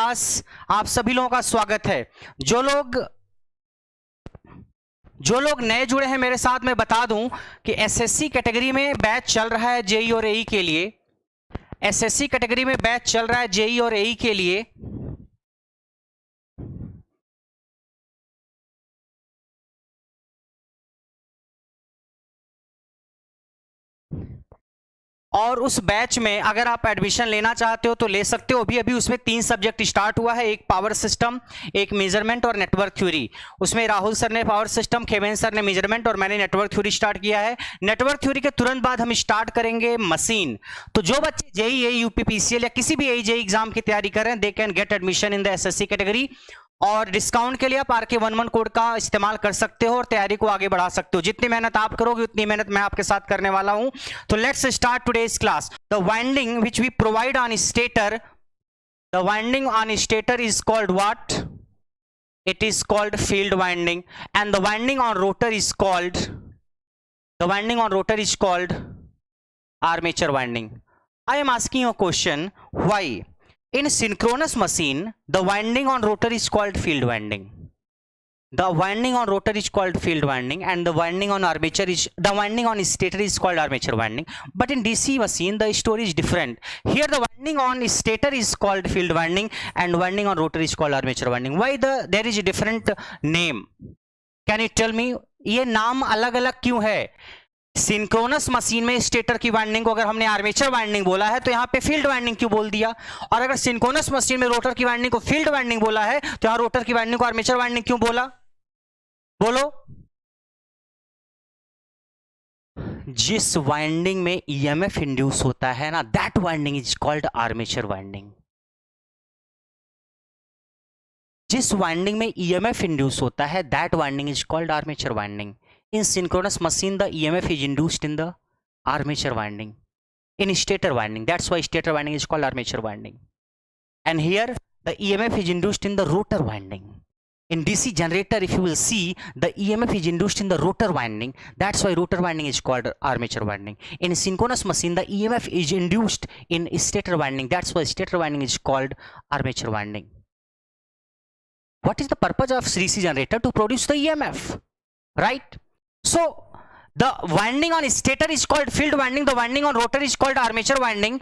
Class आप सभी लोगों का स्वागत है। जो लोग नए जुड़े हैं मेरे साथ, मैं बता दूं कि एसएससी कैटेगरी में बैच चल रहा है जेई और एई के लिए। एसएससी कैटेगरी में बैच चल रहा है जेई और एई के लिए। और उस बैच में अगर आप एडमिशन लेना चाहते हो तो ले सकते हो। अभी उसमें 3 सब्जेक्ट स्टार्ट हुआ है, एक पावर सिस्टम, एक मेजरमेंट और नेटवर्क थ्योरी। उसमें राहुल सर ने पावर सिस्टम, खेमेन सर ने मेजरमेंट और मैंने नेटवर्क थ्योरी स्टार्ट किया है। नेटवर्क थ्योरी के तुरंत बाद हम स्टार्ट करेंगे मशीन। तो जो बच्चे जेई, एई, यूपीपीसीएल या किसी भी एई जेई एग्जाम की तैयारी कर रहे हैं, they can get admission in the assessee category. और डिस्काउंट के लिए आप RK11 कोड का इस्तेमाल कर सकते हो और तैयारी को आगे बढ़ा सकते हो। जितनी मेहनत आप करोगे उतनी मेहनत मैं आपके साथ करने वाला हूं। तो let's start today's class. The winding which we provide on stator, the winding on stator is called what? It is called field winding. And the winding on rotor is called, the winding on rotor is called armature winding. I am asking you a question, why in synchronous machine the winding on rotor is called field winding? The winding on rotor is called field winding and the winding on armature is, the winding on stator is called armature winding. But in DC machine the story is different. Here the winding on stator is called field winding and winding on rotor is called armature winding. Why there is a different name? Can you tell me ये नाम अलग अलग क्यों है? Synchronous machine में stator की winding को अगर हमने आर्मेचर वाइंडिंग बोला है तो यहां पे फील्ड वाइंडिंग क्यों बोल दिया? और अगर सिंक्रोनस मशीन में रोटर की वाइंडिंग को फील्ड वाइंडिंग बोला है तो यहां रोटर की वाइंडिंग को आर्मेचर वाइंडिंग क्यों बोला? बोलो। जिस वाइंडिंग में ईएमएफ इंड्यूस होता है ना, that winding is called armature winding. जिस वाइंडिंग में ईएमएफ इंड्यूस होता है, that winding is called armature winding. In synchronous machine, the EMF is induced in the armature winding. In stator winding, that's why stator winding is called armature winding. And here, the EMF is induced in the rotor winding. In DC generator, if you will see, the EMF is induced in the rotor winding. That's why rotor winding is called armature winding. In synchronous machine, the EMF is induced in stator winding. That's why stator winding is called armature winding. What is the purpose of DC generator? To produce the EMF, right? So the winding on stator is called field winding, the winding on rotor is called armature winding.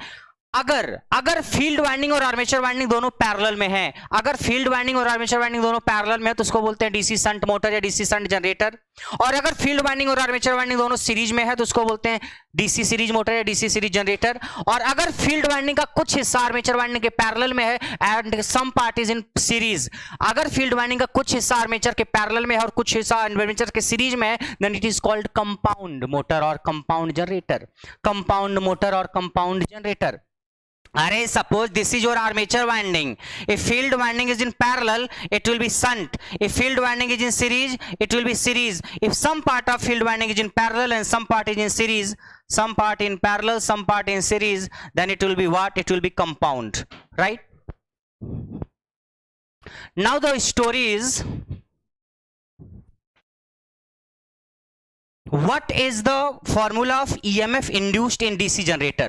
अगर field winding और armature winding दोनों parallel में है, अगर field winding और armature winding दोनों parallel में है तो उसको बोलते हैं डीसी शंट मोटर या डीसी शंट जनरेटर। और अगर फील्ड वाइंडिंग और आर्मेचर वाइंडिंग दोनों सीरीज में है तो उसको बोलते हैं डीसी सीरीज मोटर या डीसी सीरीज जनरेटर। और अगर फील्ड वाइंडिंग का कुछ हिस्सा आर्मेचर वाइंडिंग के पैरेलल में है and some part is in series, अगर फील्ड वाइंडिंग का कुछ हिस्सा आर्मेचर के पैरेलल में है और कुछ हिस्सा आर्मेचर के सीरीज में है, then it is called compound motor और कंपाउंड जनरेटर। कंपाउंड मोटर और compound generator. Array, suppose this is your armature winding. If field winding is in parallel, it will be shunt. If field winding is in series, it will be series. If some part of field winding is in parallel and some part is in series, some part in parallel, some part in series, then it will be what? It will be compound, right? Now the story is, what is the formula of EMF induced in DC generator?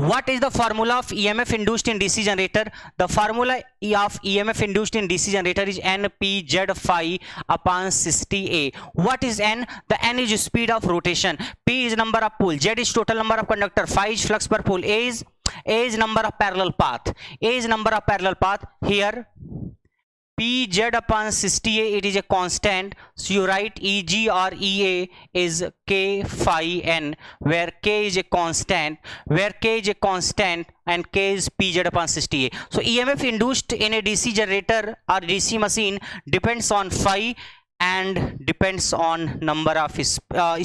What is the formula of EMF induced in DC generator? The formula of EMF induced in DC generator is NP phi upon 60A. What is N? The N is speed of rotation, P is number of pole, Z is total number of conductor, phi is flux per pole, A is number of parallel path, A is number of parallel path. Here Pz upon 60A, it is a constant, so you write Eg or Ea is K phi n, where K is a constant, and K is Pz upon 60A. So EMF induced in a DC generator or DC machine depends on phi and depends on number of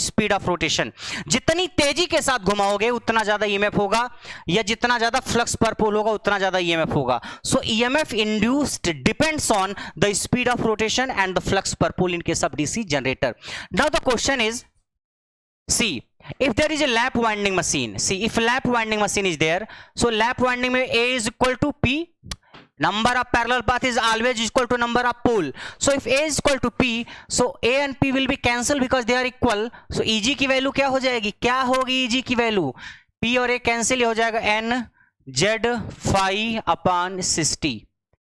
speed of rotation. जितनी तेजी के साथ घुमाओगे उतना ज्यादा EMF होगा, या जितना ज्यादा फ्लक्स पर पोल होगा उतना ज्यादा EMF होगा. So EMF induced depends on the speed of rotation and the flux per pole in case of DC generator. Now the question is, see, if there is a lap winding machine, see, if lap winding machine is there, so lap winding में A is equal to P, number of parallel path is always equal to number of pole. So if A is equal to P, so A and P will be cancelled because they are equal. So Eg की value क्या हो जाएगी? क्या होगी Eg की value? P और A cancel हो जाएगा, N Z phi upon 60.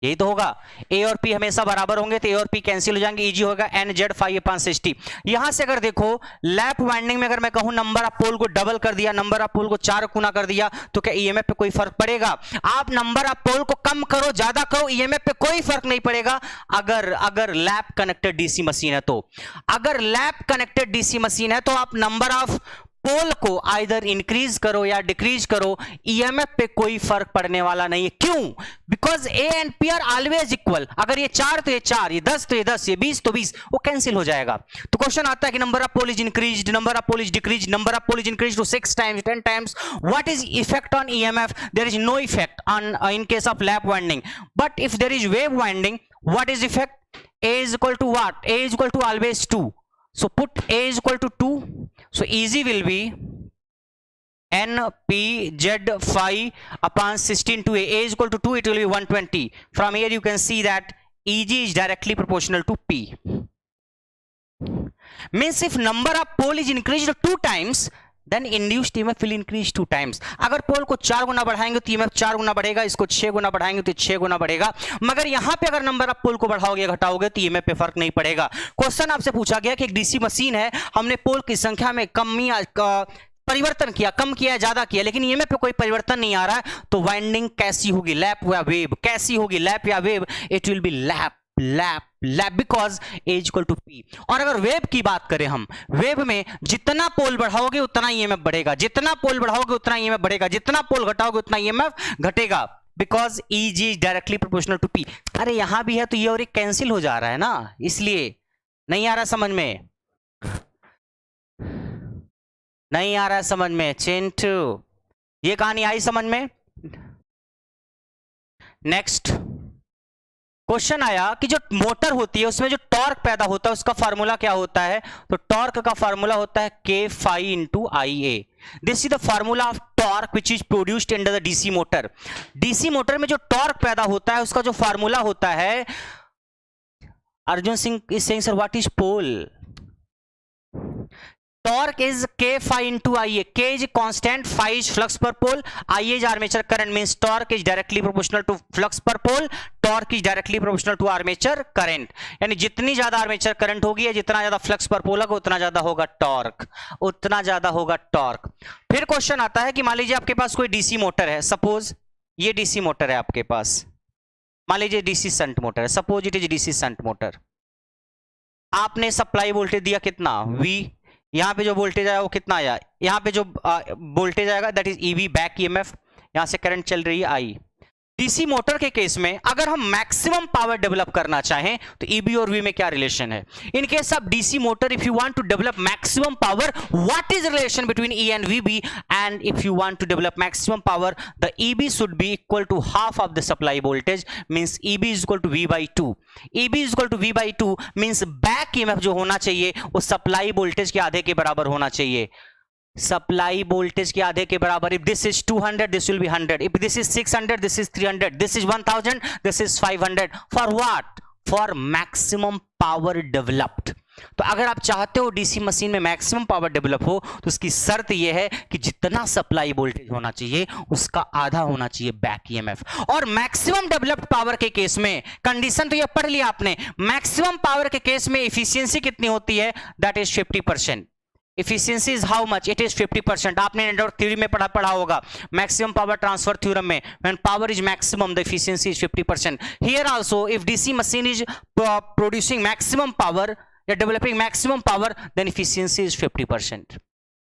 यही तो होगा, ए और पी हमेशा बराबर होंगे तो ए और पी कैंसिल हो जाएंगे, इजी होगा, एन जेड 5/60। यहां से अगर देखो लैप वाइंडिंग में अगर मैं कहूं नंबर ऑफ पोल को डबल कर दिया, नंबर ऑफ पोल को 4 गुना कर दिया, तो क्या ईएमएफ पे कोई फर्क पड़ेगा? आप नंबर ऑफ पोल को कम करो ज्यादा करो, ईएमएफ पे कोई फर्क नहीं पड़ेगा अगर लैप कनेक्टेड डीसी मशीन है तो। अगर लैप कनेक्टेड डीसी मशीन है तो आप नंबर ऑफ पोल को आइदर इंक्रीज करो या डिक्रीज करो, ईएमएफ पे कोई फर्क पड़ने वाला नहीं है। क्यों? Because A and P R always equal. अगर ये 4 तो ये 4, ये 10 तो ये 10, ये 20 तो 20, वो कैंसिल हो जाएगा। तो क्वेश्चन आता है कि number of pole is increase, number of pole is decrease, number of pole is increase to 6 times 10 times, what is effect on EMF? There is no effect on in case of lap winding, but if there is wave winding, what is effect? A is equal to what? A is equal to always 2. So put A is equal to 2. So easy will be NPZ 5/16 to A. A is equal to 2, it will be 120. From here you can see that EG is directly proportional to P. Means if number of pole is increased 2 times, then induced EMF will increase 2 times. अगर पोल को 4 गुना बढ़ाएंगे तो EMF 4 गुना बढ़ेगा, इसको 6 गुना बढ़ाएंगे तो 6 गुना बढ़ेगा। मगर यहां पे अगर नंबर ऑफ पोल को बढ़ाओगे घटाओगे तो EMF पे फर्क नहीं पड़ेगा। क्वेश्चन आपसे पूछा गया कि एक डीसी मशीन है, हमने पोल की संख्या में कमी परिवर्तन किया, कम किया, ज्यादा किया, लेकिन ईएमएफ पे कोई परिवर्तन नहीं आ रहा है, तो वाइंडिंग कैसी होगी? लैप या वेव? कैसी होगी? लैप या wave? It will be lap, lap, lap, because A equal to P. और अगर वेव की बात करें हम, वेव में जितना पोल बढ़ाओगे उतना ईएमएफ बढ़ेगा, जितना पोल बढ़ाओगे उतना ईएमएफ बढ़ेगा, जितना पोल घटाओगे उतना ईएमएफ घटेगा, because Eg is directly proportional to P. अरे यहां भी है तो ये और एक कैंसिल हो जा रहा है ना, इसलिए नहीं आ रहा समझ में, नहीं आ रहा है समझ में चिंटू, ये कहानी आई समझ में? नेक्स्ट क्वेश्चन आया कि जो मोटर होती है उसमें जो टॉर्क पैदा होता है उसका फार्मूला क्या होता है? तो टॉर्क का फार्मूला होता है K phi into IA. This is the formula of torque which is produced under the DC motor. DC motor में जो टॉर्क पैदा होता है उसका जो फार्मूला होता है, Arjun Singh is saying sir what is pole? Torque is K phi into IA. K is constant, phi is flux per pole, IA is armature current, means torque is directly proportional to flux per pole, torque is directly proportional to armature current. यानी जितनी ज्यादा armature current होगी या जितना ज्यादा flux पर पोल होगा उतना ज्यादा होगा टॉर्क, उतना ज्यादा होगा टॉर्क। फिर क्वेश्चन आता है कि मान लीजिए आपके पास कोई डीसी मोटर है, सपोज ये डीसी मोटर है आपके पास, मान लीजिए डीसी शंट मोटर है, suppose it is DC shunt motor. आपने सप्लाई वोल्टेज दिया कितना? V। यहाँ पे जो वोल्टेज आया वो कितना आया? यहाँ पे जो वोल्टेज आएगा that is EV back EMF, यहाँ से करंट चल रही है आई। डीसी मोटर के केस में अगर हम मैक्सिमम पावर डेवलप करना चाहें तो ईबी और वी में क्या रिलेशन है? In case of DC motor if you want to develop maximum power, what is relation between E and VB? And if you want to develop maximum power, the EB should be equal to half of the supply voltage, means EB is equal to V by 2। EB is equal to V by 2 means back EMF जो होना चाहिए वो supply voltage के आधे के बराबर होना चाहिए, सप्लाई वोल्टेज के आधे के बराबर। If this is 200 this will be 100, if this is 600 this is 300, this is 1000 this is 500। For what? For maximum power developed. तो अगर आप चाहते हो डीसी मशीन में मैक्सिमम पावर डेवलप हो तो उसकी शर्त यह है कि जितना सप्लाई वोल्टेज होना चाहिए उसका आधा होना चाहिए बैक ईएमएफ। और मैक्सिमम डेवलप्ड पावर के केस में कंडीशन तो ये पढ़ लिया आपने, मैक्सिमम पावर के केस में एफिशिएंसी कितनी होती है? That is 50%। Efficiency is how much? It is 50%. आपने नेटवर्क थ्योरी में पढ़ा होगा, मैक्सिमम पावर ट्रांसफर थ्योरम में, when power is maximum the efficiency is 50%. Here also if DC machine is producing maximum power or developing maximum power, then efficiency is 50%.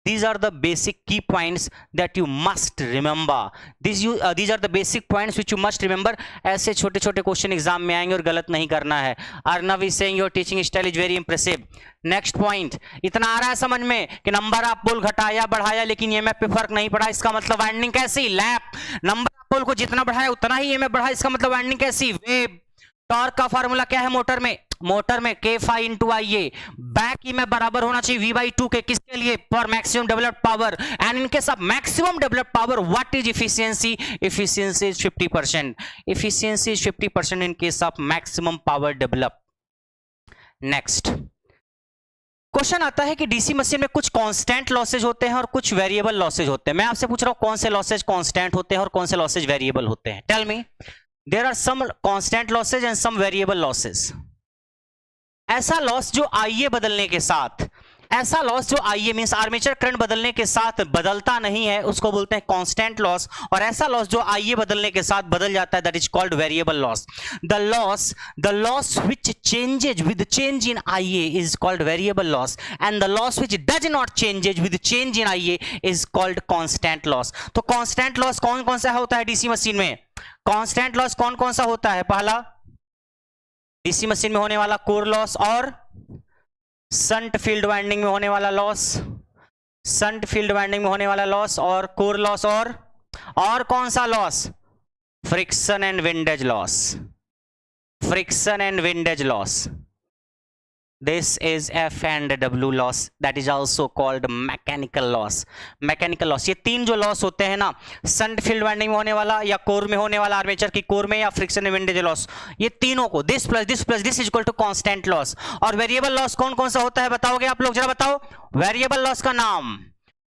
These are the basic key points that you must remember. These are the basic points which you must remember. ऐसे छोटे छोटे question exam में आएंगे और गलत नहीं करना है। Arnav is saying your teaching style is very impressive. Next point, इतना आ रहा है समझ में कि नंबर ऑफ पोल घटाया बढ़ाया लेकिन ईएमएफ पे फर्क नहीं पड़ा, इसका मतलब वाइंडिंग कैसी? लैप। नंबर ऑफ पोल को जितना बढ़ाया उतना ही ईएमएफ बढ़ा, इसका मतलब वाइंडिंग कैसी? वेव। टॉर्क का फार्मूला क्या है मोटर में? मोटर में K phi into IA। Back EMF बराबर होना चाहिए V by 2 के, किसके लिए? For maximum developed power. And in case of maximum developed power what is efficiency? Efficiency is 50%। Efficiency is 50% in case of maximum power develop. Next question आता है कि DC machine में कुछ कांस्टेंट लॉसेज होते हैं और कुछ वेरिएबल लॉसेज होते हैं। मैं आपसे पूछ रहा हूं कौन से लॉसेज कांस्टेंट होते हैं और कौन से लॉसेज वेरिएबल होते हैं? Tell me. There are some constant losses and some variable losses. ऐसा लॉस जो आईए बदलने के साथ, ऐसा लॉस जो आईए मींस आर्मेचर करंट बदलने के साथ बदलता नहीं है उसको बोलते हैं कांस्टेंट लॉस, और ऐसा लॉस जो आईए बदलने के साथ बदल जाता है that is called variable loss. The loss which changes with change in IA is called variable loss and the loss which does not changes with change in IA is called constant loss. तो constant loss कौन कौन सा होता है DC machine में? Constant loss कौन कौन सा होता है? पहला डीसी मशीन में होने वाला कोर लॉस और शंट फील्ड वाइंडिंग में होने वाला लॉस, शंट फील्ड वाइंडिंग में होने वाला लॉस और कोर लॉस, और कौन सा loss? Friction and windage loss, friction and windage loss. This is F and W loss that is also called mechanical loss. Mechanical loss, ये तीन जो लॉस होते हैं ना, शंट फील्ड वाइंडिंग में होने वाला या कोर में होने वाला आर्मेचर की कोर में या फ्रिक्शन एंड विंडेज लॉस, ये तीनों को this plus this is equal to constant loss. और वेरिएबल लॉस कौन कौन सा होता है बताओगे आप लोग? जरा बताओ वेरिएबल लॉस का नाम।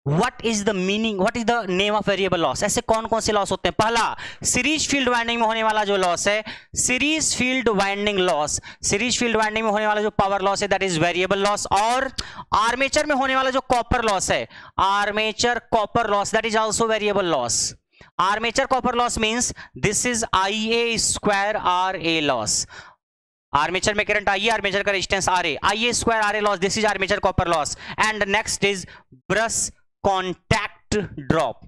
What is the meaning, what is the name of variable loss? ऐसे कौन कौन से लॉस होते हैं? पहला सीरीज फील्ड वाइंडिंग में होने वाला जो लॉस है, series field winding loss, series field winding में होने वाला जो पावर लॉस है दैट इज वेरिएबल लॉस। और आर्मेचर में होने वाला जो कॉपर लॉस है, armature copper loss that is also variable loss. Armature copper loss means this is IA square RA loss. Armature में करंट आइए, आर्मेचर का resistance RA, IA square RA loss, this is armature copper loss. And next is brush contact drop.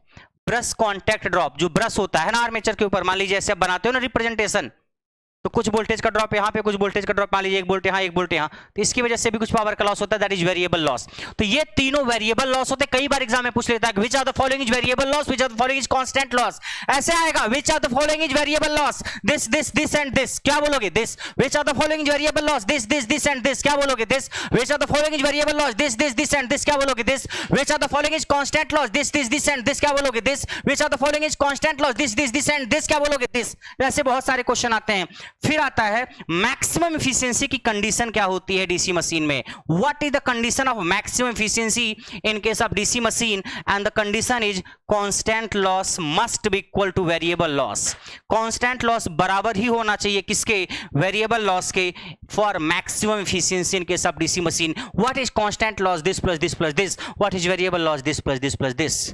Brush contact drop, जो brush होता है ना armature के ऊपर, मान लीजिए ऐसे बनाते हो ना रिप्रेजेंटेशन, तो कुछ वोल्टेज का ड्रॉप यहाँ पे, कुछ वोल्टेज का ड्रॉप, मान लीजिए 1 वोल्ट यहाँ 1 वोल्ट यहाँ, तो इसकी वजह से भी कुछ पावर का लॉस होता है दैट इज वेरिएबल लॉस। तो ये तीनों वेरिएबल लॉस होते हैं। कई बार एग्जाम में पूछ लेता है which are the following is variable loss, which are the following is constant loss. ऐसे आएगा which are the following is variable loss, this this this and this, क्या बोलोगे? This. Which are the following is variable loss, this this this and this, क्या बोलोगे? This. Which are the following is variable loss, this this this and this, क्या बोलोगे? This. Which are the following is constant loss, this this this and this, क्या बोलोगे? This. Which are the following is constant loss, this this this and this, क्या बोलोगे? This. ऐसे बहुत सारे question आते हैं। फिर आता है मैक्सिमम एफिशिएंसी की कंडीशन क्या होती है डीसी मशीन में? What is the condition of maximum efficiency in case of DC machine? And the condition is constant loss must be equal two variable loss. Constant loss बराबर ही होना चाहिए किसके? Variable loss के, for maximum efficiency in case of DC machine. What is constant loss? This plus this plus this. What is variable loss? This plus this plus this.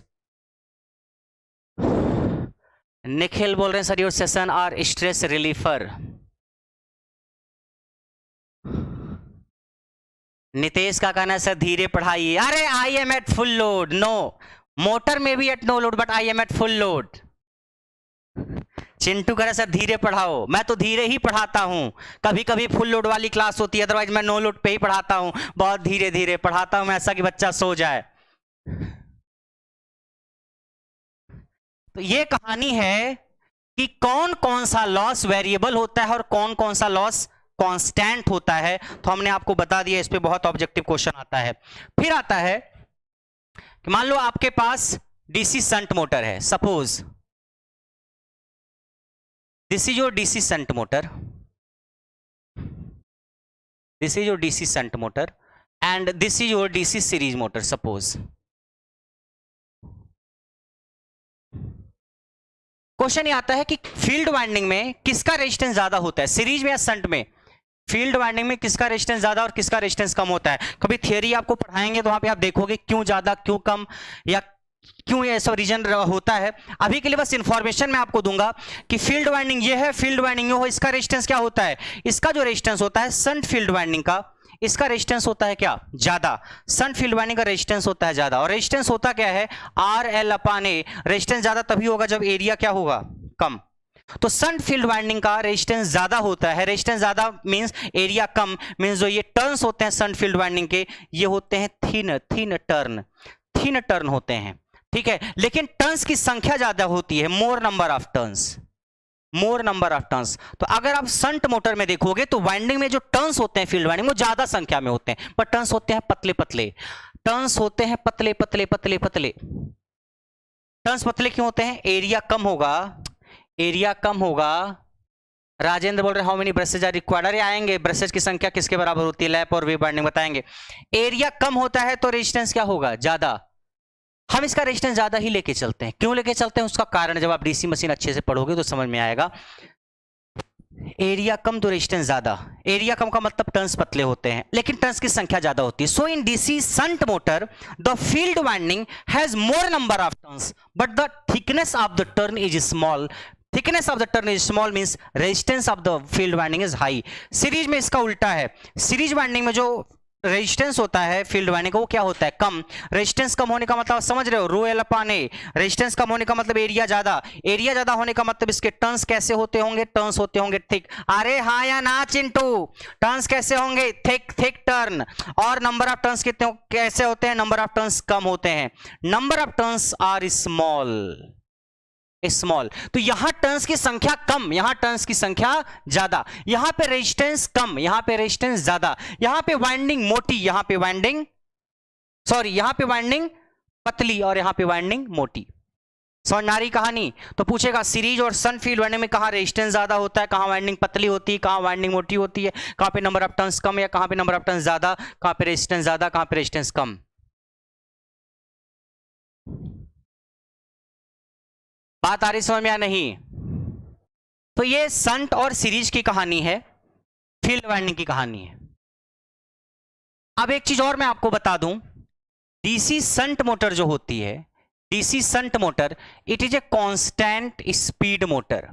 Nikhil बोल रहे हैं sir your session are stress रिलीफर। नितेश का कहना है sir धीरे पढ़ाइए। अरे I am at full load. No, motor में भी at no load but I am at full load. Chintu कह रहा है सर धीरे पढ़ाओ। मैं तो धीरे ही पढ़ाता हूं, कभी कभी फुल लोड वाली क्लास होती है, अदरवाइज मैं नो लोड पे ही पढ़ाता हूं। बहुत धीरे धीरे पढ़ाता हूं मैं, ऐसा कि बच्चा सो जाए। तो ये कहानी है कि कौन कौन सा लॉस वेरिएबल होता है और कौन कौन सा लॉस कांस्टेंट होता है। तो हमने आपको बता दिया, इस पे बहुत ऑब्जेक्टिव क्वेश्चन आता है। फिर आता है कि मान लो आपके पास डीसी शंट मोटर है, suppose this is your DC shunt motor, this is your DC shunt motor and this is your DC series motor. Suppose question ये आता है कि फील्ड वाइंडिंग में किसका रेजिस्टेंस ज्यादा होता है, सीरीज में या शंट में? फील्ड वाइंडिंग में किसका रेजिस्टेंस ज्यादा और किसका रेजिस्टेंस कम होता है? कभी थियरी आपको पढ़ाएंगे तो वहां पे आप देखोगे क्यों ज्यादा क्यों कम या क्यों ये सब रीजन होता है। अभी के लिए बस इंफॉर्मेशन मैं आपको दूंगा कि फील्ड वाइंडिंग ये है, फील्ड वाइंडिंग ये हो, इसका रेजिस्टेंस क्या होता है? इसका जो रेजिस्टेंस होता है शंट फील्ड वाइंडिंग का, इसका रेजिस्टेंस होता है क्या? ज्यादा। शंट फील्ड वाइंडिंग का रेजिस्टेंस होता है ज्यादा। और रेजिस्टेंस होता क्या है? RL/A। रेजिस्टेंस ज्यादा तभी होगा जब एरिया क्या होगा? कम। तो शंट फील्ड वाइंडिंग का रेजिस्टेंस ज्यादा होता है। रेजिस्टेंस ज्यादा मींस एरिया कम, मींस जो ये टर्न्स होते हैं शंट फील्ड वाइंडिंग के, ये होते हैं थिन टर्न होते हैं, ठीक है। लेकिन टर्न्स की संख्या ज्यादा होती है, मोर नंबर ऑफ टर्न्स। तो अगर आप शंट मोटर में देखोगे तो वाइंडिंग में जो टर्न्स होते हैं फील्ड वाइंडिंग वो ज्यादा संख्या में होते हैं, पर टर्न्स होते हैं पतले पतले। टर्न्स होते हैं पतले पतले पतले पतले। टर्न्स पतले क्यों होते हैं? एरिया कम होगा, एरिया कम होगा। राजेंद्र बोल रहे how many brushes are required? अरे आएंगे, ब्रशेज की संख्या किसके बराबर होती है? लैप और वेव वाइंडिंग बताएंगे। एरिया कम होता है तो रेजिस्टेंस क्या होगा? ज्यादा। हम इसका रेजिस्टेंस ज्यादा ही लेके चलते हैं। क्यों लेके चलते हैं उसका कारण जब आप डीसी मशीन अच्छे से पढ़ोगे तो समझ में आएगा। एरिया कम तो रेजिस्टेंस ज्यादा। एरिया कम का मतलब टर्न्स पतले होते हैं, लेकिन टर्न्स की संख्या ज्यादा होती है। So in DC shunt motor the field winding has more number of turns but the thickness of the turn is small. Thickness of the turn is small means resistance of the field winding is high. Series में इसका उल्टा है। Series winding में जो resistance होता है field winding का वो क्या होता है, कम। रेजिस्टेंस कम होने का मतलब समझ रहे हो, रो एल अपान ए। रेजिस्टेंस कम होने का मतलब एरिया ज्यादा। एरिया ज्यादा होने का मतलब इसके टर्न्स कैसे होते होंगे, टर्न्स होते होंगे थिक। अरे हाँ या ना चिंटू, टर्न्स कैसे होंगे, थिक थिक टर्न। और नंबर ऑफ टर्न्स कितने कैसे होते हैं, नंबर ऑफ टर्न्स कम होते हैं। Number of turns are small, small. तो यहां टर्न्स की संख्या कम, यहां टर्न्स की संख्या ज्यादा। यहां पे रेजिस्टेंस कम, यहां पे रेजिस्टेंस ज्यादा। यहां पे वाइंडिंग मोटी, यहां पे वाइंडिंग यहां पे वाइंडिंग पतली और यहां पे वाइंडिंग मोटी। समझ आ रही कहानी। तो पूछेगा सीरीज और शन फील्ड वाइंडिंग में कहां रेजिस्टेंस ज्यादा होता है, कहां वाइंडिंग पतली होती है, कहां वाइंडिंग मोटी होती है, कहां पे नंबर ऑफ टर्न्स कम या कहां पे नंबर ऑफ टर्न्स ज्यादा, कहां पे रेजिस्टेंस ज्यादा, कहां पे रेजिस्टेंस कम। बात आ रही समझ में या नहीं। तो ये शंट और सीरीज की कहानी है, फील्ड वाइंडिंग की कहानी है। अब एक चीज और मैं आपको बता दूं, डीसी शंट मोटर जो होती है, DC shunt motor, it is a constant speed motor.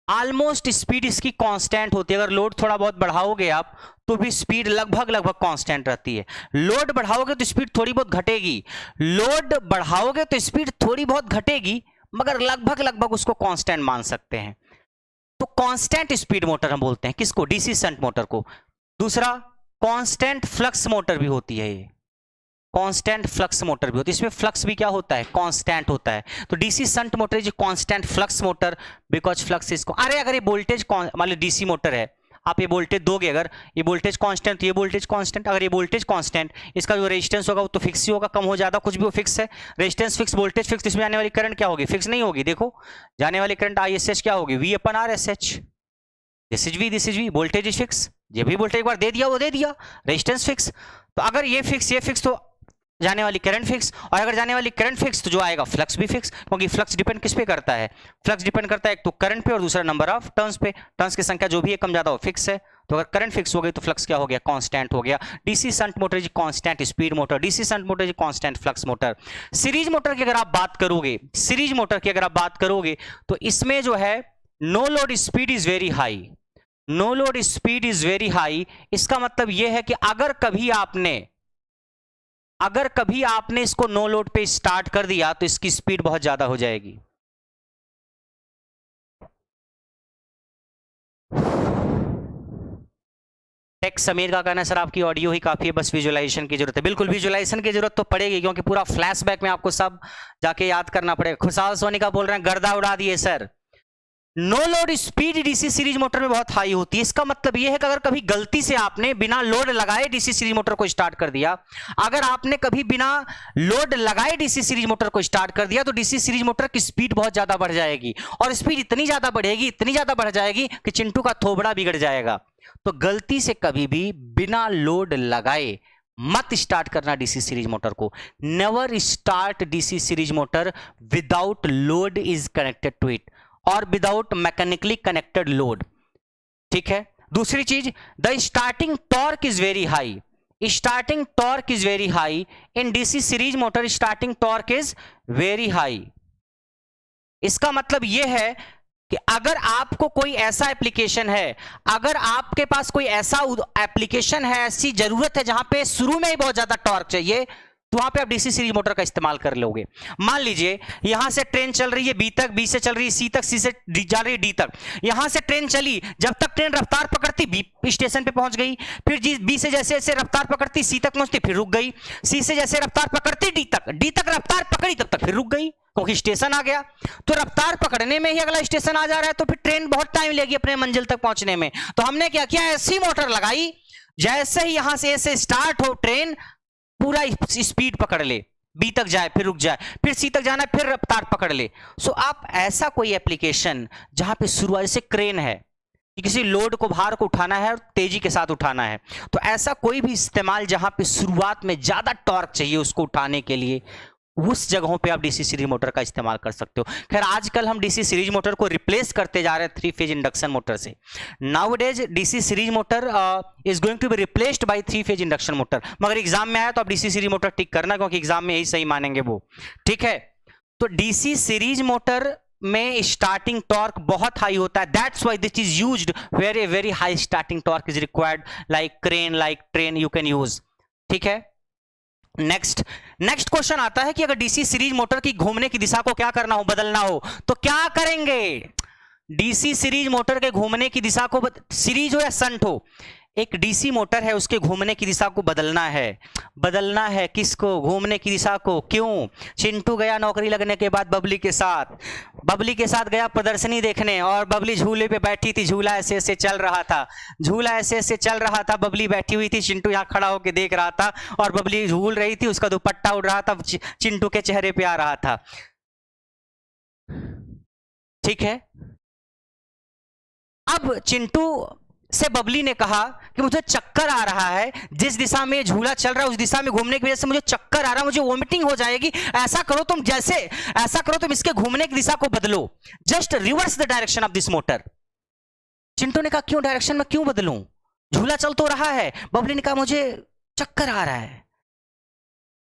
Almost speed इसकी कांस्टेंट होती है। अगर लोड थोड़ा बहुत बढ़ाओगे आप तो भी स्पीड लगभग कांस्टेंट रहती है। लोड बढ़ाओगे तो स्पीड थोड़ी बहुत घटेगी, लोड बढ़ाओगे तो स्पीड थोड़ी बहुत घटेगी, मगर लगभग उसको कांस्टेंट मान सकते हैं। तो कांस्टेंट स्पीड मोटर हम बोलते हैं किसको, डीसी शंट मोटर को। दूसरा कांस्टेंट फ्लक्स मोटर भी होती है, ये कांस्टेंट फ्लक्स मोटर भी होती है। इसमें फ्लक्स भी क्या होता है, कांस्टेंट होता है। तो DC shunt motor is constant flux motor because flux इसको, अरे अगर ये वोल्टेज मान लो डीसी मोटर है, आप ये वोल्टेज दोगे, अगर ये वोल्टेज कांस्टेंट तो ये वोल्टेज कांस्टेंट। अगर ये वोल्टेज कांस्टेंट, इसका जो रेजिस्टेंस होगा वो तो फिक्स ही होगा, कम हो ज्यादा कुछ भी वो फिक्स है। रेजिस्टेंस फिक्स, वोल्टेज फिक्स, इसमें आने वाली करंट क्या होगी, फिक्स नहीं होगी। देखो जाने वाली करंट ISH क्या होगी, V upon RSH। This is V, voltage is fix. ये भी वोल्टेज एक बार दे दिया, वो दे दिया। रेजिस्टेंस फिक्स, तो अगर ये फिक्स तो जाने वाली करंट फिक्स, और अगर जाने वाली करंट फिक्स तो जो आएगा फ्लक्स भी फिक्स, क्योंकि फ्लक्स डिपेंड किस पे करता है, फ्लक्स डिपेंड करता है एक तो करंट पे और दूसरा नंबर ऑफ टर्न्स पे। टर्न्स की संख्या जो भी है कम ज्यादा हो फिक्स है। तो अगर करंट फिक्स हो गई तो फ्लक्स क्या हो गया, कांस्टेंट हो गया। DC shunt motor is constant speed motor, DC shunt motor is constant flux motor. Series motor की अगर आप बात करोगे, सीरीज मोटर की अगर आप बात करोगे तो इसमें जो है no load speed is very high, no load speed is very high. इसका मतलब यह है कि अगर कभी आपने इसको नो लोड पे स्टार्ट कर दिया तो इसकी स्पीड बहुत ज्यादा हो जाएगी। टेक समीर का कहना है सर आपकी ऑडियो ही काफी है, बस विजुअलाइजेशन की जरूरत है। बिल्कुल विजुअलाइजेशन की जरूरत तो पड़ेगी, क्योंकि पूरा फ्लैशबैक में आपको सब जाके याद करना पड़ेगा। खुशहाल सोनी का बोल रहे हैं गर्दा उड़ा दिए sir, no load speed DC series motor में बहुत हाई होती है। इसका मतलब यह है कि अगर कभी गलती से आपने बिना लोड लगाए डीसी सीरीज मोटर को स्टार्ट कर दिया, अगर आपने कभी बिना लोड लगाए डीसी सीरीज मोटर को स्टार्ट कर दिया तो डीसी सीरीज मोटर की स्पीड बहुत ज्यादा बढ़ जाएगी, और स्पीड इतनी ज्यादा बढ़ेगी, इतनी ज्यादा बढ़ जाएगी कि चिंटू का थोबड़ा बिगड़ जाएगा। तो गलती से कभी भी बिना लोड लगाए मत स्टार्ट करना डीसी सीरीज मोटर को। Never start DC series motor without load is connected to it और विदाउट मैकेनिकली कनेक्टेड लोड, ठीक है। दूसरी चीज, the starting torque is very high, starting torque is very high in DC series motor, starting torque is very high. इसका मतलब यह है कि अगर आपको कोई ऐसा एप्लीकेशन है, अगर आपके पास कोई ऐसा एप्लीकेशन है, ऐसी जरूरत है जहां पे शुरू में ही बहुत ज्यादा टॉर्क चाहिए, तो वहां पे आप डीसी सीरीज मोटर का इस्तेमाल कर लोगे। मान लीजिए यहां से ट्रेन चल रही है बी तक, बी से चल रही है सी तक, सी से जा रही है डी तक। यहां से ट्रेन चली, जब तक ट्रेन रफ्तार पकड़ती बी स्टेशन पे पहुंच गई, फिर बी से जैसे जैसे रफ्तार पकड़ती सी तक पहुंचती, फिर रुक गई। सी से जैसे रफ्तार पकड़ती डी तक रफ्तार पकड़ी, तब तक फिर रुक गई क्योंकि स्टेशन आ गया। तो रफ्तार पकड़ने में ही अगला स्टेशन आ जा रहा है, तो फिर ट्रेन बहुत टाइम लेगी अपने मंजिल तक पहुंचने में। तो हमने क्या किया, ऐसी मोटर लगाई जैसे ही यहां से ऐसे स्टार्ट हो ट्रेन पूरा स्पीड पकड़ ले, बी तक जाए फिर रुक जाए, फिर सी तक जाना है फिर रफ्तार पकड़ ले। सो आप ऐसा कोई एप्लीकेशन जहां पे शुरुआत से क्रेन है, किसी लोड को भार को उठाना है और तेजी के साथ उठाना है, तो ऐसा कोई भी इस्तेमाल जहां पे शुरुआत में ज्यादा टॉर्क चाहिए उसको उठाने के लिए, उस जगहों पे आप डीसी सीरीज मोटर का इस्तेमाल कर सकते हो। खैर आजकल हम डीसी सीरीज मोटर को रिप्लेस करते जा रहे हैं 3 फेज इंडक्शन मोटर से। Nowadays DC series motor is going to be replaced by 3 phase induction motor. मगर एग्जाम में आया तो आप डीसी सीरीज मोटर टिक करना, क्योंकि एग्जाम में यही सही मानेंगे वो, ठीक है। तो डीसी सीरीज मोटर में स्टार्टिंग टॉर्क बहुत हाई होता है, that's why this is used very very high starting torque is required, like crane, like train you can use, ठीक है। नेक्स्ट क्वेश्चन आता है कि अगर डीसी सीरीज मोटर की घूमने की दिशा को क्या करना हो, बदलना हो, तो क्या करेंगे। डीसी सीरीज मोटर के घूमने की दिशा को सीरीज हो या संट हो, एक डीसी मोटर है उसके घूमने की दिशा को बदलना है किसको, घूमने की दिशा को। क्यों? चिंटू गया नौकरी लगने के बाद बबली के साथ गया प्रदर्शनी देखने, और बबली झूले पे बैठी थी, झूला ऐसे ऐसे चल रहा था, बबली बैठी हुई थी, चिंटू यहाँ खड़ा होकर देख रहा था, और बबली झूल रही थी, उसका दुपट्टा उड़ रहा था, चिंटू के चेहरे पे आ रहा था, ठीक है। अब चिंटू से बबली ने कहा कि मुझे चक्कर आ रहा है, जिस दिशा में झूला चल रहा है उस दिशा में घूमने की वजह से मुझे चक्कर आ रहा है, मुझे वोमिटिंग हो जाएगी, ऐसा करो तुम इसके घूमने की दिशा को बदलो, just reverse the direction of this motor. Chintu ने कहा क्यों, डायरेक्शन में क्यों बदलूं, झूला चल तो रहा है। बबली ने कहा मुझे चक्कर आ रहा है।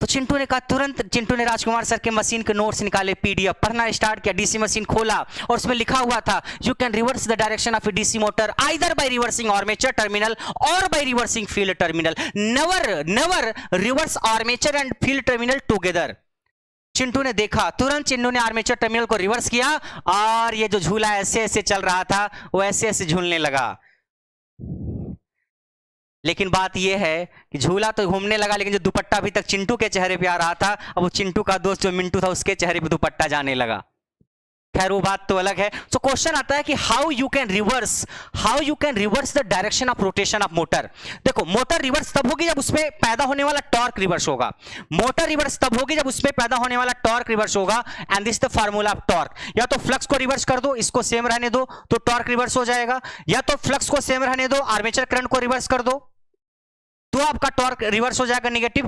तो चिंटू ने कहा, तुरंत चिंटू ने राजकुमार सर के मशीन के नोट्स निकाले, पीडीएफ पढ़ना स्टार्ट किया, डीसी मशीन खोला और उसमें लिखा हुआ था you can reverse the direction of a DC motor either by reversing armature terminal और by reversing field terminal, never reverse armature and field terminal together. Chintu ने देखा, तुरंत चिंटू ने आर्मेचर टर्मिनल को रिवर्स किया और ये जो झूला ऐसे ऐसे चल रहा था वो ऐसे ऐसे झूलने लगा। लेकिन बात यह है कि झूला तो घूमने लगा, लेकिन जो दुपट्टा अभी तक चिंटू के चेहरे पे आ रहा था, अब वो चिंटू का दोस्त जो मिंटू था उसके चेहरे पे दुपट्टा जाने लगा। खैर वो बात तो अलग है। तो क्वेश्चन आता है कि how you can reverse the direction of rotation of motor. देखो, मोटर रिवर्स तब होगी जब उसमें पैदा होने वाला टॉर्क रिवर्स होगा, and this the formula of torque. या तो फ्लक्स को रिवर्स कर दो, इसको सेम रहने दो तो टॉर्क रिवर्स हो जाएगा, या तो फ्लक्स को सेम रहने दो, आर्मेचर करंट को रिवर्स कर दो तो आपका टॉर्क रिवर्स हो जाएगा नेगेटिव।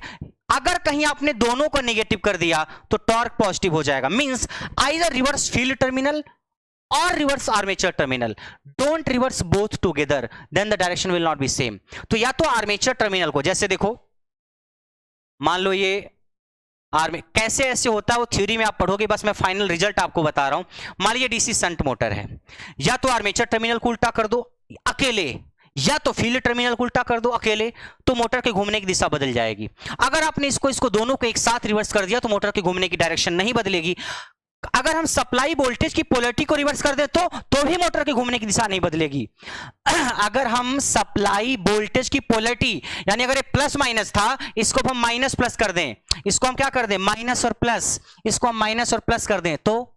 अगर कहीं आपने दोनों को नेगेटिव कर दिया तो टॉर्क पॉजिटिव हो जाएगा। Means either reverse field terminal और reverse armature terminal, don't reverse both together, then the direction will not be same. तो या तो आर्मेचर टर्मिनल को, जैसे देखो मान लो ये कैसे ऐसे होता है वो थ्योरी में आप पढ़ोगे, बस मैं फाइनल रिजल्ट आपको बता रहा हूं। मान लीजिए डीसी शंट मोटर है, या तो आर्मेचर टर्मिनल को उल्टा कर दो अकेले, या तो फील्ड टर्मिनल को उल्टा कर दो अकेले, तो मोटर के घूमने की दिशा बदल जाएगी। अगर आपने इसको दोनों को एक साथ रिवर्स कर दिया तो मोटर के घूमने की डायरेक्शन नहीं बदलेगी। अगर हम सप्लाई वोल्टेज की पोलैरिटी को रिवर्स कर दे तो भी मोटर के घूमने की दिशा नहीं बदलेगी। अगर हम सप्लाई वोल्टेज की पोलैरिटी, यानी अगर ये प्लस माइनस था, इसको हम माइनस प्लस कर दें, इसको हम क्या कर दें माइनस और प्लस, इसको हम माइनस और प्लस कर दें, तो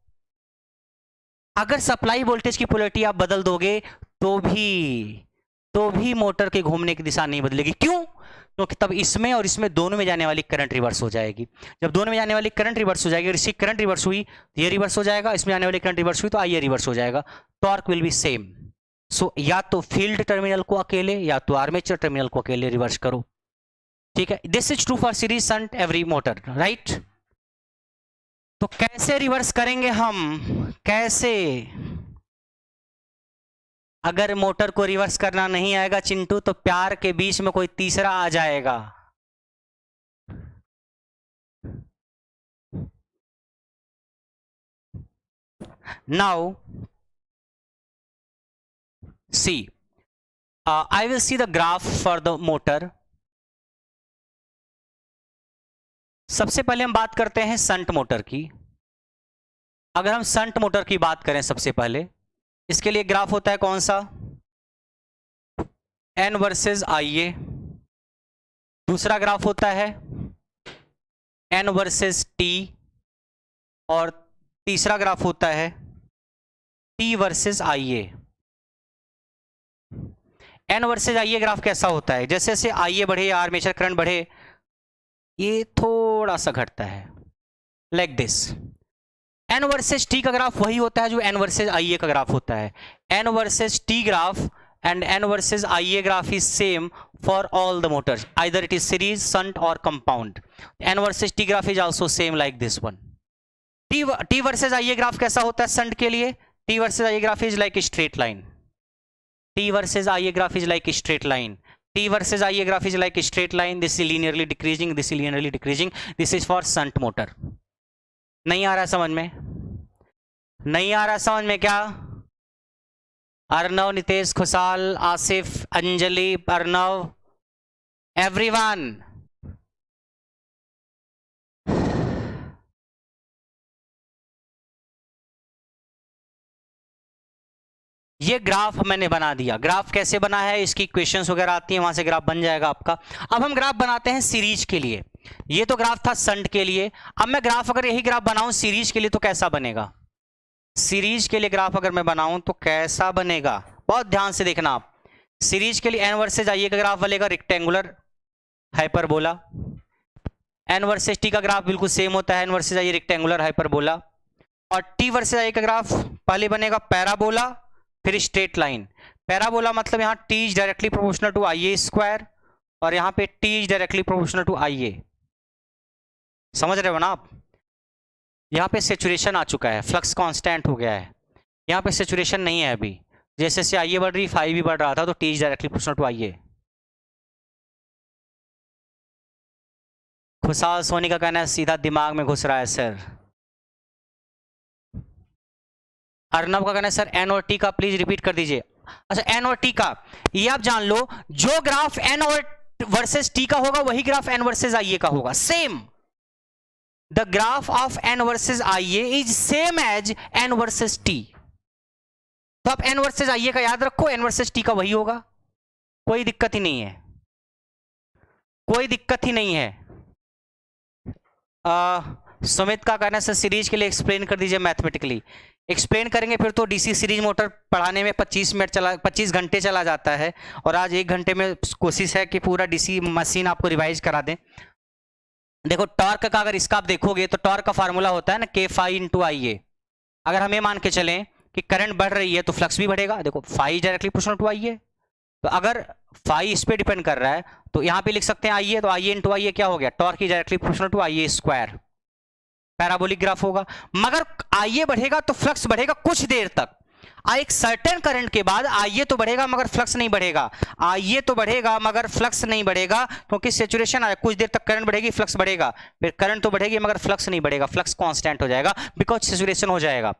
अगर सप्लाई वोल्टेज की पोलैरिटी आप बदल दोगे तो भी मोटर के घूमने की दिशा नहीं बदलेगी। क्यों? क्योंकि तब इसमें और इसमें दोनों में जाने वाली करंट रिवर्स हो जाएगी। जब दोनों में जाने वाली करंट रिवर्स हो जाएगी, और इसकी करंट रिवर्स हुई तो ये रिवर्स हो जाएगा, इसमें जाने वाली करंट रिवर्स हुई तो ये रिवर्स हो जाएगा, टॉर्क विल बी सेम। सो या तो फील्ड टर्मिनल को अकेले या तो आर्मेचर टर्मिनल को अकेले रिवर्स करो, ठीक है। This is true for series shunt every motor, right. तो कैसे रिवर्स करेंगे हम, कैसे? अगर मोटर को रिवर्स करना नहीं आएगा चिंटू, तो प्यार के बीच में कोई तीसरा आ जाएगा। Now see, I will see the graph for the motor. सबसे पहले हम बात करते हैं शंट मोटर की। अगर हम शंट मोटर की बात करें सबसे पहले, इसके लिए ग्राफ होता है कौन सा, N वर्सेस IA। दूसरा ग्राफ होता है N वर्सेस T, और तीसरा ग्राफ होता है T versus IA। N versus IA graph कैसा होता है, जैसे जैसे IA बढ़े या आर्मेचर करंट बढ़े, ये थोड़ा सा घटता है, like this. N versus T का ग्राफ वही होता है जो N वर्सेस IA का ग्राफ होता है। N versus T graph and N versus IA graph is same for all the motors, either it is series, shunt or compound. N versus T graph is also same like this one. T versus IA graph कैसा होता है shunt के लिए? T versus IA graph is like a straight line. T versus IA graph is like a straight line. T versus IA graph is like a straight line. This is linearly decreasing. This is linearly decreasing. This is for shunt motor. नहीं आ रहा समझ में? नहीं आ रहा समझ में क्या? Arnav, Nitesh, Khushal, Asif, Anjali, Arnav, everyone. ये ग्राफ मैंने बना दिया. ग्राफ कैसे बना है, इसकी इक्वेशंस वगैरह आती हैं, वहां से ग्राफ बन जाएगा आपका. अब हम ग्राफ बनाते हैं सीरीज के लिए. ये तो ग्राफ था शंट के लिए. अब मैं ग्राफ अगर यही ग्राफ बनाऊं सीरीज के लिए तो कैसा बनेगा? सीरीज के लिए ग्राफ अगर मैं बनाऊं तो कैसा बनेगा? बहुत ध्यान से देखना आप. सीरीज के लिए एन वर्सेस आई का ग्राफ बनेगा rectangular hyperbola. N versus T का ग्राफ बिल्कुल सेम होता है, N versus I rectangular hyperbola. और टी वर्सेस आई का ग्राफ पहले बनेगा पैराबोला फिर स्ट्रेट लाइन. पैराबोला मतलब यहाँ T is directly proportional to I A square और यहाँ पे T is directly proportional to I A. समझ रहे हो ना आप? यहाँ पे सेचुरेशन आ चुका है, फ्लक्स कांस्टेंट हो गया है. यहाँ पे सेचुरेशन नहीं है अभी. जैसे से आई ए बढ़ रही फाई भी बढ़ रहा था तो T is directly proportional to I A. Khushal Soni का कहना है सीधा दिमाग में घुस रहा है सर. अर्नब का कहना है सर एन और टी का प्लीज रिपीट कर दीजिए. अच्छा एन और टी का ये आप जान लो, जो ग्राफ एन और वर्सेस टी का होगा वही graph N versus I A का होगा. Same the graph of N versus I A is same as N versus T. तो आप एन वर्सेस आई ए का याद रखो, एन वर्सेस टी का वही होगा. कोई दिक्कत ही नहीं है, कोई दिक्कत ही नहीं है. सुमित का कहना है सर सीरीज के लिए एक्सप्लेन कर दीजिए मैथमेटिकली. एक्सप्लेन करेंगे फिर तो डीसी सीरीज मोटर पढ़ाने में 25 घंटे चला जाता है और आज 1 घंटे में कोशिश है कि पूरा डीसी मशीन आपको रिवाइज करा दें. देखो टॉर्क का अगर इसका आप देखोगे तो टॉर्क का फार्मूला होता है ना के फाई इंटू आई ए. अगर हम ये मान के चलें कि करंट बढ़ रही है तो फ्लक्स भी बढ़ेगा. देखो phi directly proportional to I A, तो अगर फाई इस पे डिपेंड कर रहा है तो यहाँ पे लिख सकते हैं आई ए, तो आई ए इंटू आई ए क्या हो गया? Torque is directly proportional to I A square. Parabolic graph होगा. मगर आई ए बढ़ेगा तो फ्लक्स बढ़ेगा कुछ देर तक. एक सर्टेन करंट के बाद आई ए तो बढ़ेगा मगर फ्लक्स नहीं बढ़ेगा. आई ए तो बढ़ेगा मगर फ्लक्स नहीं बढ़ेगा क्योंकि सेचुरेशन आया. कुछ देर तक करंट बढ़ेगी फ्लक्स बढ़ेगा, फिर करंट तो बढ़ेगी मगर फ्लक्स नहीं बढ़ेगा. फ्लक्स कांस्टेंट हो जाएगा बिकॉज सेचुरेशन हो जाएगा.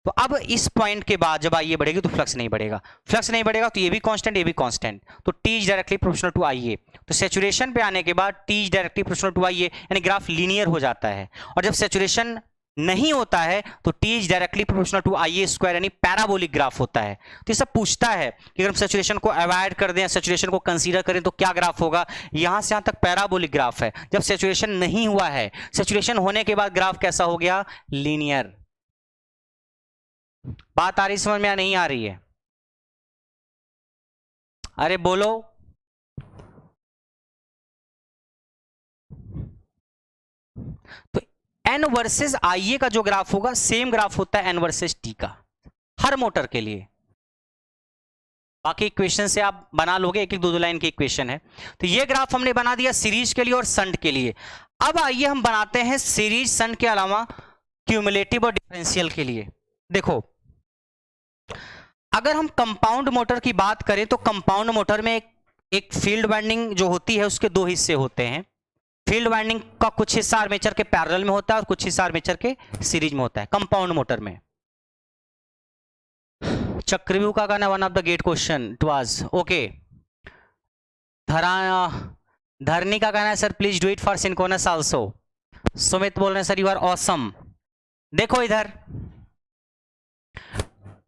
तो अब इस पॉइंट के बाद जब आई ए बढ़ेगी तो फ्लक्स नहीं बढ़ेगा. फ्लक्स नहीं बढ़ेगा तो ये भी कांस्टेंट ये भी कांस्टेंट. तो T is directly proportional to I A. तो सेचुरेशन पे आने के बाद T is directly proportional to I A, यानी ग्राफ लीनियर हो जाता है. और जब सेचुरेशन नहीं होता है तो T is directly proportional to I A square यानी पैराबोलिक ग्राफ होता है. तो ये सब पूछता है कि अगर हम सेचुरेशन को अवॉइड कर दें, सेचुरेशन को कंसीडर करें तो क्या ग्राफ होगा. यहां से यहां तक पैराबोलिक ग्राफ है. जब सेचुरेशन नहीं हुआ है, सेचुरेशन होने के बाद ग्राफ कैसा हो गया? लीनियर. बात आ रही समझ में या नहीं आ रही है? अरे बोलो. तो एन वर्सेस आई ए का जो ग्राफ होगा सेम ग्राफ होता है एन वर्सेस टी का हर मोटर के लिए. बाकी इक्वेशन से आप बना लोगे, एक एक दो लाइन की इक्वेशन है. तो ये ग्राफ हमने बना दिया सीरीज के लिए और शंट के लिए. अब आइए हम बनाते हैं सीरीज शंट के अलावा क्यूमुलेटिव और डिफरेंशियल के लिए. देखो अगर हम कंपाउंड मोटर की बात करें तो कंपाउंड मोटर में एक फील्ड वाइंडिंग जो होती है उसके 2 हिस्से होते हैं. फील्ड वाइंडिंग का कुछ हिस्सा आर्मेचर के पैरेलल में होता है और कुछ हिस्सा आर्मेचर के सीरीज में होता है कंपाउंड मोटर में. चक्रव्यूह का कहना one of the GATE question it was okay. Dharni का कहना है sir please do it for synchronous also. Sumit बोल रहे हैं सर यू आर ऑसम. देखो इधर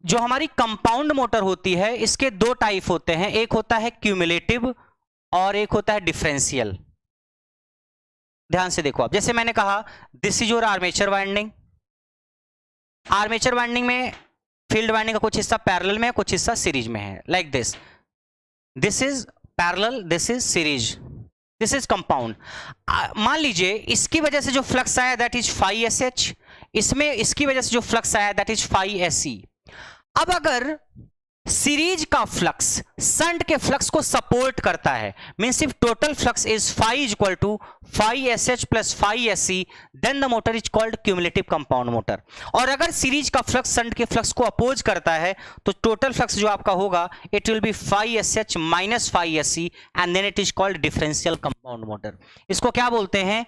जो हमारी कंपाउंड मोटर होती है इसके 2 टाइप होते हैं. एक होता है क्यूमुलेटिव और एक होता है डिफरेंशियल. ध्यान से देखो आप, जैसे मैंने कहा this is your armature winding. Armature winding में फील्ड वाइंडिंग का कुछ हिस्सा पैरेलल में है, कुछ हिस्सा सीरीज में है. Like this, this is parallel, this is series, this is compound. मान लीजिए इसकी वजह से जो फ्लक्स आया that is phi S H, इसमें इसकी वजह से जो फ्लक्स आया that is phi S C. अब अगर सीरीज का फ्लक्स शंट के फ्लक्स को सपोर्ट करता है, means if total flux is phi is equal to phi sh plus phi sc, then the motor is called cumulative compound motor. और अगर series का फ्लक्स शंट के फ्लक्स को अपोज करता है तो टोटल फ्लक्स जो आपका होगा it will be phi sh minus phi sc and then it is called differential compound motor. इसको क्या बोलते हैं?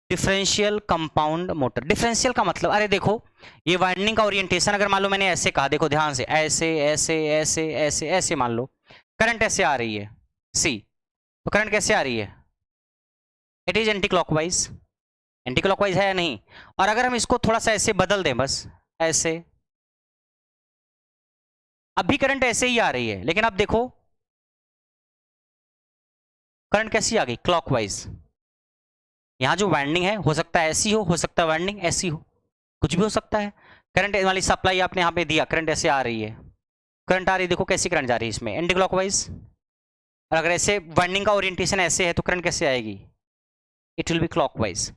Differential compound motor. डिफरेंशियल का मतलब, अरे देखो ये वाइंडिंग का ओरिएंटेशन अगर मान लो मैंने ऐसे कहा, देखो ध्यान से, ऐसे ऐसे ऐसे ऐसे ऐसे मान लो करंट ऐसे आ रही है सी, तो करंट कैसे आ रही है? It is anti clockwise. Anti clockwise है या नहीं? और अगर हम इसको थोड़ा सा ऐसे बदल दें, बस ऐसे, अभी करंट ऐसे ही आ रही है, लेकिन अब देखो करंट कैसी आ गई? क्लॉकवाइज। यहां जो वाइंडिंग है हो सकता है ऐसी हो सकता है वाइंडिंग ऐसी हो, कुछ भी हो सकता है। करंट वाली सप्लाई आपने यहां पे दिया, करंट ऐसे आ रही है, करंट आ रही है, देखो कैसी करंट जा रही है इसमें, एंटी क्लॉकवाइज। और अगर ऐसे वाइंडिंग का ओरिएंटेशन ऐसे है तो करंट कैसे आएगी? It will B clockwise.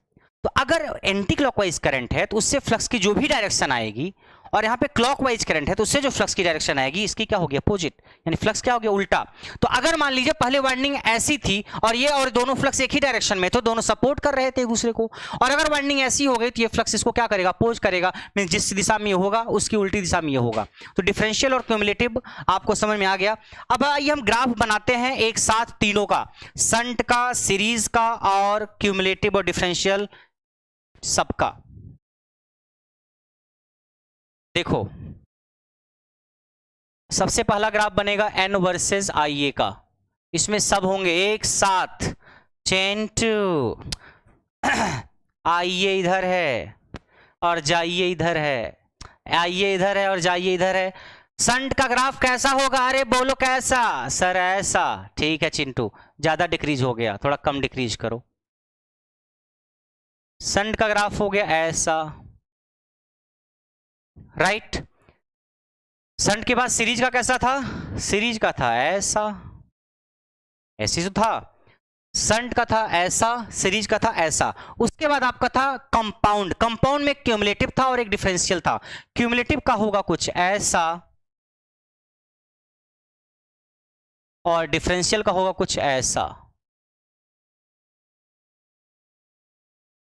तो अगर एंटी क्लॉकवाइज करंट है तो उससे फ्लक्स की जो भी डायरेक्शन आएगी, और यहाँ पे क्लॉकवाइज करंट है तो उससे जो फ्लक्स की डायरेक्शन आएगी इसकी क्या होगी? अपोजिट, यानी फ्लक्स क्या हो गया? उल्टा। तो अगर मान लीजिए पहले वाइंडिंग ऐसी थी और ये और दोनों फ्लक्स एक ही डायरेक्शन में, तो दोनों सपोर्ट कर रहे थे एक दूसरे को, और अगर वाइंडिंग ऐसी हो गई तो ये फ्लक्स इसको क्या करेगा? अपोज करेगा, मीन जिस दिशा में ये होगा उसकी उल्टी दिशा में ये होगा। तो डिफरेंशियल और क्यूमुलेटिव आपको समझ में आ गया। अब आइए हम ग्राफ बनाते हैं एक साथ तीनों का, शंट का, सीरीज का और क्यूमुलेटिव और डिफरेंशियल सबका। देखो सबसे पहला ग्राफ बनेगा एन वर्सेस आई ए का, इसमें सब होंगे एक साथ। चेंटू आइए इधर है और जाइए इधर है, आइए इधर है और जाइए इधर है। शंट का ग्राफ कैसा होगा? अरे बोलो कैसा? सर ऐसा। ठीक है चिंटू, ज्यादा डिक्रीज हो गया, थोड़ा कम डिक्रीज करो। शंट का ग्राफ हो गया ऐसा, राइट। शंट के बाद सीरीज का कैसा था? सीरीज का था ऐसा, ऐसी तो था। शंट का था ऐसा, सीरीज का था ऐसा। उसके बाद आपका था कंपाउंड। कंपाउंड में क्यूमुलेटिव था और एक डिफरेंशियल था। क्यूमुलेटिव का होगा कुछ ऐसा और डिफरेंशियल का होगा कुछ ऐसा।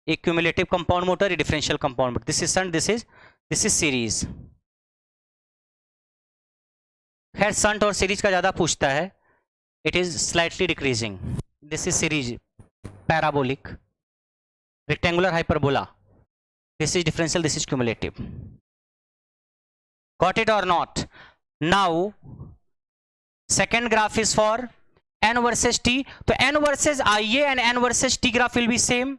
एक cumulative compound motor, differential compound motor. This is shunt, this is series. खैर शंट और सीरीज का ज्यादा पूछता है, it is slightly decreasing. This is series parabolic rectangular hyperbola, this is differential, this is cumulative. Got it और not? Now second graph is for N versus T. तो N versus I and N versus T graph will be same.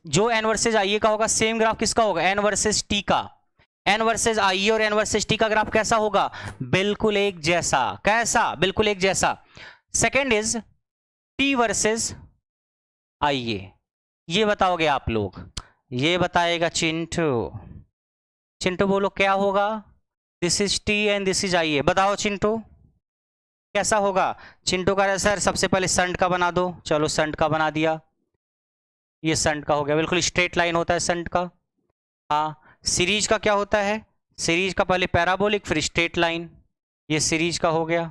जो N versus I का होगा, same graph किसका होगा? N versus T का। N versus आई और N versus T का graph कैसा होगा? बिल्कुल एक जैसा। कैसा? बिल्कुल एक जैसा। सेकेंड इज टी वर्सेस आई। ये बताओगे आप लोग, ये बताएगा चिंटू। चिंटू बोलो क्या होगा? This is T and this is I. बताओ चिंटू कैसा होगा? चिंटू का सर सबसे पहले शंट का बना दो। चलो शंट का बना दिया, ये शंट का हो गया, बिल्कुल स्ट्रेट लाइन होता है शंट का। हाँ, सीरीज का क्या होता है? सीरीज का पहले पैराबोलिक फिर स्ट्रेट लाइन, ये सीरीज का हो गया।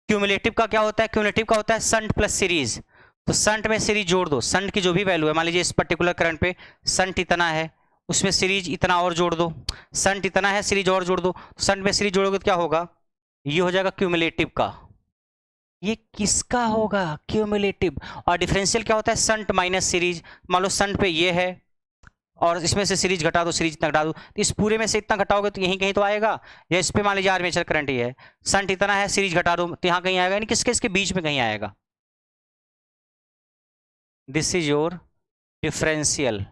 क्यूमुलेटिव का क्या होता है? क्यूमुलेटिव का होता है शंट प्लस सीरीज। तो शंट में सीरीज जोड़ दो, शंट की जो भी वैल्यू है, मान लीजिए इस पर्टिकुलर करंट पे शंट इतना है, उसमें सीरीज इतना और जोड़ दो। शंट इतना है, सीरीज और जोड़ दो। शंट में सीरीज जोड़ोगे तो क्या होगा? ये हो जाएगा क्यूमुलेटिव का। ये किसका होगा? क्यूमुलेटिव। और डिफरेंशियल क्या होता है? Shunt minus series. मान लो शंट पे ये है और इसमें से सीरीज घटा दो, सीरीज इतना घटा दो, तो इस पूरे में से इतना घटाओगे तो यहीं कहीं तो आएगा। या इस पे मान लीजिए आर्मेचर करंट ये है, शंट इतना है, सीरीज घटा दो तो यहाँ कहीं आएगा, यानी किसके इसके बीच में कहीं आएगा। This is your differential,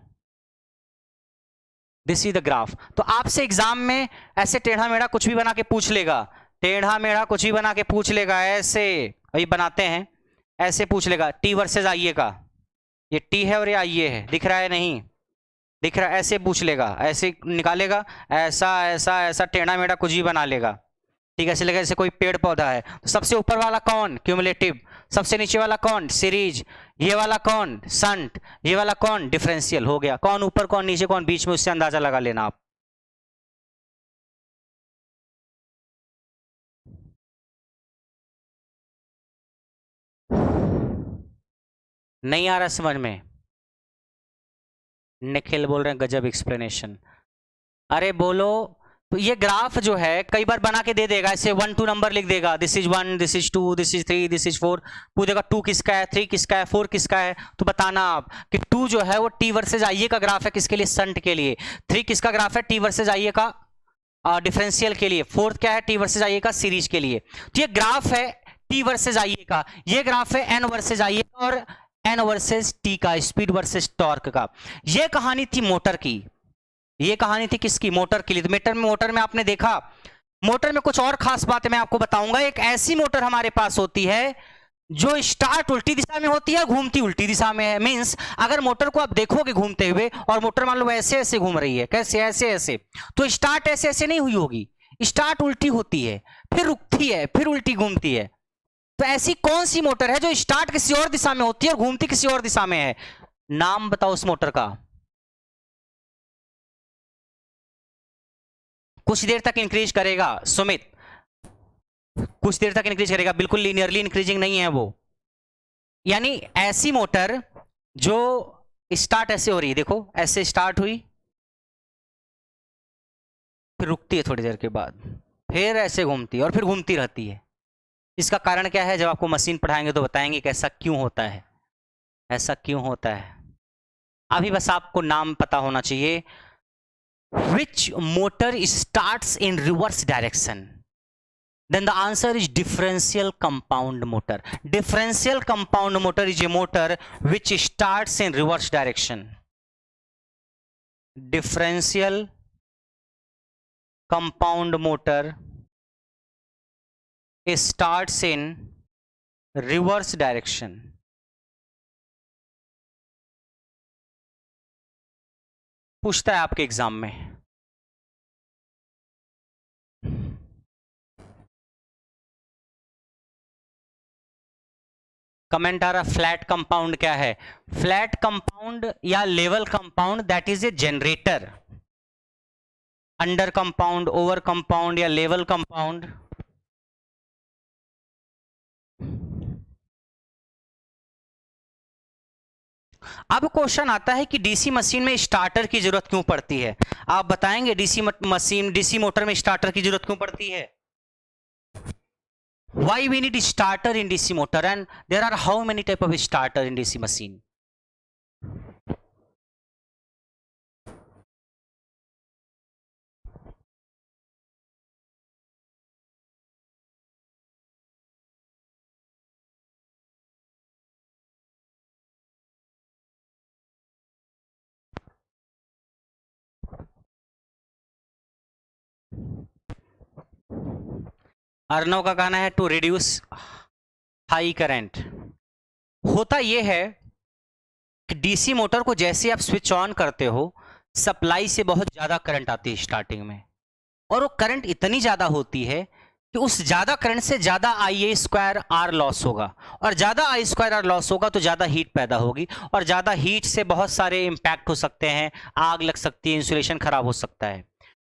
this is the graph. तो आपसे एग्जाम में ऐसे टेढ़ा मेढ़ा कुछ भी बना के पूछ लेगा, टेढ़ा मेढ़ा कुछ भी बना के पूछ लेगा, ऐसे अभी बनाते हैं, ऐसे पूछ लेगा टी वर्सेस आईए का। ये टी है और ये आईए है, दिख रहा है नहीं दिख रहा है? ऐसे पूछ लेगा, ऐसे निकालेगा, ऐसा ऐसा ऐसा टेढ़ा मेढ़ा कुछ भी बना लेगा। ठीक है, ऐसे लगेगा जैसे कोई पेड़ पौधा है। तो सबसे ऊपर वाला कौन? क्यूमुलेटिव। सबसे नीचे वाला कौन? सीरीज। ये वाला कौन? शंट। ये वाला कौन? डिफरेंशियल। हो गया, कौन ऊपर कौन नीचे कौन बीच में, उससे अंदाजा लगा लेना आप। नहीं आ रहा समझ में? निखिल बोल रहे हैं गजब एक्सप्लेनेशन। अरे बोलो। तो ये ग्राफ जो है कई बार बना के दे देगा, ऐसे 1 2 नंबर लिख देगा, this is 1, this is 2, this is 3, this is 4, पूछेगा 2 किसका है, 3 किसका है, 4 किसका है। तो बताना आप कि 2 जो है वो टी वर्सेज आईए का ग्राफ है, किसके लिए? शंट के लिए। 3 किसका ग्राफ है? टी वर्सेज आईए का डिफरेंशियल के लिए। 4 क्या है? टी वर्सेज आईए का सीरीज के लिए। तो ये ग्राफ है टी वर्सेज आईए का, ये ग्राफ है एन वर्सेज आईए का और एन वर्सेज टी का, स्पीड वर्सेज टॉर्क का। ये कहानी थी मोटर की, ये कहानी थी किसकी? मोटर के लिए। तो मोटर में आपने देखा, मोटर में कुछ और खास बातें मैं आपको बताऊंगा। एक ऐसी मोटर हमारे पास होती है जो स्टार्ट उल्टी दिशा में होती है, घूमती उल्टी दिशा में है। मींस अगर मोटर को आप देखोगे घूमते हुए और मोटर मान लो ऐसे ऐसे घूम रही है, कैसे? ऐसे ऐसे, तो स्टार्ट ऐसे ऐसे नहीं हुई होगी, स्टार्ट उल्टी होती है, फिर रुकती है, फिर उल्टी घूमती है। तो ऐसी कौन सी मोटर है जो स्टार्ट किसी और दिशा में होती है और घूमती किसी और दिशा में है? नाम बताओ उस मोटर का। कुछ देर तक इंक्रीज करेगा सुमित, कुछ देर तक इंक्रीज करेगा, बिल्कुल लीनियरली इंक्रीजिंग नहीं है वो। यानी ऐसी मोटर जो स्टार्ट ऐसे हो रही है, देखो ऐसे स्टार्ट हुई, फिर रुकती है थोड़ी देर के बाद, फिर ऐसे घूमती है और फिर घूमती रहती है। इसका कारण क्या है? जब आपको मशीन पढ़ाएंगे तो बताएंगे कि ऐसा क्यों होता है, ऐसा क्यों होता है। अभी बस आपको नाम पता होना चाहिए। Which motor starts in reverse direction? Then the answer is differential compound motor. Differential compound motor is a motor which starts in reverse direction. Differential compound motor starts in reverse direction. पूछता है आपके exam में। Comment आ रहा, flat compound क्या है? Flat compound या level compound, that is a generator. Under compound, over compound या level compound. अब क्वेश्चन आता है कि डीसी मशीन में स्टार्टर की जरूरत क्यों पड़ती है? आप बताएंगे डीसी मशीन, डीसी मोटर में स्टार्टर की जरूरत क्यों पड़ती है? Why we need starter in DC motor, and there are how many type of starter in DC machine? Arnav का कहना है टू रिड्यूस हाई करंट। होता यह है कि डीसी मोटर को जैसे आप स्विच ऑन करते हो, सप्लाई से बहुत ज्यादा करंट आती है स्टार्टिंग में, और वो करंट इतनी ज्यादा होती है कि उस ज्यादा करंट से ज्यादा IA² लॉस होगा, और ज्यादा I² लॉस होगा तो ज्यादा हीट पैदा होगी, और ज्यादा हीट से बहुत सारे इंपैक्ट हो सकते हैं, आग लग सकती है, इंसुलेशन खराब हो सकता है।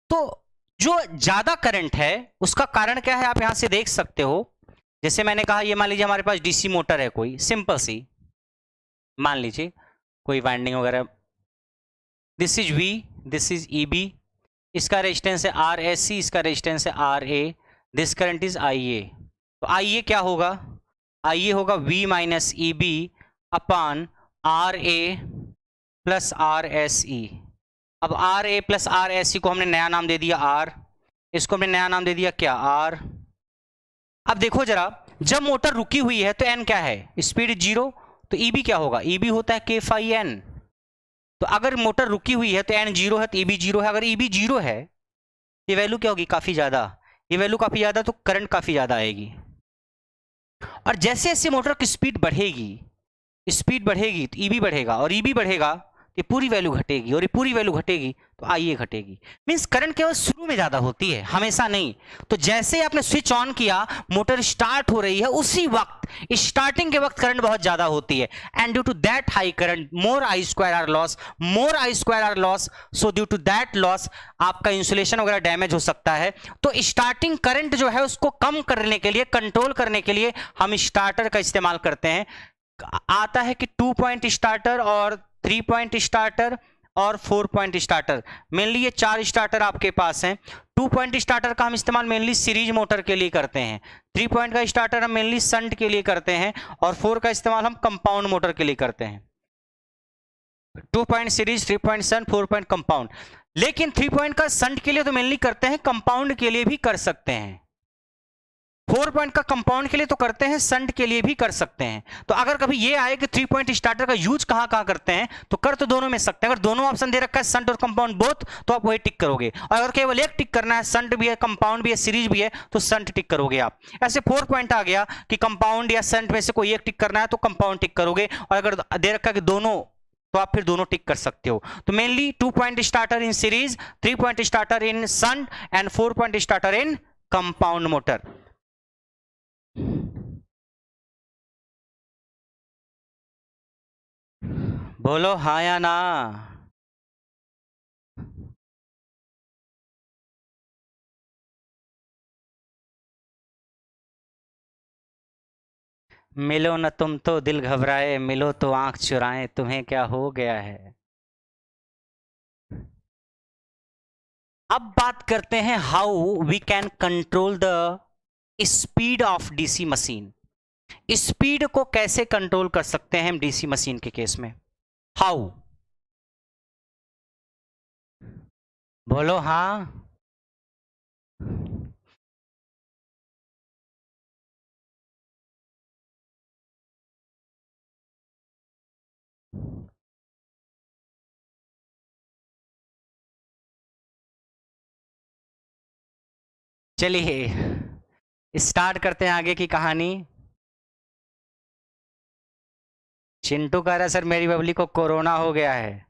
तो जो ज्यादा करंट है उसका कारण क्या है आप यहां से देख सकते हो। जैसे मैंने कहा, ये मान लीजिए हमारे पास डीसी मोटर है कोई, सिंपल सी, मान लीजिए कोई वाइंडिंग वगैरह, this is V, this is EB, इसका रेजिस्टेंस है RSC, इसका रेजिस्टेंस है RA, this current is IA। तो IA क्या होगा? IA होगा V minus EB upon RA plus RSE। अब RA प्लस RSE को हमने नया नाम दे दिया R, इसको हमने नया नाम दे दिया क्या? R। अब देखो जरा, जब मोटर रुकी हुई है तो N क्या है? स्पीड 0, तो EB क्या होगा? EB होता है K phi N। तो अगर मोटर रुकी हुई है तो N 0 है तो EB 0 है। अगर EB 0 है, ये वैल्यू क्या होगी? काफी ज्यादा। ये वैल्यू काफी ज्यादा तो करंट काफी ज्यादा आएगी। और जैसे जैसे मोटर की स्पीड बढ़ेगी, स्पीड बढ़ेगी तो EB बढ़ेगा, और EB बढ़ेगा ये पूरी वैल्यू घटेगी, और ये पूरी वैल्यू घटेगी तो IA घटेगी। मींस करंट केवल शुरू में ज्यादा होती है, हमेशा नहीं। तो जैसे ही आपने स्विच ऑन किया, मोटर स्टार्ट हो रही है, उसी वक्त स्टार्टिंग के वक्त करंट बहुत ज्यादा होती है, and due to that high current more I² loss, more I² loss, so due to that loss आपका इंसुलेशन वगैरह डैमेज हो सकता है। तो स्टार्टिंग करंट जो है उसको कम करने के लिए, कंट्रोल करने के लिए हम स्टार्टर का इस्तेमाल करते हैं। आता है कि 2 पॉइंट स्टार्टर और 3 पॉइंट स्टार्टर और 4 पॉइंट स्टार्टर, मेनली ये 4 स्टार्टर आपके पास हैं। 2 पॉइंट स्टार्टर का हम इस्तेमाल मेनली सीरीज मोटर के लिए करते हैं, 3 पॉइंट का स्टार्टर हम मेनली शंट के लिए करते हैं, और 4 का इस्तेमाल हम कंपाउंड मोटर के लिए करते हैं। 2 point series, 3 point shunt, 4 point compound. लेकिन 3 पॉइंट का शंट के लिए तो मेनली करते हैं, कंपाउंड के लिए भी कर सकते हैं। 4 पॉइंट का कंपाउंड के लिए तो करते हैं, शंट के लिए भी कर सकते हैं। तो अगर कभी ये आए कि 3 पॉइंट स्टार्टर का यूज कहां कहां करते हैं, तो कर तो दोनों में सकते हैं। अगर दोनों ऑप्शन दे रखा है शंट और कंपाउंड बोथ, तो आप वही टिक करोगे। और अगर केवल एक टिक करना है, शंट भी है, कंपाउंड भी है, सीरीज भी है, तो शंट टिक करोगे आप। ऐसे 4 पॉइंट आ गया कि कंपाउंड या शंट में से कोई एक टिक करना है तो कंपाउंड टिक करोगे, और अगर दे रखा है कि दोनों, तो आप फिर दोनों टिक कर सकते हो। तो mainly 2 point starter in series, 3 point starter in shunt and 4 point starter in compound motor. बोलो हाँ या ना। मिलो न तुम तो दिल घबराए, मिलो तो आंख चुराए, तुम्हें क्या हो गया है। अब बात करते हैं how we can control the speed of DC machine. Speed को कैसे कंट्रोल कर सकते हैं हम डीसी मशीन के केस में, हाउ? बोलो हाँ। चलिए स्टार्ट करते हैं आगे की कहानी। चिंटू कह रहा है सर मेरी बबली को कोरोना हो गया है,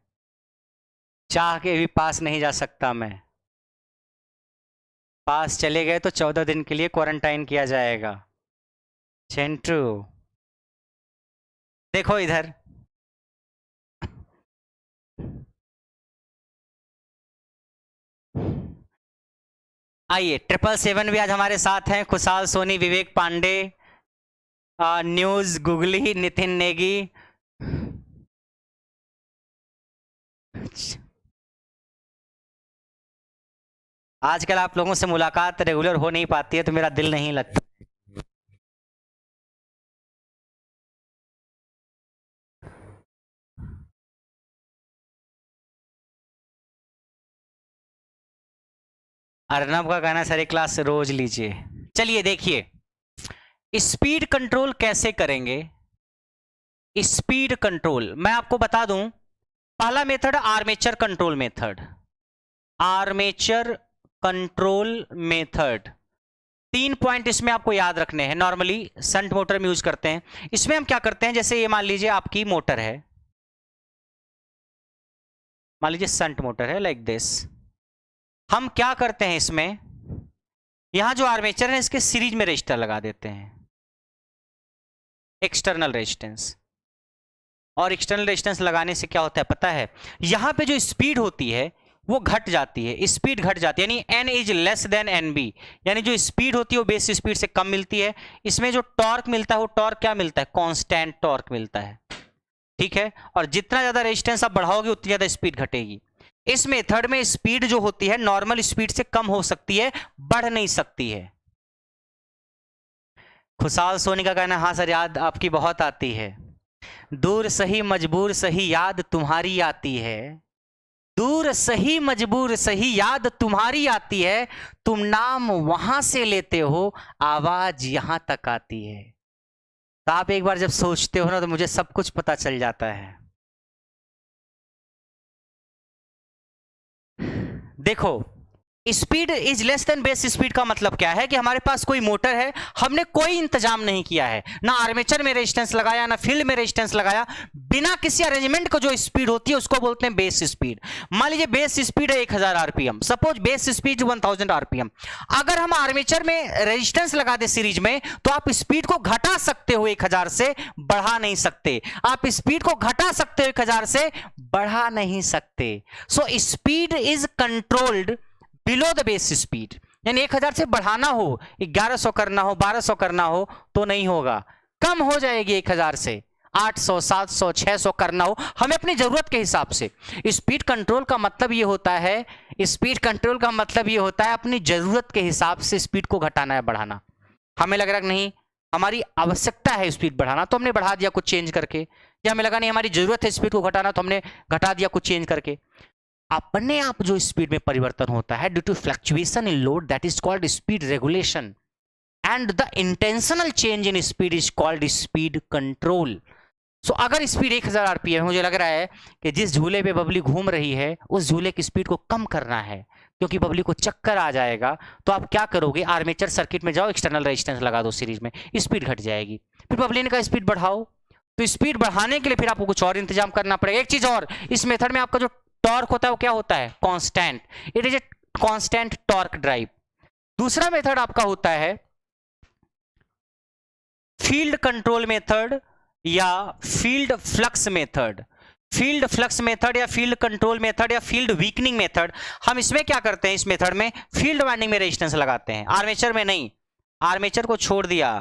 चाह के भी पास नहीं जा सकता मैं। पास चले गए तो 14 दिन के लिए क्वारंटाइन किया जाएगा। चिंटू देखो इधर, आइए 777 भी आज हमारे साथ हैं, खुशहाल सोनी, विवेक पांडे, न्यूज गुगली, नितिन नेगी। आजकल आप लोगों से मुलाकात रेगुलर हो नहीं पाती है तो मेरा दिल नहीं लगता। अर्नब का कहना सर एक क्लास रोज लीजिए। चलिए देखिए स्पीड कंट्रोल कैसे करेंगे। स्पीड कंट्रोल मैं आपको बता दूं, पहला method armature control method. Armature control method 3 point इसमें आपको याद रखने हैं। नॉर्मली शंट मोटर में यूज करते हैं। इसमें हम क्या करते हैं, जैसे ये मान लीजिए आपकी मोटर है, मान लीजिए शंट मोटर है लाइक दिस। हम क्या करते हैं इसमें, यहां जो आर्मेचर है इसके सीरीज में रेजिस्टर लगा देते हैं, एक्सटर्नल रेजिस्टेंस। और एक्सटर्नल रेजिस्टेंस लगाने से क्या होता है पता है, यहां पे जो स्पीड होती है वो घट जाती है, स्पीड घट जाती है, यानी n is less than nb, यानी जो स्पीड होती है वो बेस स्पीड से कम मिलती है। इसमें जो टॉर्क मिलता है वो टॉर्क क्या मिलता है, कांस्टेंट टॉर्क मिलता है, ठीक है। और जितना ज्यादा रेजिस्टेंस आप बढ़ाओगे उतनी ज्यादा स्पीड घटेगी। इस मेथड में स्पीड जो होती है नॉर्मल स्पीड से कम हो सकती है, बढ़ नहीं सकती है। खुशहाल सोनी का कहना हाँ सर याद आपकी बहुत आती है, दूर सही मजबूर सही याद तुम्हारी आती है, दूर सही मजबूर सही याद तुम्हारी आती है, तुम नाम वहां से लेते हो आवाज यहां तक आती है। तो आप एक बार जब सोचते हो ना तो मुझे सब कुछ पता चल जाता है। देखो speed is less than base speed का मतलब क्या है कि हमारे पास कोई मोटर है, हमने कोई इंतजाम नहीं किया है, ना आर्मेचर में रेजिस्टेंस लगाया ना फील्ड में रेजिस्टेंस लगाया, बिना किसी अरेंजमेंट को जो स्पीड होती है उसको बोलते हैं बेस स्पीड। मान लीजिए बेस स्पीड है 1000 RPM, suppose base speed 1000 RPM. अगर हम आर्मेचर में रेजिस्टेंस लगा दे सीरीज में तो आप स्पीड को घटा सकते हो 1000 से, बढ़ा नहीं सकते। आप स्पीड को घटा सकते हो 1000 से, बढ़ा नहीं सकते। So speed is controlled below the base speed, यानी 1000 से बढ़ाना हो, 1100 करना हो, 1200 करना हो तो नहीं होगा, कम हो जाएगी 1000 से। 800, 700, 600 करना हो, हमें अपनी जरूरत के हिसाब से। स्पीड कंट्रोल का मतलब ये होता है, स्पीड कंट्रोल का मतलब ये होता है अपनी जरूरत के हिसाब से स्पीड को घटाना या बढ़ाना। हमें लग रहा है कि नहीं हमारी आवश्यकता है स्पीड बढ़ाना तो हमने बढ़ा दिया कुछ चेंज करके, या हमें लगा नहीं हमारी जरूरत है स्पीड को घटाना तो हमने घटा दिया कुछ चेंज करके। अपने आप जो स्पीड में परिवर्तन होता है due to fluctuation in load, that is called speed regulation, and the intentional change in speed is called speed control. So अगर स्पीड 1000 आरपीएम, मुझे लग रहा है कि जिस झूले पे बबली घूम रही है उस झूले की स्पीड को कम करना है क्योंकि बबली को चक्कर आ जाएगा, तो आप क्या करोगे, आर्मेचर सर्किट में जाओ, एक्सटर्नल रेजिस्टेंस लगा दो सीरीज में, स्पीड घट जाएगी। फिर बबली ने कहा स्पीड बढ़ाओ, तो स्पीड बढ़ाने के लिए फिर आपको कुछ और इंतजाम करना पड़ेगा। एक चीज और, इस मेथड में आपका जो टॉर्क होता है वो क्या होता है, constant, it is a constant torque drive. दूसरा मेथड आपका होता है फील्ड कंट्रोल मेथड या field flux method. Field flux method या फील्ड कंट्रोल मेथड या फील्ड वीकनिंग मेथड, हम इसमें क्या करते हैं, इस मेथड में फील्ड वाइंडिंग में रेजिस्टेंस लगाते हैं, आर्मेचर में नहीं। आर्मेचर को छोड़ दिया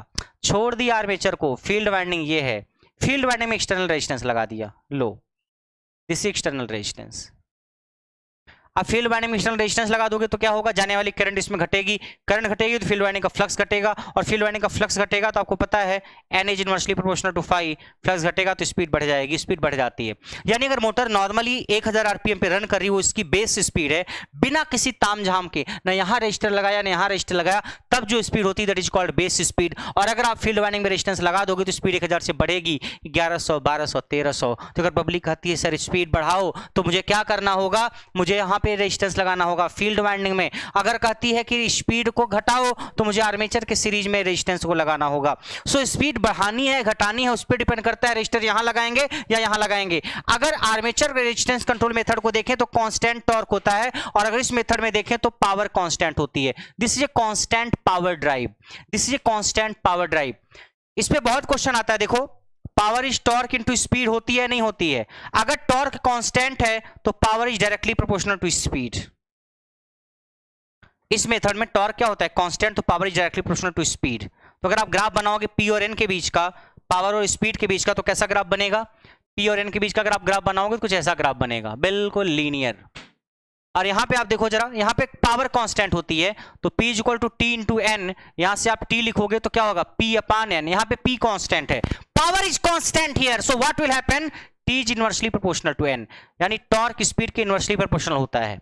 आर्मेचर को, फील्ड वाइंडिंग ये है, फील्ड वाइंडिंग में एक्सटर्नल रेजिस्टेंस लगा दिया, लो दिस एक्सटर्नल रेजिस्टेंस। अब फील्ड वाइंडिंग में एक्सटर्नल रेजिस्टेंस लगा दोगे तो क्या होगा, जाने वाली करंट इसमें घटेगी, करंट घटेगी तो फील्ड वाइंडिंग का फ्लक्स घटेगा, और फील्ड वाइंडिंग का फ्लक्स घटेगा तो आपको पता है N is inversely proportional to phi, flux घटेगा तो स्पीड बढ़ जाएगी, स्पीड बढ़ जाती है। यानी अगर मोटर नॉर्मली 1000 आरपीएम पे रन कर रही हो, इसकी बेस स्पीड है, बिना किसी तामझाम के, ना यहाँ रजिस्टर लगाया ना यहाँ रजिस्टर लगाया, तब जो स्पीड होती है that is called base speed. और अगर आप फील्ड वाइंडिंग में रेजिस्टेंस लगा दोगे तो स्पीड 1000 से बढ़ेगी 1100, 1200, 1300। तो अगर पब्लिक कहती है सर स्पीड बढ़ाओ, तो मुझे क्या करना होगा, मुझे यहाँ पे रेजिस्टेंस लगाना होगा फील्ड वाइंडिंग में। अगर कहती है कि स्पीड को घटाओ तो मुझे आर्मेचर के सीरीज में रेजिस्टेंस को लगाना होगा। सो स्पीड बढ़ानी है घटानी है उस पर डिपेंड करता है रेजिस्टर यहां लगाएंगे या यहां लगाएंगे। अगर आर्मेचर रेजिस्टेंस कंट्रोल मेथड को देखें तो कांस्टेंट टॉर्क होता है, और अगर इस मेथड में देखें तो पावर कांस्टेंट होती है। This is a constant power drive, this is a constant power drive. इस पे बहुत क्वेश्चन आता है, देखो power is torque into speed होती है नहीं होती है। अगर टॉर्क कांस्टेंट है तो power is directly proportional to speed. इस मेथड में टॉर्क क्या होता है, कांस्टेंट, तो power is directly proportional to speed. तो अगर आप ग्राफ बनाओगे पी और एन के बीच का, पावर और स्पीड के बीच का, तो कैसा ग्राफ बनेगा, पी और एन के बीच का अगर आप ग्राफ बनाओगे तो कुछ ऐसा ग्राफ बनेगा, बिल्कुल लीनियर। और यहां पे आप देखो जरा, यहां पे पावर कांस्टेंट होती है तो P is equal to T into N, यहां से आप T लिखोगे तो क्या होगा P अपान एन, यहां पे P कांस्टेंट है, power is constant here, so what will happen, T is inversely proportional to N, यानी टॉर्क स्पीड के इनवर्सली प्रोपोर्शनल होता है।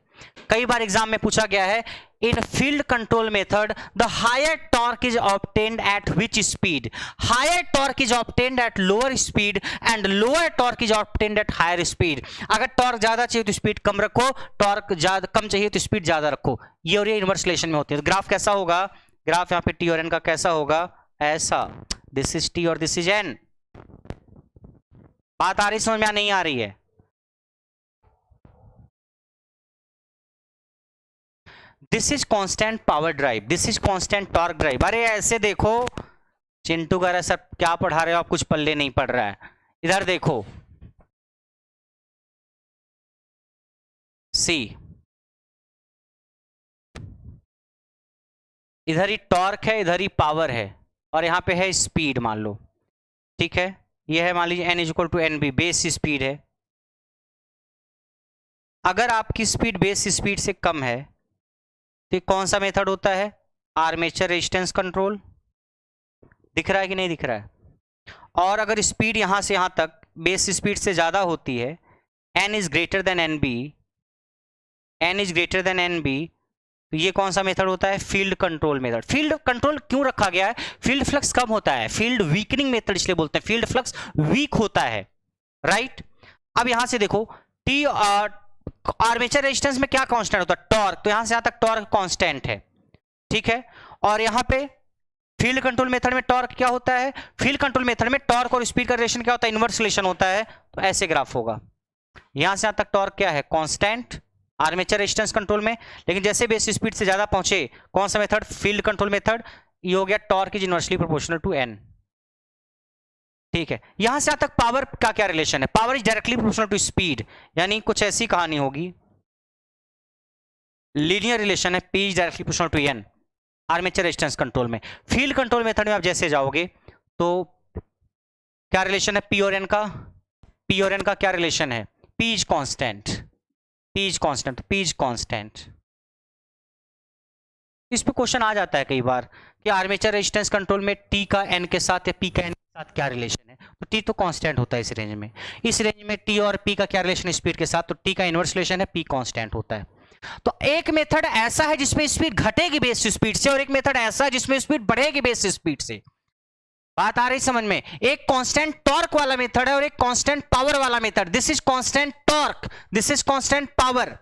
कई बार एग्जाम में पूछा गया है, in field control method the higher torque is obtained at which speed, higher torque is obtained at lower speed and lower torque is obtained at higher speed. अगर टॉर्क ज्यादा चाहिए तो स्पीड कम रखो, टॉर्क ज्यादा कम चाहिए तो स्पीड ज्यादा रखो, ये और ये इनवर्स रिलेशन में होती है। तो ग्राफ कैसा होगा, ग्राफ यहाँ पे टी और एन का कैसा होगा, ऐसा, दिस इज टी और दिस इज एन। बात आ रही समझ में, नहीं आ रही है, this is constant power drive, this is constant torque drive. अरे ऐसे देखो चिंटू कह रहा है सर क्या पढ़ा रहे हो आप, कुछ पल्ले नहीं पढ़ रहा है। इधर देखो सी, इधर ही टॉर्क है इधर ही पावर है, और यहां पे है स्पीड मान लो, ठीक है, ये है मान लीजिए N is equal to N B, base speed है। अगर आपकी स्पीड बेस स्पीड से कम है तो कौन सा मेथड होता है, आर्मेचर रेजिस्टेंस कंट्रोल, दिख रहा है कि नहीं दिख रहा है। और अगर स्पीड यहां से यहां तक बेस स्पीड से ज्यादा होती है, N is greater than N B, N is greater than N B, तो ये कौन सा मेथड होता है, field control method. Field control क्यों रखा गया है, फील्ड फ्लक्स कम होता है, फील्ड वीकनिंग मेथड इसलिए बोलते हैं, फील्ड फ्लक्स वीक होता है, राइट। अब यहां से देखो टी आर्मेचर रेजिस्टेंस में क्या कांस्टेंट होता है, टॉर्क, तो यहां से यहां तक टॉर्क कांस्टेंट है, ठीक है। और यहां पे फील्ड कंट्रोल मेथड में टॉर्क क्या होता है, फील्ड कंट्रोल मेथड में टॉर्क और स्पीड का रिलेशन क्या होता है, इनवर्स रिलेशन होता है। तो ऐसे ग्राफ होगा, यहां से यहां तक टॉर्क क्या है, कांस्टेंट आर्मेचर रेजिस्टेंस कंट्रोल में, लेकिन जैसे बेस स्पीड से ज्यादा पहुंचे, कौन सा मेथड, फील्ड कंट्रोल मेथड, ये हो गया torque is inversely proportional to N, ठीक है। यहां से यहां तक पावर का क्या रिलेशन है, power is directly proportional to speed, यानी कुछ ऐसी कहानी होगी, लीनियर रिलेशन है, P is directly proportional to N armature resistance control में। फील्ड कंट्रोल मेथड में आप जैसे जाओगे तो क्या रिलेशन है पी और एन का? पी और एन का क्या रिलेशन है? P is constant, P is constant, P is constant. इस पे क्वेश्चन आ जाता है कई बार कि आर्मेचर रेजिस्टेंस कंट्रोल में टी का एन के साथ या पी का एन के साथ क्या रिलेशन है? तो टी तो कांस्टेंट होता है इस रेंज में। इस रेंज में टी और पी का क्या रिलेशन है स्पीड के साथ? तो टी का इनवर्स रिलेशन है, पी कांस्टेंट होता है। तो एक मेथड ऐसा है जिसमें स्पीड घटेगी बेस स्पीड से, और एक मेथड ऐसा है जिसमें स्पीड बढ़ेगी बेस स्पीड से। बात आ रही समझ में? एक कांस्टेंट टॉर्क वाला मेथड है और एक कांस्टेंट पावर वाला method. This is constant torque, this is constant power.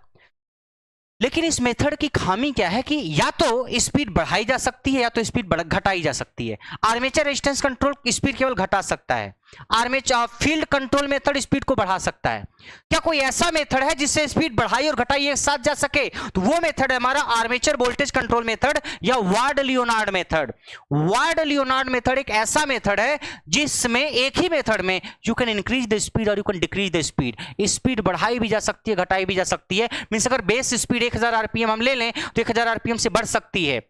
लेकिन इस मेथड की खामी क्या है कि या तो स्पीड बढ़ाई जा सकती है या तो स्पीड घटाई जा सकती है। आर्मेचर रेजिस्टेंस कंट्रोल स्पीड केवल घटा सकता है, armature field control method speed को बढ़ा सकता है। क्या कोई ऐसा मेथड है जिससे स्पीड बढ़ाई और घटाई एक साथ जा सके? तो वो मेथड है हमारा आर्मेचर वोल्टेज कंट्रोल मेथड या Ward Leonard method. Ward Leonard method एक ऐसा मेथड है जिसमें एक ही मेथड में you can increase the speed और you can decrease the speed. Speed बढ़ाई भी जा सकती है, घटाई भी जा सकती है। मींस अगर बेस स्पीड 1000 आरपीएम हम ले लें तो 1000 आरपीएम से बढ़ सकती है,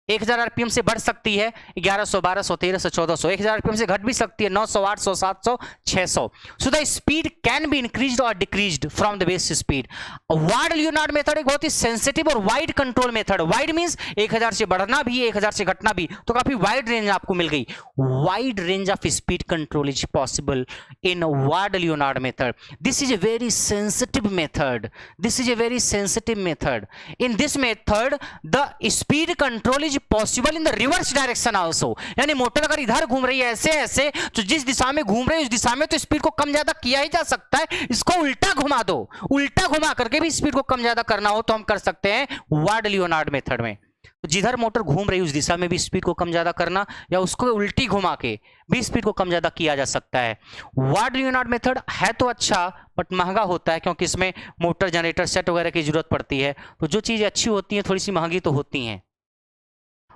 1000 आरपीएम से बढ़ सकती है 1100, 1200, 1300, 1400। 1000 आरपीएम से घट भी सकती है 900, 800, 700, 600। So the speed can be increased और decreased from the base speed. Ward Leonard method एक बहुत ही सेंसिटिव और wide control method. Wide means 1000 से बढ़ना भी, 1000 से घटना भी, तो काफी वाइड रेंज आपको मिल गई। Wide range of speed control is possible in ward Leonard method. This is a very sensitive method, this is a very sensitive method. In this method the speed control possible in the reverse direction also. यानी motor अगर इधर घूम रही है ऐसे ऐसे, तो जिस दिशा में घूम रही है उस दिशा में तो स्पीड को कम ज्यादा किया ही जा सकता है। इसको उल्टा घुमा दो, उल्टा घुमा करके भी स्पीड को कम ज्यादा करना हो तो हम कर सकते हैं वार्ड लियोनार्ड मेथड में। तो जिधर मोटर घूम रही है उस दिशा में भी स्पीड को कम ज्यादा करना या उसको उल्टी घुमा के भी स्पीड को कम ज्यादा किया जा सकता है। वार्ड लियोनार्ड मेथड है तो अच्छा बट महंगा होता है, क्योंकि इसमें मोटर जनरेटर सेट वगैरह की जरूरत पड़ती है। तो जो चीजें अच्छी होती हैं थोड़ी सी महंगी तो होती हैं,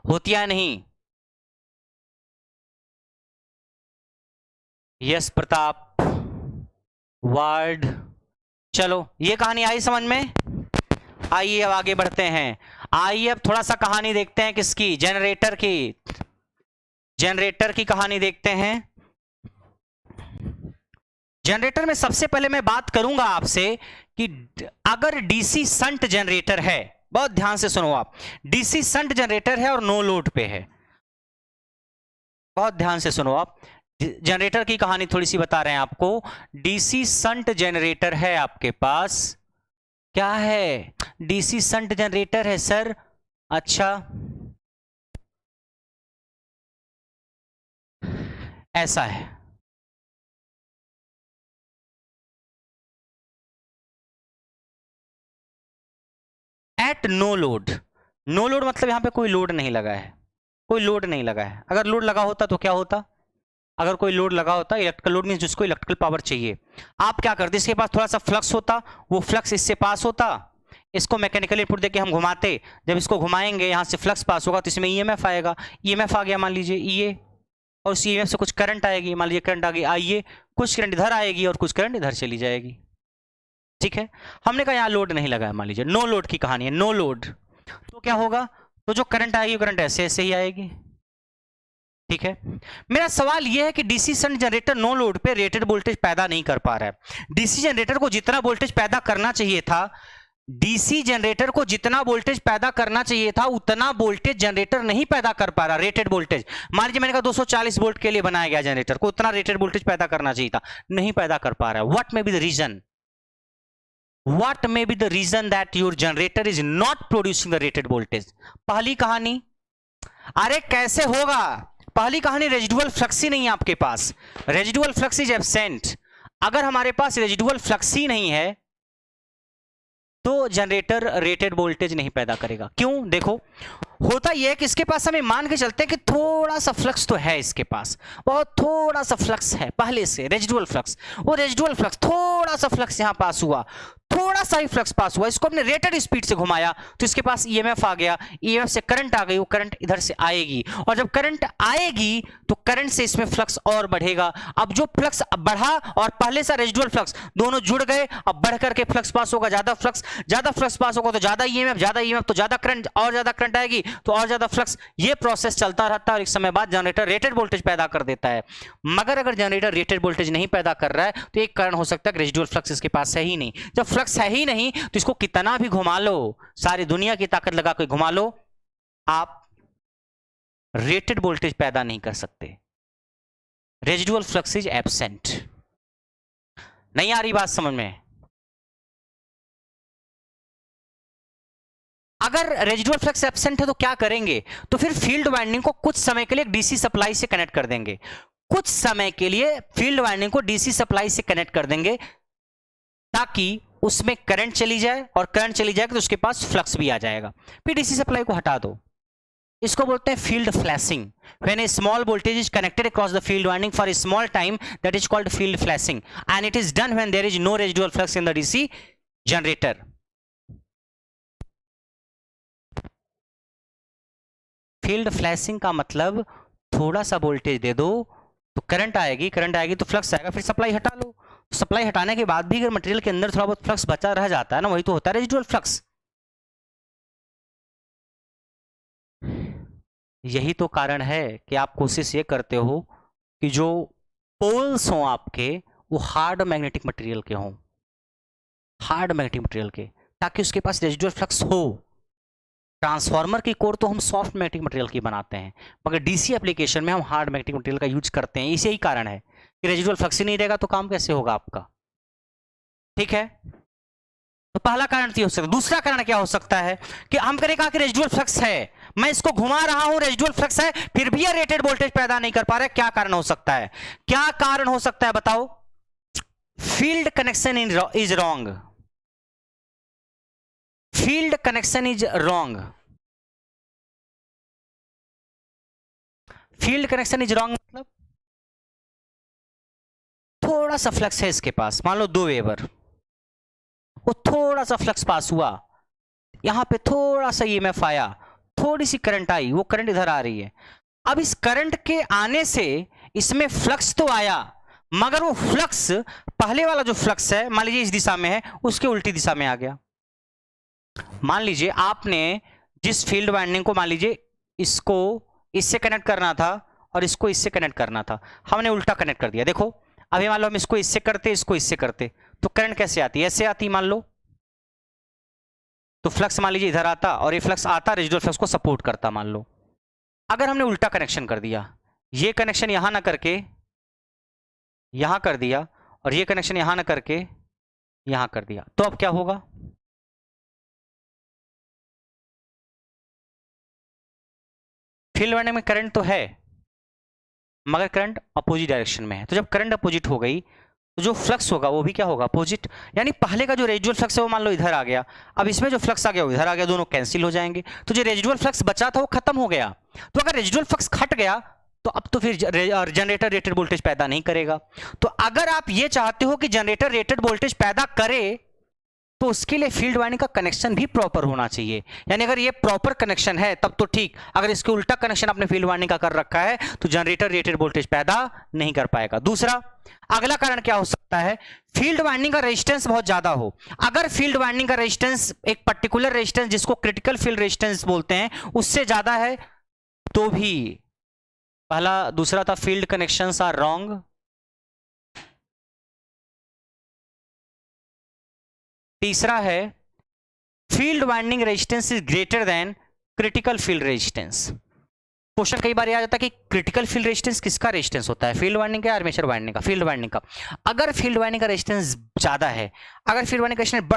होती है नहीं? Yes Pratap, ward. चलो ये कहानी आई समझ में? आइए अब आगे बढ़ते हैं। आइए अब थोड़ा सा कहानी देखते हैं किसकी, जनरेटर की। जनरेटर की कहानी देखते हैं। जनरेटर में सबसे पहले मैं बात करूंगा आपसे कि अगर डीसी शंट जनरेटर है, बहुत ध्यान से सुनो आप, डीसी शंट जनरेटर है और नो लोड पे है, बहुत ध्यान से सुनो आप। जनरेटर की कहानी थोड़ी सी बता रहे हैं आपको। डीसी शंट जनरेटर है आपके पास, क्या है? डीसी शंट जनरेटर है सर। अच्छा ऐसा है, at no load. No load मतलब यहां पे कोई लोड नहीं लगा है, कोई लोड नहीं लगा है। अगर लोड लगा होता तो क्या होता? अगर कोई लोड लगा होता, इलेक्ट्रिकल लोड मींस जिसको इलेक्ट्रिकल पावर चाहिए, आप क्या करते? इसके पास थोड़ा सा फ्लक्स होता, वो फ्लक्स इससे पास होता, इसको मैकेनिकल इनपुट देके हम घुमाते, जब इसको घुमाएंगे यहां से फ्लक्स पास होगा तो इसमें ईएमएफ आएगा। ईएमएफ आ गया मान लीजिए ये, और उस ईएमएफ से कुछ करंट आएगी, मान लीजिए करंट आ गई आइए, कुछ करंट इधर आएगी और कुछ करंट इधर चली जाएगी। ठीक है, हमने कहा यहाँ लोड नहीं लगा है, मान लीजिए नो लोड की कहानी है, नो लोड। तो क्या होगा? तो जो करंट आएगी करंट ऐसे ऐसे ही आएगी। ठीक है, मेरा सवाल यह है कि DC shunt generator no load पे रेटेड वोल्टेज पैदा नहीं कर पा रहा है। डीसी जनरेटर को जितना वोल्टेज पैदा करना चाहिए था, डीसी जनरेटर को जितना वोल्टेज पैदा करना चाहिए था उतना वोल्टेज जनरेटर नहीं पैदा कर पा रहा। रेटेड वोल्टेज मान लीजिए मैंने कहा 240 वोल्ट के लिए बनाया गया जनरेटर को, उतना रेटेड वोल्टेज पैदा करना चाहिए था, नहीं पैदा कर पा रहा है। What may be the reason? What may be the reason that your generator is not producing the rated voltage? पहली कहानी, अरे कैसे होगा? पहली कहानी रेजिडुअल फ्लक्स ही नहीं है आपके पास, रेजिडुअल फ्लक्स इज एब्सेंट। अगर हमारे पास रेजिडुअल फ्लक्स ही नहीं है तो जनरेटर रेटेड वोल्टेज नहीं पैदा करेगा। क्यों? देखो होता यह है कि इसके पास हमें मान के चलते हैं कि थोड़ा सा फ्लक्स तो है इसके पास, बहुत थोड़ा सा फ्लक्स है पहले से, रेजिडुअल फ्लक्स। वो रेजिडुअल फ्लक्स थोड़ा सा फ्लक्स यहां पास हुआ, थोड़ा सा ही फ्लक्स पास हुआ, इसको हमने रेटेड स्पीड से घुमाया तो इसके पास ईएमएफ आ गया, ईएमएफ से करंट आ गई, वो करंट इधर से आएगी, और जब करंट आएगी तो करंट से इसमें फ्लक्स और बढ़ेगा। अब जो फ्लक्स बढ़ा और पहले से रेजिडुअल फ्लक्स दोनों जुड़ गए, अब बढ़ करके फ्लक्स पास होगा, ज्यादा फ्लक्स पास होगा तो ज्यादा ईएमएफ तो ज्यादा करंट और ज्यादा करंट आएगी, तो और ज्यादा फ्लक्स, ये प्रोसेस चलता रहता है और एक समय बाद जनरेटर रेटेड वोल्टेज पैदा कर देता है। मगर अगर जनरेटर रेटेड वोल्टेज नहीं पैदा कर रहा है तो एक कारण हो सकता है रेजिडुअल फ्लक्स इसके पास है ही नहीं। जब फ्लक्स है ही नहीं तो इसको कितना भी घुमा लो, सारी दुनिया की ताकत लगा के घुमा लो, आप रेटेड वोल्टेज पैदा नहीं कर सकते। Residual flux is absent. नहीं आ रही बात समझ में? अगर रेजिडुअल फ्लक्स एब्सेंट है तो क्या करेंगे, तो फिर फील्ड वाइंडिंग को कुछ समय के लिए डीसी सप्लाई से कनेक्ट कर देंगे। कुछ समय के लिए फील्ड वाइंडिंग को डीसी सप्लाई से कनेक्ट कर देंगे ताकि उसमें करंट चली जाए, और करंट चली जाएगी तो उसके पास फ्लक्स भी आ जाएगा। फिर डीसी सप्लाई को हटा दो। इसको बोलते हैं field flashing. When a small voltage is connected across the field winding for a small time, that is called field flashing and it is done when there is no residual flux in the DC generator. Field flashing का मतलब थोड़ा सा voltage दे दो तो current आएगी, current आएगी तो flux आएगा, फिर सप्लाई हटा लो। सप्लाई हटाने के बाद भी अगर मटेरियल के अंदर थोड़ा बहुत फ्लक्स बचा रह जाता है ना, वही तो होता है रेजिडुअल फ्लक्स। यही तो कारण है कि आप कोशिश ये करते हो कि जो पोल्स हों आपके वो हार्ड मैग्नेटिक मटेरियल के हों, हार्ड मैग्नेटिक मटेरियल के, ताकि उसके पास रेजिडुअल फ्लक्स हो। ट्रांसफार्मर की कोर तो हम सॉफ्ट मैग्नेटिक मटेरियल की बनाते हैं, मगर डीसी एप्लीकेशन में हम हार्ड मैग्नेटिक मटेरियल का यूज करते हैं। इसी ही कारण है कि रेजिडुअल फ्लक्स ही नहीं रहेगा तो काम कैसे होगा आपका। ठीक है, तो पहला कारण तो हो सकता है। दूसरा कारण क्या हो सकता है कि हम करें कि रेजिडुअल फ्लक्स है, मैं इसको घुमा रहा हूं, रेजिडुअल फ्लक्स है, फिर भी यह रेटेड वोल्टेज पैदा नहीं कर पा रहा है। क्या कारण हो सकता है? क्या कारण हो सकता है बताओ? Field connection is wrong. Field connection is wrong. Field connection is wrong मतलब थोड़ा सा फ्लक्स है इसके पास, मान लो 2 वेबर, वो थोड़ा सा फ्लक्स पास हुआ, यहां पे थोड़ा सा ईएमएफ आया, थोड़ी सी करंट आई, वो करंट इधर आ रही है। अब इस करंट के आने से इसमें फ्लक्स तो आया, मगर वो फ्लक्स पहले वाला जो फ्लक्स है मान लीजिए इस दिशा में है, उसके उल्टी दिशा में आ गया। मान लीजिए आपने जिस फील्ड वाइंडिंग को, मान लीजिए इसको इससे कनेक्ट करना था और इसको इससे कनेक्ट करना था, हमने उल्टा कनेक्ट कर दिया। देखो अभी मान लो हम इसको इससे करते, इसको इससे करते, तो करंट कैसे आती? ऐसे आती मान लो, तो फ्लक्स मान लीजिए इधर आता और ये फ्लक्स आता, रेजिडुअल फ्लक्स को सपोर्ट करता मान लो। अगर हमने उल्टा कनेक्शन कर दिया, ये कनेक्शन यहां ना करके यहां कर दिया और ये कनेक्शन यहां ना करके यहां कर दिया, तो अब क्या होगा? फील्ड वाइंडिंग में करंट तो है मगर करंट अपोजिट डायरेक्शन में है, तो जब करंट अपोजिट हो गई तो जो फ्लक्स होगा वो भी क्या होगा? अपोजिट। यानी पहले का जो रेजिडुअल फ्लक्स है वो मान लो इधर आ गया, अब इसमें जो फ्लक्स आ गया वो इधर आ गया, दोनों कैंसिल हो जाएंगे, तो जो रेजिडुअल फ्लक्स बचा था वो खत्म हो गया। तो अगर रेजिडुअल फ्लक्स हट गया तो अब तो फिर जनरेटर रेटेड वोल्टेज पैदा नहीं करेगा। तो अगर आप ये चाहते हो कि जनरेटर रेटेड वोल्टेज पैदा करे तो उसके लिए फील्ड वाइंडिंग का कनेक्शन भी प्रॉपर होना चाहिए। यानी अगर ये प्रॉपर कनेक्शन है तब तो ठीक, अगर इसके उल्टा कनेक्शन आपने फील्ड वाइंडिंग का कर रखा है तो जनरेटर रेटेड वोल्टेज पैदा नहीं कर पाएगा। दूसरा, अगला कारण क्या हो सकता है? फील्ड वाइंडिंग का रेजिस्टेंस बहुत ज्यादा हो। अगर फील्ड वाइंडिंग का रेजिस्टेंस, एक पर्टिकुलर रेजिस्टेंस जिसको क्रिटिकल फील्ड रेजिस्टेंस बोलते हैं, उससे ज्यादा है तो भी पहला, दूसरा था फील्ड कनेक्शंस आर रॉन्ग। तीसरा है field winding resistance is greater than critical field resistance. Question कई बार आ जाता है कि क्रिटिकल फील्ड रेजिस्टेंस किसका रेजिस्टेंस होता है? फील्ड वाइंडिंग का, आर्मेचर वाइंडिंग का? फील्ड वाइंडिंग का। अगर फील्ड वाइंडिंग का रेजिस्टेंस ज्यादा है, अगर फील्ड वाइंडिंग का रेजिस्टेंस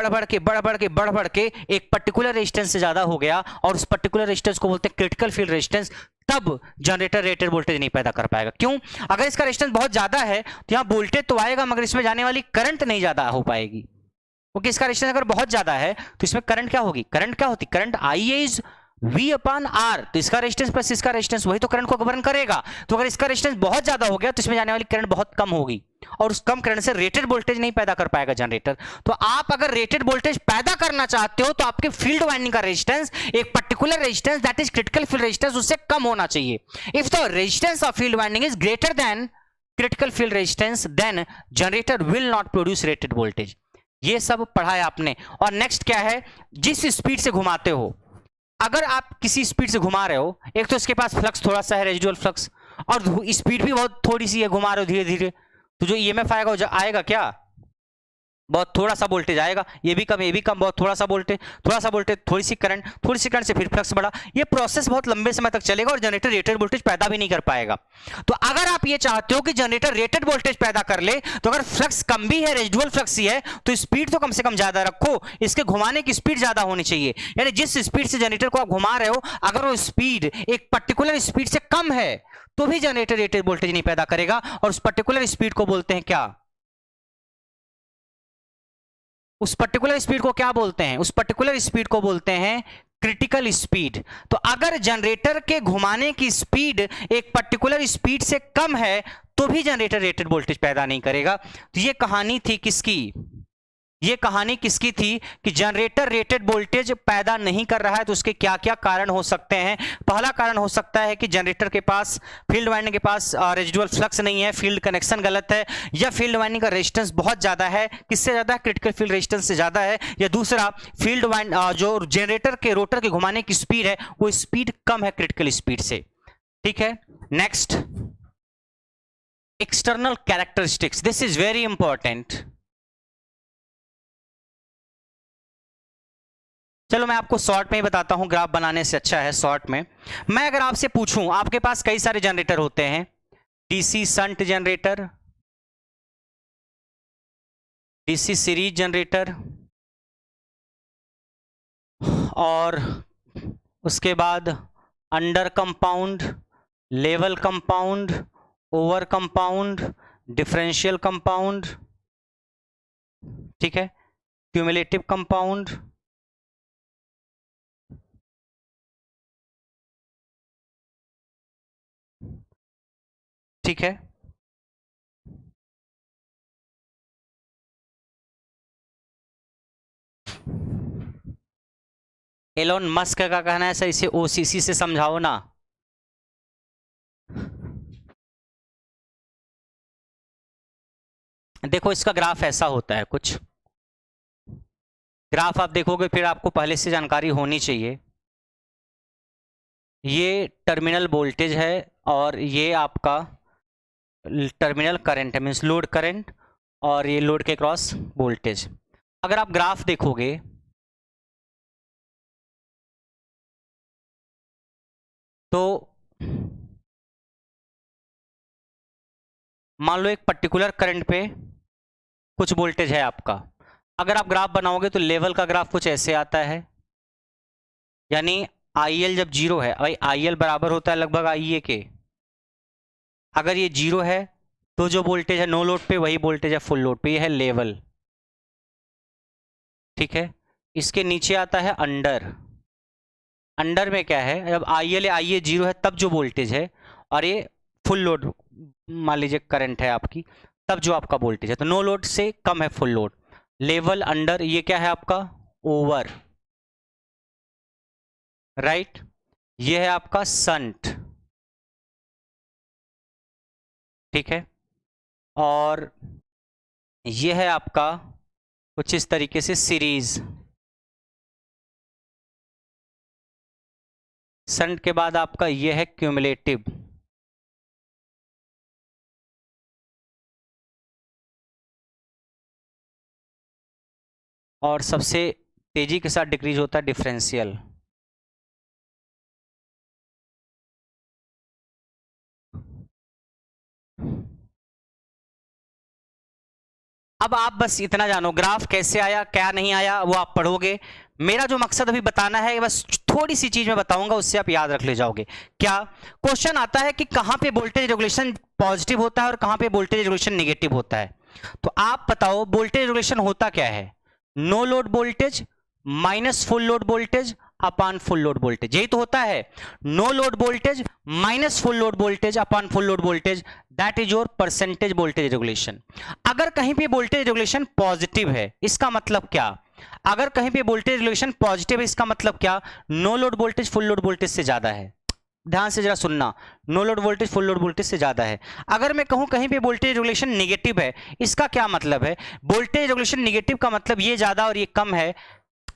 बढ़ बढ़ के एक पर्टिकुलर रेजिस्टेंस से ज्यादा हो गया और उस पर्टिकुलर रेजिस्टेंस को बोलते हैं क्रिटिकल फील्ड रेजिस्टेंस, तब जनरेटर रेटेड वोल्टेज नहीं पैदा कर पाएगा। क्यों? अगर इसका रेजिस्टेंस बहुत ज्यादा है तो यहाँ वोल्टेज तो आएगा मगर इसमें जाने वाली करंट नहीं ज्यादा हो पाएगी, क्योंकि इसका रेजिस्टेंस अगर बहुत ज्यादा है तो इसमें करंट क्या होगी? करंट क्या होती? Current I is V upon R, तो इसका रेजिस्टेंस प्लस इसका रेजिस्टेंस वही तो करंट को गवर्न करेगा। तो अगर इसका रेजिस्टेंस बहुत ज्यादा हो गया तो इसमें जाने वाली करंट बहुत कम होगी और उस कम करंट से रेटेड वोल्टेज नहीं पैदा कर पाएगा जनरेटर। तो आप अगर रेटेड वोल्टेज पैदा करना चाहते हो तो आपके फील्ड वाइंडिंग का रेजिस्टेंस, एक particular resistance that is critical field resistance, उससे कम होना चाहिए। If the resistance of field winding is greater than critical field resistance then generator will not produce rated voltage. ये सब पढ़ा है आपने। और नेक्स्ट क्या है? जिस स्पीड से घुमाते हो, अगर आप किसी स्पीड से घुमा रहे हो, एक तो इसके पास फ्लक्स थोड़ा सा है, रेजिडुअल फ्लक्स, और स्पीड भी बहुत थोड़ी सी है, घुमा रहे हो धीरे धीरे, तो जो ईएमएफ आएगा वो आएगा क्या, बहुत थोड़ा सा वोल्टेज आएगा, ये भी कम, ये भी कम, बहुत थोड़ा सा वोल्टेज, थोड़ी सी करंट से फिर फ्लक्स बढ़ा। ये प्रोसेस बहुत लंबे समय तक चलेगा और जनरेटर रेटेड वोल्टेज पैदा भी नहीं कर पाएगा। तो अगर आप ये चाहते हो कि जनरेटर रेटेड वोल्टेज पैदा कर ले, तो अगर फ्लक्स कम भी है, रेजिडुअल फ्लक्स ही है, तो स्पीड तो कम से कम ज्यादा रखो, इसके घुमाने की स्पीड ज्यादा होनी चाहिए। यानी जिस स्पीड से जनरेटर को आप घुमा रहे हो, अगर वो स्पीड एक पर्टिकुलर स्पीड से कम है, तो भी जनरेटर रेटेड वोल्टेज नहीं पैदा करेगा, और उस पर्टिकुलर स्पीड को बोलते हैं क्या, उस पर्टिकुलर स्पीड को क्या बोलते हैं, उस पर्टिकुलर स्पीड को बोलते हैं क्रिटिकल स्पीड। तो अगर जनरेटर के घुमाने की स्पीड एक पर्टिकुलर स्पीड से कम है, तो भी जनरेटर रेटेड वोल्टेज पैदा नहीं करेगा। तो ये कहानी थी किसकी, ये कहानी किसकी थी कि जनरेटर रेटेड वोल्टेज पैदा नहीं कर रहा है, तो उसके क्या क्या कारण हो सकते हैं। पहला कारण हो सकता है कि जनरेटर के पास, फील्ड वाइंडिंग के पास रेजिडुअल फ्लक्स नहीं है, फील्ड कनेक्शन गलत है, या फील्ड वाइंडिंग का रेजिस्टेंस बहुत ज्यादा है, किससे ज्यादा है, क्रिटिकल फील्ड रेजिस्टेंस से ज्यादा है, या दूसरा फील्ड वाइंड जो जनरेटर के रोटर के घुमाने की स्पीड है, वो स्पीड कम है क्रिटिकल स्पीड से। ठीक है, next, external characteristics, this is very important. चलो मैं आपको शॉर्ट में ही बताता हूं, ग्राफ बनाने से अच्छा है शॉर्ट में। मैं अगर आपसे पूछूं, आपके पास कई सारे जनरेटर होते हैं, DC shunt generator, DC series generator, और उसके बाद under compound, level compound, over compound, differential compound, ठीक है, क्यूमुलेटिव कंपाउंड, ठीक है। एलोन मस्क का कहना है सर, इसे ओसीसी से समझाओ ना। देखो इसका ग्राफ ऐसा होता है कुछ, ग्राफ आप देखोगे फिर आपको पहले से जानकारी होनी चाहिए। ये टर्मिनल वोल्टेज है और ये आपका टर्मिनल करंट है, मीन्स लोड करंट, और ये लोड के क्रॉस वोल्टेज। अगर आप ग्राफ देखोगे तो मान लो एक पर्टिकुलर करंट पे कुछ वोल्टेज है आपका, अगर आप ग्राफ बनाओगे तो लेवल का ग्राफ कुछ ऐसे आता है, यानी IL जब जीरो है, भाई IL बराबर होता है लगभग IA के, अगर ये जीरो है तो जो वोल्टेज है नो लोड पे वही वोल्टेज है फुल लोड पे, ये है लेवल, ठीक है। इसके नीचे आता है अंडर, अंडर में क्या है, जब IL IA जीरो है तब जो वोल्टेज है, और ये फुल लोड मान लीजिए करंट है आपकी, तब जो आपका वोल्टेज है, तो नो लोड से कम है फुल लोड, लेवल अंडर, ये क्या है आपका ओवर, राइट, ये है आपका संट, ठीक है, और ये है आपका कुछ इस तरीके से सीरीज। संट के बाद आपका ये है क्यूमुलेटिव, और सबसे तेजी के साथ डिक्रीज होता है डिफरेंशियल। अब आप बस इतना जानो, ग्राफ कैसे आया क्या नहीं आया वो आप पढ़ोगे, मेरा जो मकसद अभी बताना है बस थोड़ी सी चीज मैं बताऊंगा, उससे आप याद रख ले जाओगे। क्या क्वेश्चन आता है कि कहां पे वोल्टेज रेगुलेशन पॉजिटिव होता है और कहां पे वोल्टेज रेगुलेशन नेगेटिव होता है, तो आप बताओ वोल्टेज रेगुलेशन होता क्या है, no load voltage minus full load voltage upon full load voltage, यही तो होता है, no load voltage minus full load voltage upon full load voltage, that is your percentage voltage regulation. अगर कहीं पे वोल्टेज रेगुलेशन पॉजिटिव है, इसका मतलब क्या, अगर कहीं पे वोल्टेज रेगुलेशन पॉजिटिव है, इसका मतलब क्या, no load voltage full load voltage से ज्यादा है, ध्यान से जरा सुनना, no load voltage full load voltage से ज्यादा है। अगर मैं कहूं कहीं पे वोल्टेज रेगुलेशन नेगेटिव है, इसका क्या मतलब है, वोल्टेज रेगुलेशन नेगेटिव का मतलब ये ज्यादा और ये कम है,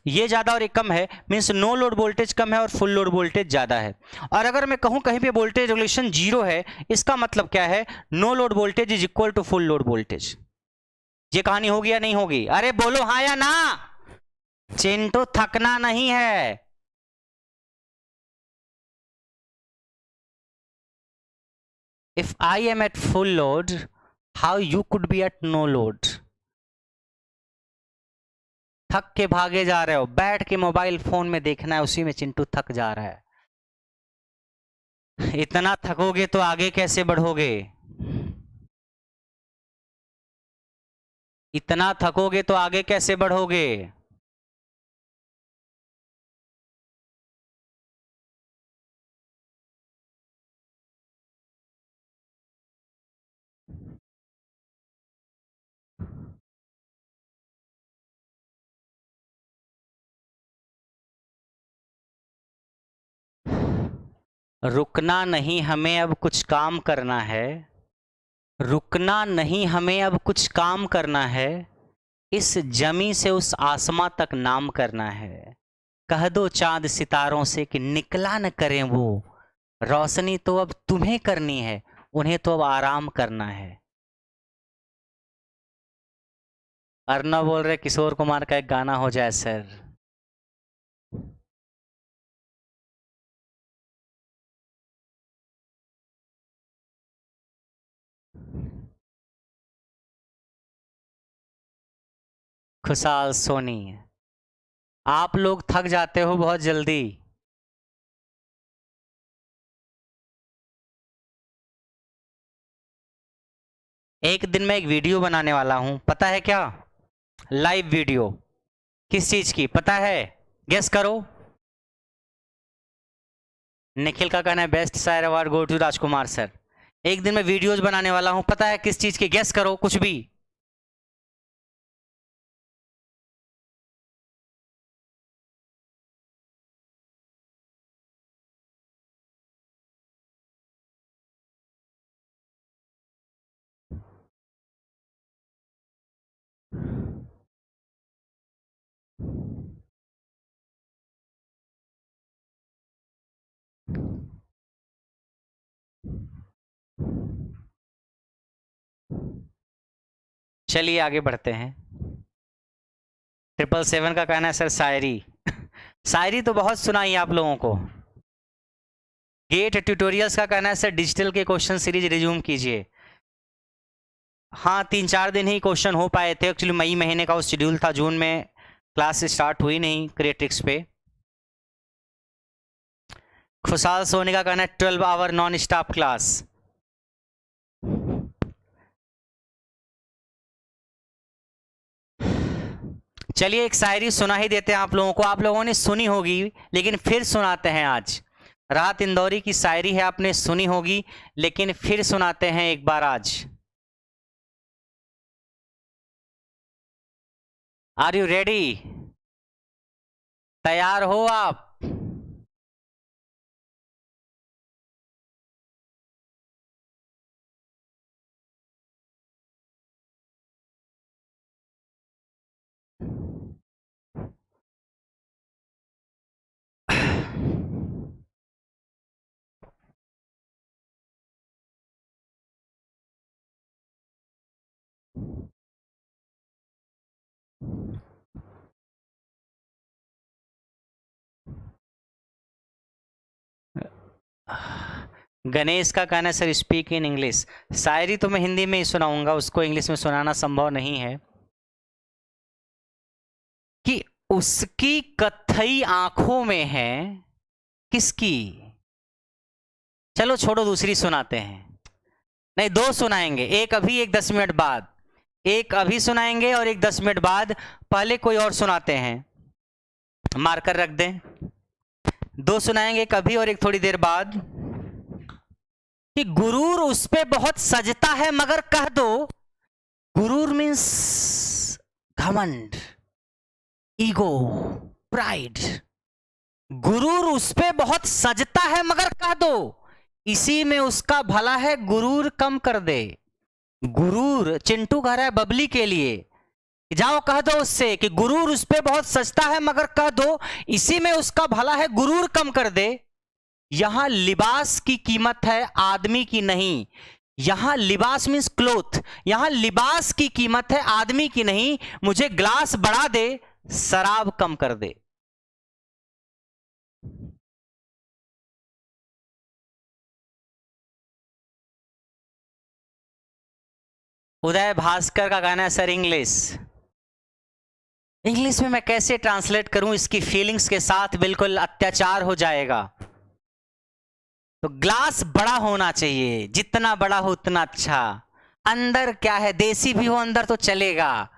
ये ज़्यादा और ये कम है, मीन्स नो लोड वोल्टेज कम है और फुल लोड वोल्टेज ज़्यादा है। और अगर मैं कहूँ कहीं पे वोल्टेज रेगुलेशन 0 है, इसका मतलब क्या है, no load voltage is equal to full load voltage. ये कहानी होगी या नहीं होगी? अरे बोलो हाँ या ना, चिंटू थकना नहीं है। If I am at full load, how you could be at no load? थक के भागे जा रहे हो, बैठ के मोबाइल फोन में देखना है, उसी में चिंटू थक जा रहा है। इतना थकोगे तो आगे कैसे बढ़ोगे? इतना थकोगे तो आगे कैसे बढ़ोगे? रुकना नहीं, हमें अब कुछ काम करना है। रुकना नहीं, हमें अब कुछ काम करना है। इस जमी से उस आसमां तक नाम करना है। कह दो चांद सितारों से कि निकला न करें वो, रोशनी तो अब तुम्हें करनी है, उन्हें तो अब आराम करना है। अर्णव बोल रहे किशोर कुमार का एक गाना हो जाए सर। खुशहाल सोनी, आप लोग थक जाते हो बहुत जल्दी। एक दिन मैं एक वीडियो बनाने वाला हूं, पता है क्या? Live video. किस चीज की पता है? गेस करो। निखिल का कहना है बेस्ट शायर award go to Rajkumar sir. एक दिन मैं वीडियोज बनाने वाला हूं, पता है किस चीज की? गेस करो कुछ भी। चलिए आगे बढ़ते हैं। 777 का कहना है सर शायरी। शायरी तो बहुत सुनाई आप लोगों को। गेट ट्यूटोरियल्स का कहना है सर डिजिटल के क्वेश्चन सीरीज रिज्यूम कीजिए। हाँ 3-4 दिन ही क्वेश्चन हो पाए थे, एक्चुअली मई महीने का वो शेड्यूल था, जून में क्लास स्टार्ट हुई नहीं क्रिएटिक्स पे। खुशहाल सोने का कहना है 12 आवर नॉन स्टॉप क्लास। चलिए एक शायरी सुना ही देते हैं आप लोगों को, आप लोगों ने सुनी होगी लेकिन फिर सुनाते हैं आज। राहत इंदौरी की शायरी है, आपने सुनी होगी लेकिन फिर सुनाते हैं एक बार आज। Are you ready? तैयार हो आप? गणेश का कहना है सर स्पीक इन इंग्लिश। शायरी तो मैं हिंदी में ही सुनाऊंगा, उसको इंग्लिश में सुनाना संभव नहीं है। कि उसकी कत्थई आंखों में है, किसकी? चलो छोड़ो दूसरी सुनाते हैं। नहीं दो सुनाएंगे, एक अभी एक 10 मिनट बाद। एक अभी सुनाएंगे और एक 10 मिनट बाद। पहले कोई और सुनाते हैं, मार्कर रख दें। दो सुनाएंगे, एक अभी और एक थोड़ी देर बाद। कि गुरूर उस पे बहुत सजता है मगर कह दो, गुरूर मीन्स घमंड, ईगो, प्राइड। गुरूर उस पे बहुत सजता है मगर कह दो, इसी में उसका भला है, गुरूर कम कर दे। गुरूर चिंटू कह रहा है बबली के लिए, जाओ कह दो उससे कि गुरूर उस पे बहुत सस्ता है, मगर कह दो इसी में उसका भला है, गुरूर कम कर दे। यहां लिबास की कीमत है, आदमी की नहीं। यहां लिबास मीन्स क्लोथ, यहां लिबास की कीमत है, आदमी की नहीं। मुझे ग्लास बढ़ा दे, शराब कम कर दे। उदय भास्कर का गाना है सर इंग्लिश। इंग्लिश में मैं कैसे ट्रांसलेट करूं, इसकी फीलिंग्स के साथ बिल्कुल अत्याचार हो जाएगा। तो ग्लास बड़ा होना चाहिए, जितना बड़ा हो उतना अच्छा। अंदर क्या है, देसी भी हो अंदर तो चलेगा,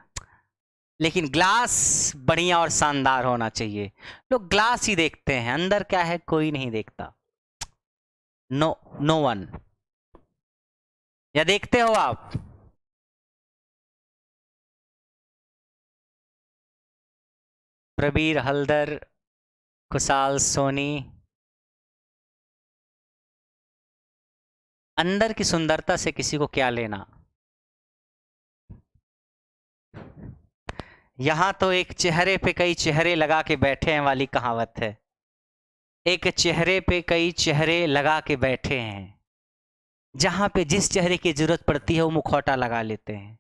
लेकिन ग्लास बढ़िया और शानदार होना चाहिए। लोग ग्लास ही देखते हैं, अंदर क्या है कोई नहीं देखता। No one. या देखते हो आप? प्रबीर हल्दर, कुशाल सोनी। अंदर की सुंदरता से किसी को क्या लेना। यहां तो एक चेहरे पे कई चेहरे लगा के बैठे हैं वाली कहावत है। एक चेहरे पे कई चेहरे लगा के बैठे हैं, जहां पे जिस चेहरे की जरूरत पड़ती है वो मुखौटा लगा लेते हैं।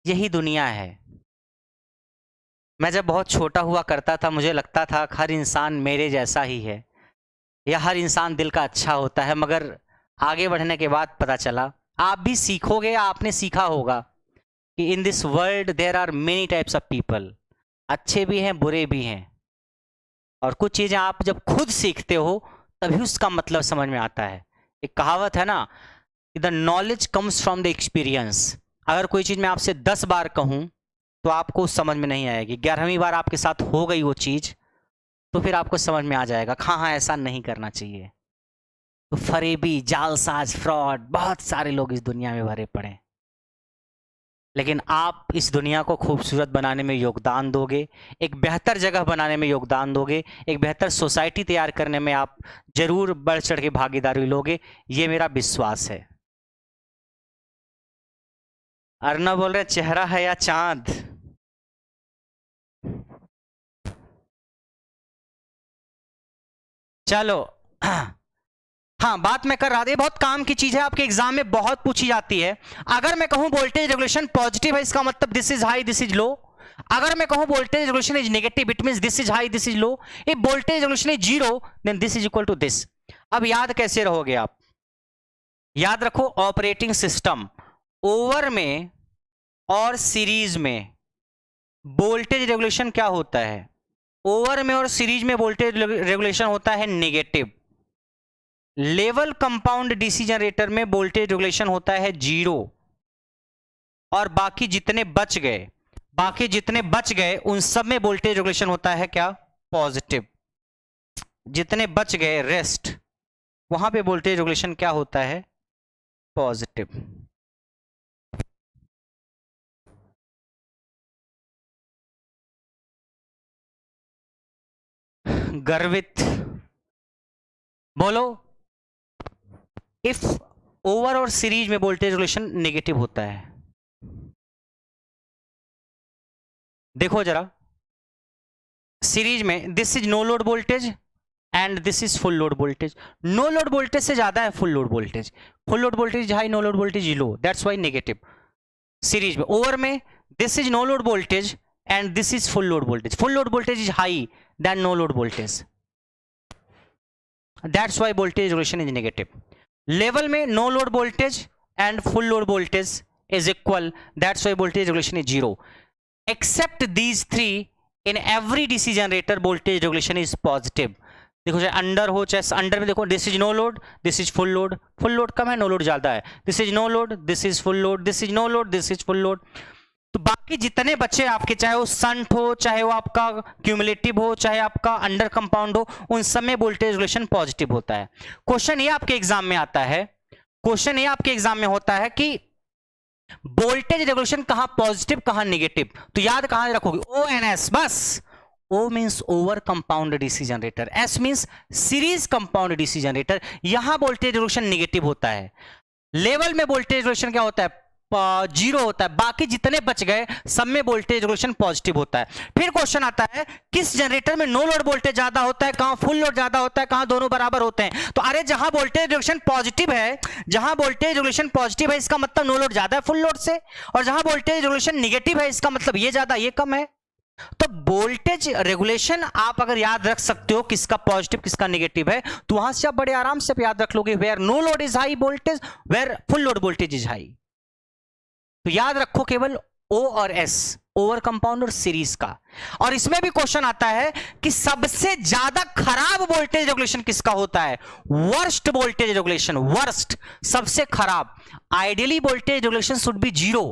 यही दुनिया है। मैं जब बहुत छोटा हुआ करता था, मुझे लगता था हर इंसान मेरे जैसा ही है, या हर इंसान दिल का अच्छा होता है। मगर आगे बढ़ने के बाद पता चला, आप भी सीखोगे, आपने सीखा होगा कि in this world there are many types of people. अच्छे भी हैं, बुरे भी हैं। और कुछ चीज़ें आप जब खुद सीखते हो तभी उसका मतलब समझ में आता है। एक कहावत है ना, the knowledge comes from the experience. अगर कोई चीज़ मैं आपसे 10 बार कहूँ तो आपको समझ में नहीं आएगी, 11वीं बार आपके साथ हो गई वो चीज़ तो फिर आपको समझ में आ जाएगा, हाँ ऐसा नहीं करना चाहिए। तो फरेबी, जालसाज, फ्रॉड, बहुत सारे लोग इस दुनिया में भरे पड़े हैं। लेकिन आप इस दुनिया को खूबसूरत बनाने में योगदान दोगे, एक बेहतर जगह बनाने में योगदान दोगे, एक बेहतर सोसाइटी तैयार करने में आप जरूर बढ़ चढ़ के भागीदारी लोगे, ये मेरा विश्वास है। अर्नब बोल रहे चेहरा है या चांद। चलो हाँ, बात मैं कर रहा था, ये बहुत काम की चीज है, आपके एग्जाम में बहुत पूछी जाती है। अगर मैं कहूं वोल्टेज रेगुलेशन पॉजिटिव है, इसका मतलब this is high this is low. अगर मैं कहूं voltage regulation is negative, it means this is high this is low. If voltage regulation is zero then this is equal to this. अब याद कैसे रहोगे आप? याद रखो, ऑपरेटिंग सिस्टम ओवर में और सीरीज में वोल्टेज रेगुलेशन क्या होता है? ओवर में और सीरीज में वोल्टेज रेगुलेशन होता है negative. Level compound DC generator में वोल्टेज रेगुलेशन होता है जीरो। और बाकी जितने बच गए उन सब में वोल्टेज रेगुलेशन होता है क्या? पॉजिटिव। जितने बच गए रेस्ट, वहां पे वोल्टेज रेगुलेशन क्या होता है? पॉजिटिव। गर्वित बोलो, इफ ओवर और सीरीज में वोल्टेज रेगुलेशन नेगेटिव होता है। देखो जरा, सीरीज में this is no load voltage and this is full load voltage. No load voltage से ज्यादा है full load voltage. Full load voltage high, no load voltage low, that's why negative. Series में over में this is no load voltage and this is full load voltage. Full load voltage is high then no load voltage, that's why voltage regulation is negative. Level में no load voltage and full load voltage is equal, that's why voltage regulation is zero. Except these three in every DC generator voltage regulation is positive. देखो चाहे under हो चाहे under में, देखो this is no load this is full load, full load कम है no load ज्यादा है, this is no load this is full load, this is no load this is full load. तो बाकी जितने बच्चे आपके, चाहे वो संट हो, चाहे वो आपका क्यूमुलेटिव हो, चाहे आपका अंडर कंपाउंड हो, उन सब में वोल्टेज रेगुलेशन पॉजिटिव होता है। क्वेश्चन ये आपके एग्जाम में आता है, क्वेश्चन ये आपके एग्जाम में होता है कि वोल्टेज रेगुलेशन कहां पॉजिटिव कहां नेगेटिव। तो याद कहां रखोगे? ओ एन एस, बस। O means over compound DC generator, S means series compound DC generator. यहां वोल्टेज रेगुलेशन नेगेटिव होता है। लेवल में वोल्टेज रेगुलेशन क्या होता है? जीरो होता है, बाकी जितने बच गए सब में वोल्टेज रेगुलेशन पॉजिटिव होता है। फिर क्वेश्चन आता है किस जनरेटर में नो लोड वोल्टेज ज्यादा होता है, कहां फुल लोड ज्यादा होता है, कहां दोनों बराबर होते हैं। तो अरे जहां वोल्टेज रेगुलेशन पॉजिटिव है, जहां वोल्टेज रेगुलेशन पॉजिटिव है इसका मतलब नो लोड ज्यादा है फुल लोड से, और जहां वोल्टेज रेगुलेशन निगेटिव है इसका मतलब ये ज्यादा ये कम है। तो वोल्टेज रेगुलेशन आप अगर याद रख सकते हो किसका पॉजिटिव किसका नेगेटिव है, तो वहां से आप बड़े आराम से याद रख लोगे, where no load is high voltage, where full load voltage is high. तो याद रखो केवल O और S, ओवर कंपाउंड और सीरीज का। और इसमें भी क्वेश्चन आता है कि सबसे ज्यादा खराब वोल्टेज रेगुलेशन किसका होता है, वर्स्ट वोल्टेज रेगुलेशन, वर्स्ट सबसे खराब। Ideally voltage regulation should be zero,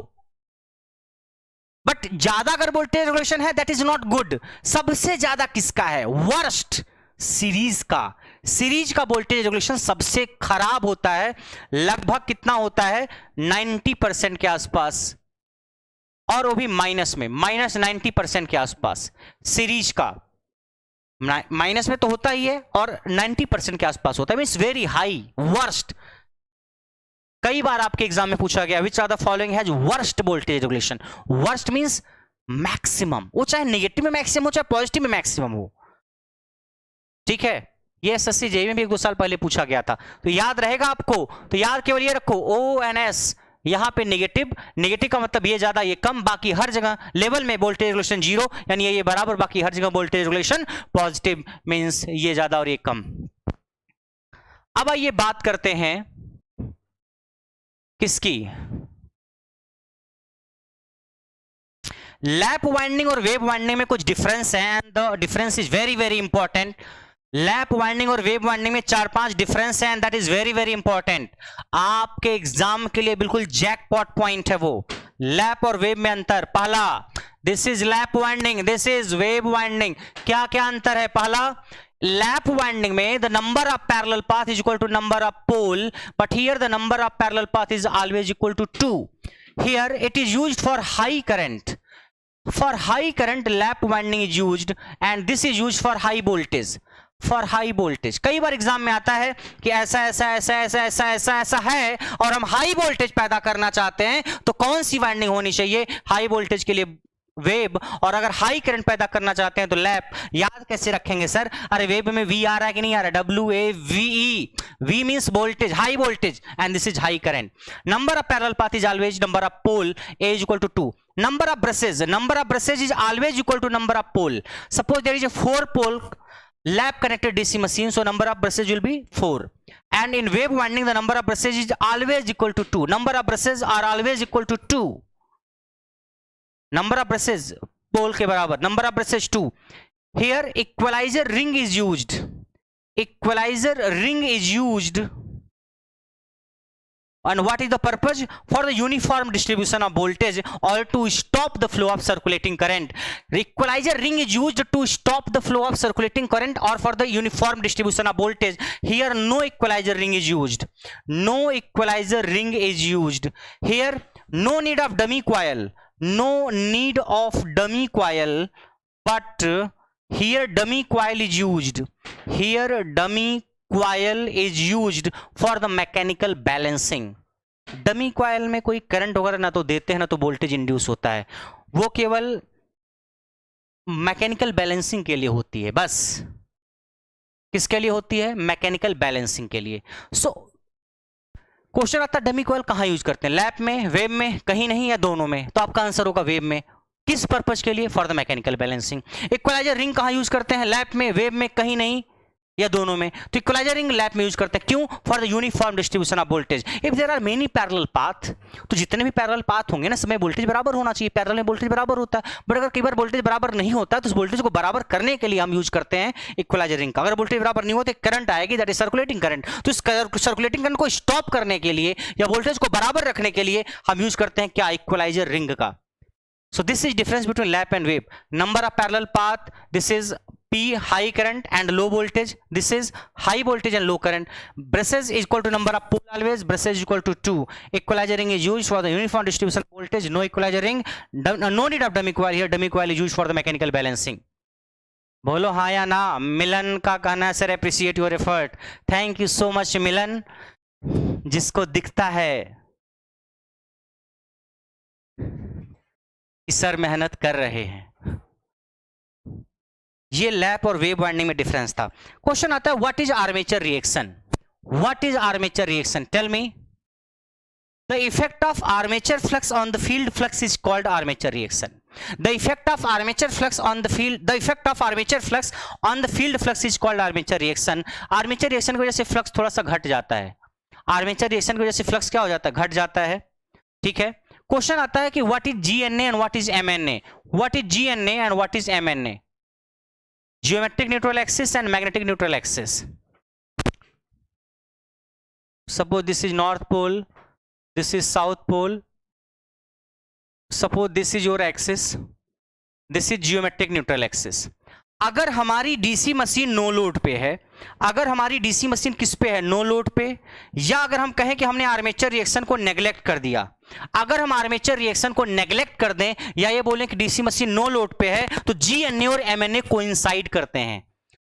but ज्यादा अगर वोल्टेज रेगुलेशन है दैट इज नॉट गुड। सबसे ज्यादा किसका है, वर्स्ट सीरीज का। सीरीज का वोल्टेज रेगुलेशन सबसे खराब होता है, लगभग कितना होता है 90% के आसपास, और वो भी माइनस में, माइनस 90% के आसपास। सीरीज का माइनस में तो होता ही है और 90% के आसपास होता है, मींस वेरी हाई, वर्स्ट। कई बार आपके एग्जाम में पूछा गया which are the following has worst voltage regulation. Worst means maximum, वो चाहे नेगेटिव में मैक्सिमम हो चाहे पॉजिटिव में मैक्सिमम हो, ठीक है। ये एसएससी जेईई में भी 1-2 साल पहले पूछा गया था, तो याद रहेगा आपको। तो याद केवल ये रखो O and S, यहां पे नेगेटिव, नेगेटिव का मतलब ये ज्यादा ये कम, बाकी हर जगह लेवल में वोल्टेज रेगुलेशन जीरो, यानी ये बराबर, बाकी हर जगह वोल्टेज रेगुलेशन पॉजिटिव, मींस ये ज्यादा और ये कम। अब आइए बात करते हैं किसकी, लैप वाइंडिंग और वेव वाइंडिंग में कुछ डिफरेंस है, and the difference is very very important. Lap winding और वेव वाइंडिंग में 4-5 डिफरेंस है, and that is very very important. आपके एग्जाम के लिए बिल्कुल जैकपॉट पॉइंट है वो। लैप और वेव में अंतर, पहला this is lap winding, this is wave winding. क्या क्या अंतर है, पहला लैप वाइंडिंग में the number of parallel path is equal to number of pole, but here the number of parallel path is always equal to 2। Here it is used for high current, for high current lap winding is used, and this is used for high voltage, for high voltage। कई बार exam में आता है कि ऐसा ऐसा ऐसा ऐसा ऐसा ऐसा ऐसा है और हम हाई वोल्टेज पैदा करना चाहते हैं, तो कौन सी वाइंडिंग होनी चाहिए, हाई वोल्टेज के लिए वेब, और अगर हाई करंट पैदा करना चाहते हैं तो लैप। याद कैसे रखेंगे सर, अरे वेब में वी आ रहा है कि नहीं आ रहा है, WAVE, V means voltage, high voltage, and this is high current. Number of parallel path is always number of pole, A is equal to 2। number of brushes is always equal to number of pole। suppose there is a 4 pole lap connected DC machine, so number of brushes will be 4। and in wave winding the number of brushes is always equal to 2। number of brushes are always equal to 2। number of brushes pole के बराबर, number of brushes 2। here equalizer ring is used, equalizer ring is used, and what is the purpose, for the uniform distribution of voltage or to stop the flow of circulating current। equalizer ring is used to stop the flow of circulating current or for the uniform distribution of voltage। here no equalizer ring is used, no equalizer ring is used। here no need of dummy coil, no need of dummy coil, but here dummy coil is used, here dummy coil is used for the mechanical balancing। Dummy coil में कोई current वगैरह ना तो देते हैं ना तो voltage induce होता है, वो केवल मैकेनिकल बैलेंसिंग के लिए होती है, बस। किसके लिए होती है, मैकेनिकल बैलेंसिंग के लिए। सो क्वेश्चन आता है डमी कॉइल कहां यूज करते हैं, लैप में, वेव में, कहीं नहीं, या दोनों में। तो आपका आंसर होगा वेव में। किस पर्पज के लिए, for the mechanical balancing. Equaliser ring कहां यूज करते हैं, लैप में, वेव में, कहीं नहीं, या दोनों में। तो इक्वलाइजर रिंग लैप में यूज करते हैं, क्यों, for the uniform distribution of voltage. If there are many parallel path, तो जितने भी पैरेलल पाथ होंगे ना, समय वोल्टेज बराबर होना चाहिए, पैरेलल में वोल्टेज बराबर होता है। बट अगर कई बार वोल्टेज बराबर नहीं होता तो उस वोल्टेज को बराबर करने के लिए हम यूज करते हैं इक्वलाइजर रिंग का। अगर वोल्टेज बराबर नहीं होता करंट आएगी, दैट इज सर्कुलेटिंग करंट। तो इस सर्कुलेटिंग करंट को स्टॉप करने के लिए या वोल्टेज को बराबर रखने के लिए हम यूज करते हैं क्या, इक्वलाइजर रिंग का। So this is difference between lap and wave. Number of parallel path, this is P, high current and low voltage, this is high voltage and low current. Brushes is equal to number of pole always, brushes is equal to 2. Equalizer ring is used for the uniform distribution of voltage, no equalizer ring, no need of dummy coil, here dummy coil is used for the mechanical balancing। बोलो हाँ या ना। मिलन का कहना है sir appreciate your effort, thank you so much Milan. जिसको दिखता है सर मेहनत कर रहे हैं। ये लैप और वेव वाइंडिंग में डिफरेंस था। क्वेश्चन आता है what is armature reaction, what is armature reaction, tell me. The effect of armature flux on the field flux is called armature reaction. The effect of armature flux on the field flux is called armature reaction. Armature reaction की वजह से flux थोड़ा सा घट जाता है। Armature reaction की वजह से फ्लक्स क्या हो जाता है, घट जाता है। ठीक है, क्वेश्चन आता है कि what is GNA and what is MNA, what is GNA and what is MNA, geometric neutral axis and magnetic neutral axis. Suppose this is north pole, this is south pole, suppose this is your axis, this is geometric neutral axis। अगर हमारी DC machine no load पे है, अगर हमारी DC machine किस पे है, no load पे, या अगर हम कहें कि हमने आर्मेचर रिएक्शन को नेग्लेक्ट कर दिया, अगर हम आर्मेचर रिएक्शन को नेग्लेक्ट कर दें या ये बोलें कि डीसी मशीन नो लोड पे है, तो GNA और MNA कोइंसाइड करते हैं।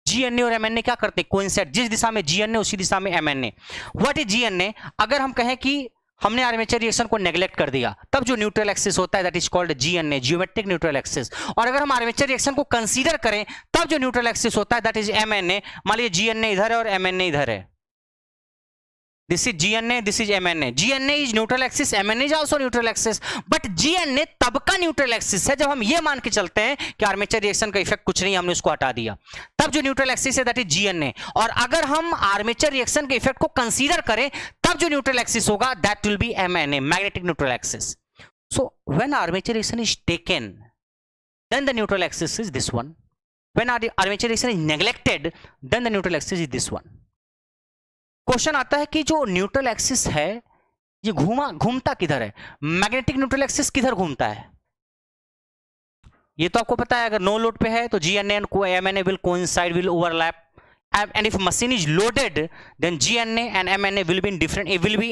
GNA और MNA क्या करते हैं, कोइंसाइड। जिस दिशा में GNA उसी दिशा में MNA। व्हाट इज GNA, अगर हम कहें कि हमने आर्मेचर रिएक्शन को नेग्लेक्ट कर दिया, तब जो न्यूट्रल एक्सिस होता है that is called GNA, geometric neutral axis. और अगर हम आर्मेचर रिएक्शन को कंसीडर करें तब जो न्यूट्रल एक्सिस होता है दैट इज MNA। मान लीजिए GNA इधर है और MNA इधर है, this is GNA, this is MNA। GNA is neutral axis, MNA is also neutral axis, but GNA तब का न्यूट्रल एक्सिस है जब हम ये मान के चलते हैं कि आर्मेचर रिएक्शन का इफेक्ट कुछ नहीं, हमने उसको हटा दिया, तब जो न्यूट्रल एक्सिस है दैट इज GNA। और अगर हम आर्मेचर रिएक्शन के इफेक्ट को कंसीडर करें तब जो न्यूट्रल एक्सिस होगा that will be MNA, magnetic neutral axis. So when armature reaction is taken then the neutral axis is this one, when armature reaction is neglected then the neutral axis is this one। Question आता है कि जो neutral axis है ये घूमता किधर है, magnetic neutral axis किधर घूमता है, ये तो आपको पता है। अगर नो लोड पे है तो GNA and MNA will coincide, will overlap, and if machine is loaded then GNA and MNA will be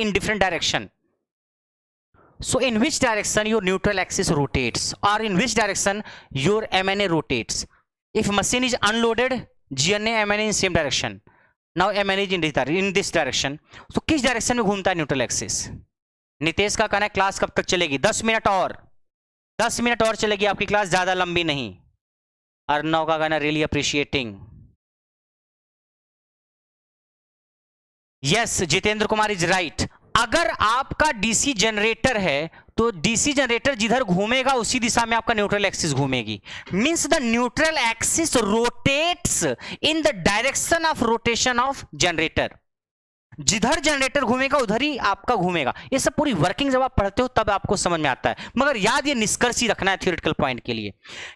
in different direction। So in which direction your neutral axis rotates, or in which direction your MNA rotates? If machine is unloaded, GNA MNA in same direction, now MNA is in this direction। so किस direction में घूमता है neutral axis? Nitesh का कहना है class कब तक चलेगी, 10 मिनट और, 10 मिनट और चलेगी आपकी क्लास, ज्यादा लंबी नहीं। अर्नव का कहना really appreciating, yes Jitendra Kumar is right. अगर आपका डीसी जनरेटर है तो डीसी जनरेटर जिधर घूमेगा उसी दिशा में आपका न्यूट्रल एक्सिस घूमेगी। Means the neutral axis rotates in the direction of rotation of generator. जिधर जनरेटर घूमेगा उधर ही आपका घूमेगा। ये सब पूरी वर्किंग जब आप पढ़ते हो तब आपको समझ में आता है, मगर याद ये निष्कर्ष ही रखना है थ्योरेटिकल पॉइंट के लिए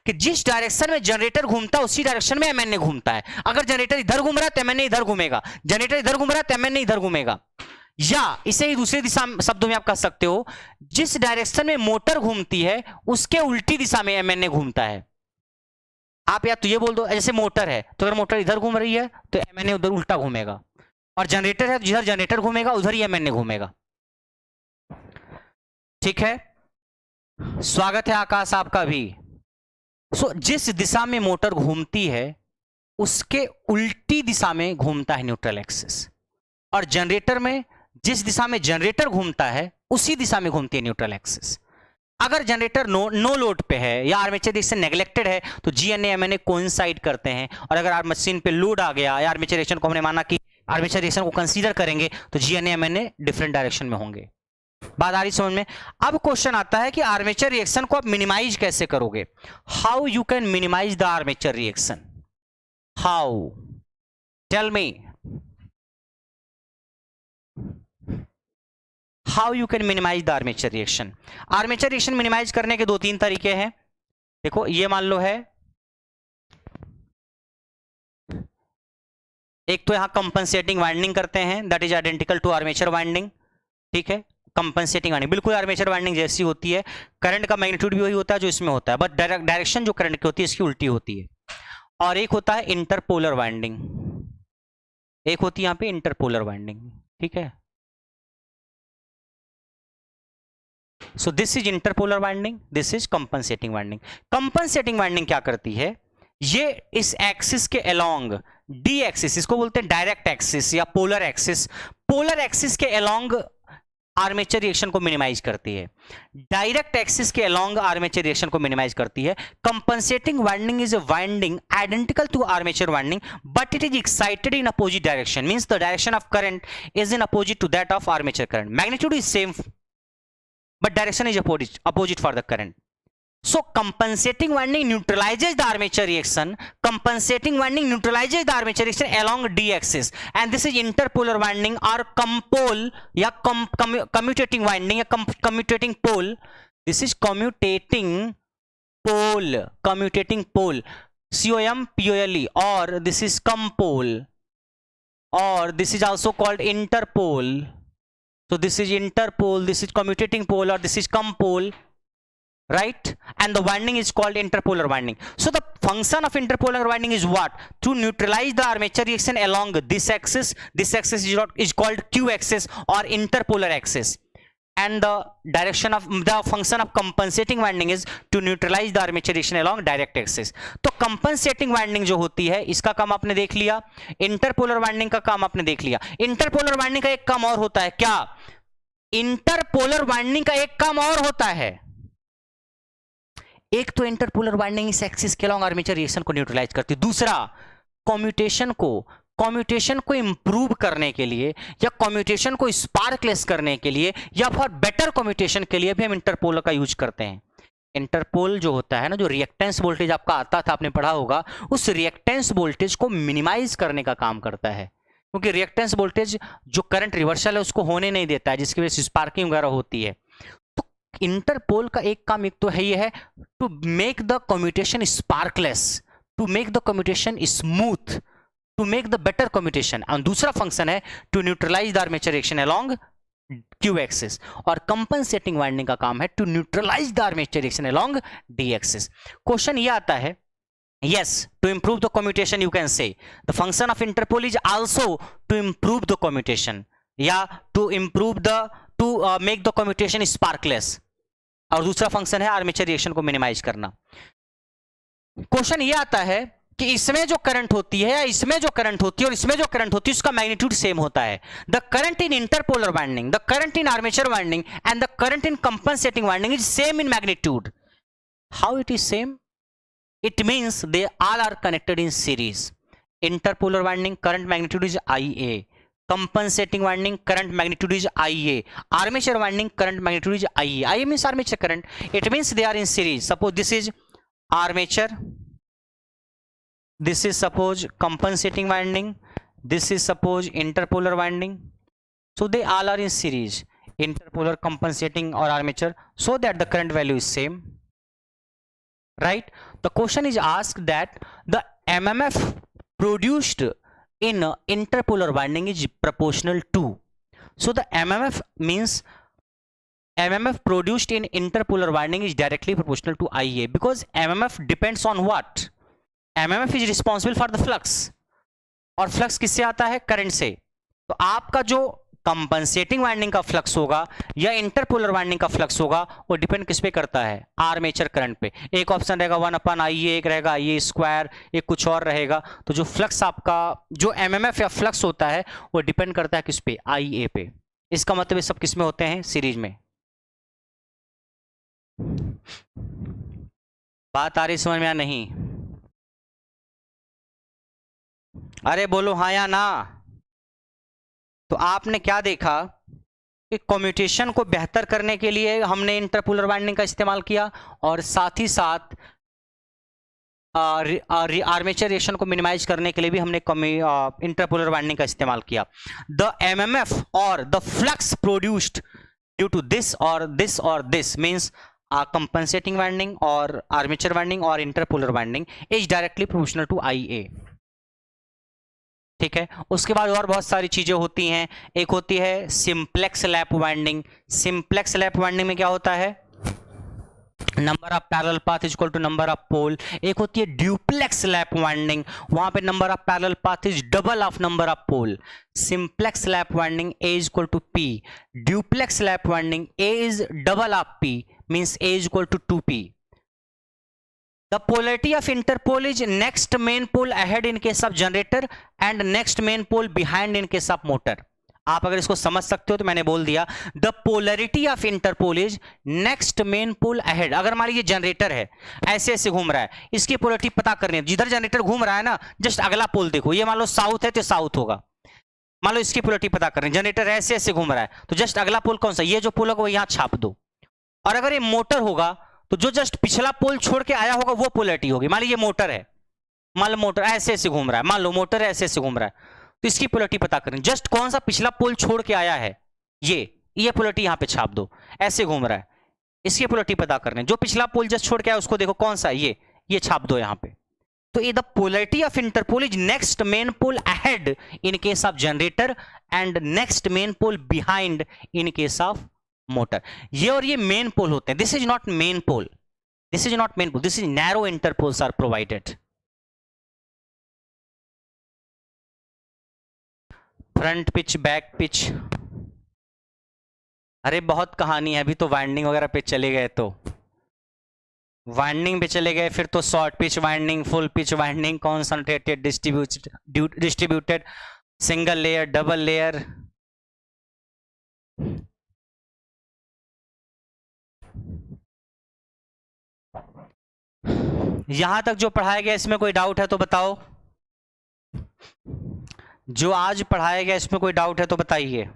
कि जिस डायरेक्शन में जनरेटर घूमता है उसी डायरेक्शन में MNA घूमता है। अगर जनरेटर इधर घूम रहा है तो MNA इधर घूमेगा, जनरेटर इधर घूम रहा है तो MNA इधर घूमेगा। या इसे ही दूसरे दिशा शब्दों में आप कह सकते हो, जिस डायरेक्शन में मोटर घूमती है उसके उल्टी दिशा में MNA घूमता है। आप या तो ये बोल दो जैसे मोटर है तो अगर मोटर इधर घूम रही है तो MNA उधर उल्टा घूमेगा, और जनरेटर है तो जिधर जनरेटर घूमेगा उधर ही MNA घूमेगा। ठीक है, स्वागत है आकाश आपका भी। सो जिस दिशा में मोटर घूमती है उसके उल्टी दिशा में घूमता है न्यूट्रल एक्सिस, और जनरेटर में जिस दिशा में जनरेटर घूमता है उसी दिशा में घूमती है न्यूट्रल एक्सिस। अगर जनरेटर नो लोड पे है या आर्मेचर रिएक्शन नेग्लेक्टेड है तो GNA MNA कोइंसाइड करते हैं, और अगर मशीन पे लोड आ गया या आर्मेचर रिएक्शन को हमने माना कि आर्मेचर रिएक्शन को कंसीडर करेंगे तो GNA MNA डिफरेंट डायरेक्शन में होंगे। बात आ रही समझ में? अब क्वेश्चन आता है कि आर्मेचर रिएक्शन को आप मिनिमाइज कैसे करोगे, how you can minimise the armature reaction, how, tell me how you can minimise the armature reaction. Armature reaction minimise करने के 2-3 तरीके हैं। देखो ये मान लो है, एक तो यहां कंपनसेटिंग वाइंडिंग करते हैं that is identical to armature winding. ठीक है, कंपनसेटिंग वाइंडिंग बिल्कुल आर्मेचर वाइंडिंग जैसी होती है, करंट का मैग्नीट्यूड भी वही होता है जो इसमें होता है, बट डायरेक्शन जो करंट की होती है इसकी उल्टी होती है। और एक होता है इंटरपोलर वाइंडिंग, एक होती है यहां पे इंटरपोलर वाइंडिंग। ठीक है, so this is interpolar winding, this is compensating winding. Compensating winding क्या करती है, ये इस एक्सिस के अलोंग, डी एक्सिस इसको बोलते हैं डायरेक्ट एक्सिस या पोलर एक्सिस, पोलर एक्सिस के अलोंग आर्मेचर रिएक्शन को मिनिमाइज करती है, डायरेक्ट एक्सिस के अलोंग आर्मेचर रिएक्शन को मिनिमाइज करती है। Compensating winding is a winding identical to armature winding but it is excited in opposite direction, means the direction of current is in opposite to that of armature current, magnitude is same but direction is opposite for the current. So compensating winding neutralizes the armature reaction. Compensating winding neutralizes the armature reaction along d axis, and this is interpolar winding or compole या commutating winding या commutating pole. This is commutating pole, commutating pole, COMPOLE, or this is compole, or this is also called interpole. So this is interpole, this is commutating pole, or this is compole, right? And the winding is called interpolar winding. So the function of interpolar winding is what? To neutralize the armature reaction along this axis. This axis is called Q axis or interpolar axis. And the direction of the function of compensating winding is to neutralize the armature reaction along direct axis. तो compensating winding जो होती है इसका काम आपने देख लिया, interpolar winding का काम आपने देख लिया। interpolar winding का एक काम और होता है क्या? interpolar winding का एक काम और होता है, एक तो इंटरपोलर वाइंडिंग इस एक्सिस के अलॉन्ग आर्मेचर रिएक्शन को न्यूट्रलाइज करती है, दूसरा कम्यूटेशन को इंप्रूव करने के लिए या कम्यूटेशन को स्पार्कलेस करने के लिए या फॉर बेटर कम्यूटेशन के लिए भी हम इंटरपोलर का यूज करते हैं। इंटरपोल जो होता है ना, जो रिएक्टेंस वोल्टेज आपका आता था, आपने पढ़ा होगा, उस रिएक्टेंस वोल्टेज को मिनिमाइज करने का काम करता है, क्योंकि रिएक्टेंस वोल्टेज जो करंट रिवर्सल है उसको होने नहीं देता है, जिसकी वजह से स्पार्किंग वगैरह होती है। तो इंटरपोल का एक काम एक तो है ये है to make the commutation sparkless, to make the commutation smooth, to make the better commutation, और दूसरा फंक्शन है to neutralize the armature reaction along Q axis, और कंपनसेटिंग वाइंडिंग का काम है to neutralize the armature reaction along D axis. Question ये आता है, yes, to improve the commutation you can say the function of interpole is also to improve the commutation, yeah, to make the commutation sparkless, और दूसरा function है armature reaction को minimise करना। Question ये आता है कि इसमें जो करंट होती है या इसमें जो करंट होती है और इसमें जो करंट होती है उसका मैग्नीट्यूड सेम होता है। The current in interpolar winding, the current in armature winding and the current in compensating winding is same in magnitude. How it is same? It means they all are connected in series. Interpolar winding current magnitude is IA. Compensating winding current magnitude is IA. Armature winding current magnitude is IA. IA means armature current. It means they are in series. Suppose this is armature. This is suppose compensating winding. This is suppose interpolar winding. So they all are in series. Interpolar, compensating or armature. So that the current value is same. Right? The question is asked that the MMF produced in interpolar winding is proportional to. So the MMF means MMF produced in interpolar winding is directly proportional to IA, because MMF depends on what? MMF is responsible for the flux, और flux किससे आता है? Current से। तो आपका जो compensating winding का flux होगा या इंटरपोलर वाइंडिंग का फ्लक्स होगा वो डिपेंड किस पे करता है? आर्मेचर करंट पे। एक ऑप्शन रहेगा 1/IA, एक रहेगा IA स्क्वायर, एक कुछ और रहेगा। तो जो फ्लक्स आपका जो MMF या फ्लक्स होता है वो डिपेंड करता है किस पे? IA पे। इसका मतलब ये सब किस में होते हैं? सीरीज में। बात आ रही समझ में या नहीं? अरे बोलो हाँ या ना। तो आपने क्या देखा कि कम्यूटेशन को बेहतर करने के लिए हमने इंटरपोलर वाइंडिंग का इस्तेमाल किया, और साथ ही साथ आर्मेचर रिएक्शन को मिनिमाइज करने के लिए भी हमने इंटरपोलर वाइंडिंग का इस्तेमाल किया। द MMF और the flux produced due to this और दिस और दिस मीन्स कंपनसेटिंग वाइंडिंग और आर्मेचर वाइंडिंग और interpolar winding is directly proportional to IA। ठीक है। उसके बाद और बहुत सारी चीजें होती हैं। एक होती है simplex lap winding. Simplex lap winding में क्या होता है? Number of parallel path is equal to number of pole. एक होती है ड्यूप्लेक्स लैप वाइंडिंग, वहां पे number of parallel path is double of number of pole. Simplex lap winding A is equal to P। Duplex lap winding A is double of P means A is equal to 2P। The polarity of interpole is next main pole ahead in case of generator and next main pole behind in case of motor. आप अगर इसको समझ सकते हो तो मैंने बोल दिया, the polarity of interpole is next main pole ahead. अगर मान लीजिए जनरेटर है, ऐसे ऐसे घूम रहा है, इसकी पोलरिटी पता करनी है, जिधर जनरेटर घूम रहा है ना, जस्ट अगला पोल देखो, ये मान लो साउथ है तो साउथ होगा, मान लो इसकी पोलरिटी पता करनी है, जनरेटर ऐसे ऐसे घूम रहा है, तो जस्ट अगला पोल कौन सा, ये जो पोल होगा वो यहां छाप दो। और अगर ये मोटर होगा तो जो जस्ट पिछला पोल छोड़ के आया होगा वो पोलरिटी होगी। मान लीजिए मोटर है, मान लो मोटर ऐसे ऐसे घूम रहा है, मान लो मोटर ऐसे ऐसे घूम रहा है, तो इसकी पोलरिटी पता करनी, जस्ट कौन सा पिछला पोल छोड़ के आया है, ये पोलरिटी यहां पे छाप दो। ऐसे घूम रहा है, इसकी पोलरिटी पता करनी, जो पिछला पोल जस्ट छोड़ के आया उसको देखो कौन सा, ये छाप दो यहां पे। तो ये the polarity of interpole is next main pole ahead in case of generator and next main pole behind in case of motor. ये और ये मेन पोल होते हैं, this is not main pole, this is not main pole, this is narrow interpoles are provided. Front pitch, back pitch, अरे बहुत कहानी है, अभी तो वाइंडिंग वगैरह पे चले गए, तो वाइंडिंग पे चले गए, फिर तो short pitch winding, full pitch winding, concentrated, distributed, single layer, double layer. यहां तक जो पढ़ाया गया इसमें कोई डाउट है तो बताओ, जो आज पढ़ाया गया इसमें कोई डाउट है तो बताइए।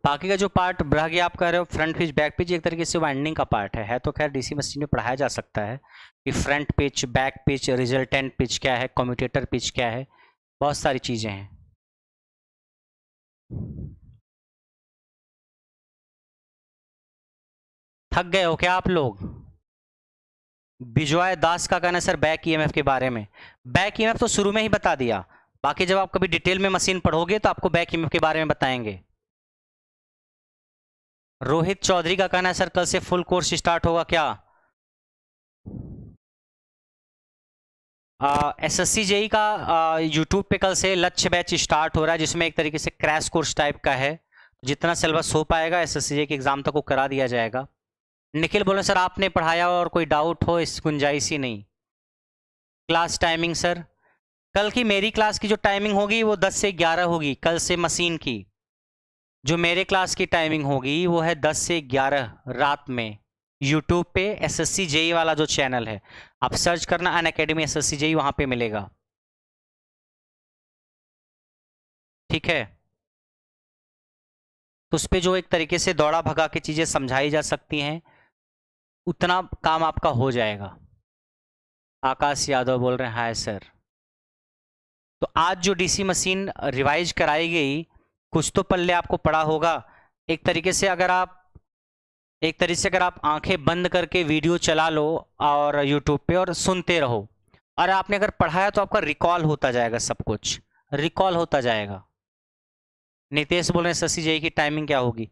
बाकी का जो पार्ट रह गया आप कह रहे हो फ्रंट पिच बैक पिच, एक तरीके से वाइंडिंग का पार्ट है तो खैर डीसी मशीन में पढ़ाया जा सकता है कि front pitch, back pitch, resultant pitch क्या है, कम्यूटेटर पिच क्या है, बहुत सारी चीजें हैं। थक गए हो क्या आप लोग? बिजॉय दास का कहना सर बैक ईएमएफ के बारे में, बैक ईएमएफ तो शुरू में ही बता दिया, बाकी जब आप कभी डिटेल में मशीन पढ़ोगे तो आपको बैक ईएमएफ के बारे में बताएंगे। रोहित चौधरी का कहना है सर कल से फुल कोर्स स्टार्ट होगा क्या? एसएससी जेई का यूट्यूब पे कल से लक्ष्य बैच स्टार्ट हो रहा है, जिसमें एक तरीके से क्रैश कोर्स टाइप का है, जितना सिलेबस हो पाएगा एसएससी जेई के एग्जाम तक को करा दिया जाएगा। निखिल बोले सर आपने पढ़ाया और कोई डाउट हो, इस गुंजाइश ही नहीं। क्लास टाइमिंग सर, कल की मेरी क्लास की जो टाइमिंग होगी वो 10 से 11 होगी, कल से मशीन की जो मेरे क्लास की टाइमिंग होगी वो है 10 से 11 रात में, यूट्यूब पे एसएससी जेई वाला जो चैनल है आप सर्च करना अनअकैडमी एसएससी जेई, वहां पे मिलेगा, ठीक है। तो उस पर जो एक तरीके से दौड़ा भगा के चीजें समझाई जा सकती हैं उतना काम आपका हो जाएगा। आकाश यादव बोल रहे हैं हाय सर। तो आज जो डीसी मशीन रिवाइज कराई गई कुछ तो पल्ले आपको पड़ा होगा, एक तरीके से अगर आप आंखें बंद करके वीडियो चला लो और यूट्यूब पे और सुनते रहो, और आपने अगर पढ़ाया तो आपका रिकॉल होता जाएगा, सब कुछ रिकॉल होता जाएगा। नितेश बोल रहे हैं एसएससी जेई की टाइमिंग क्या होगी?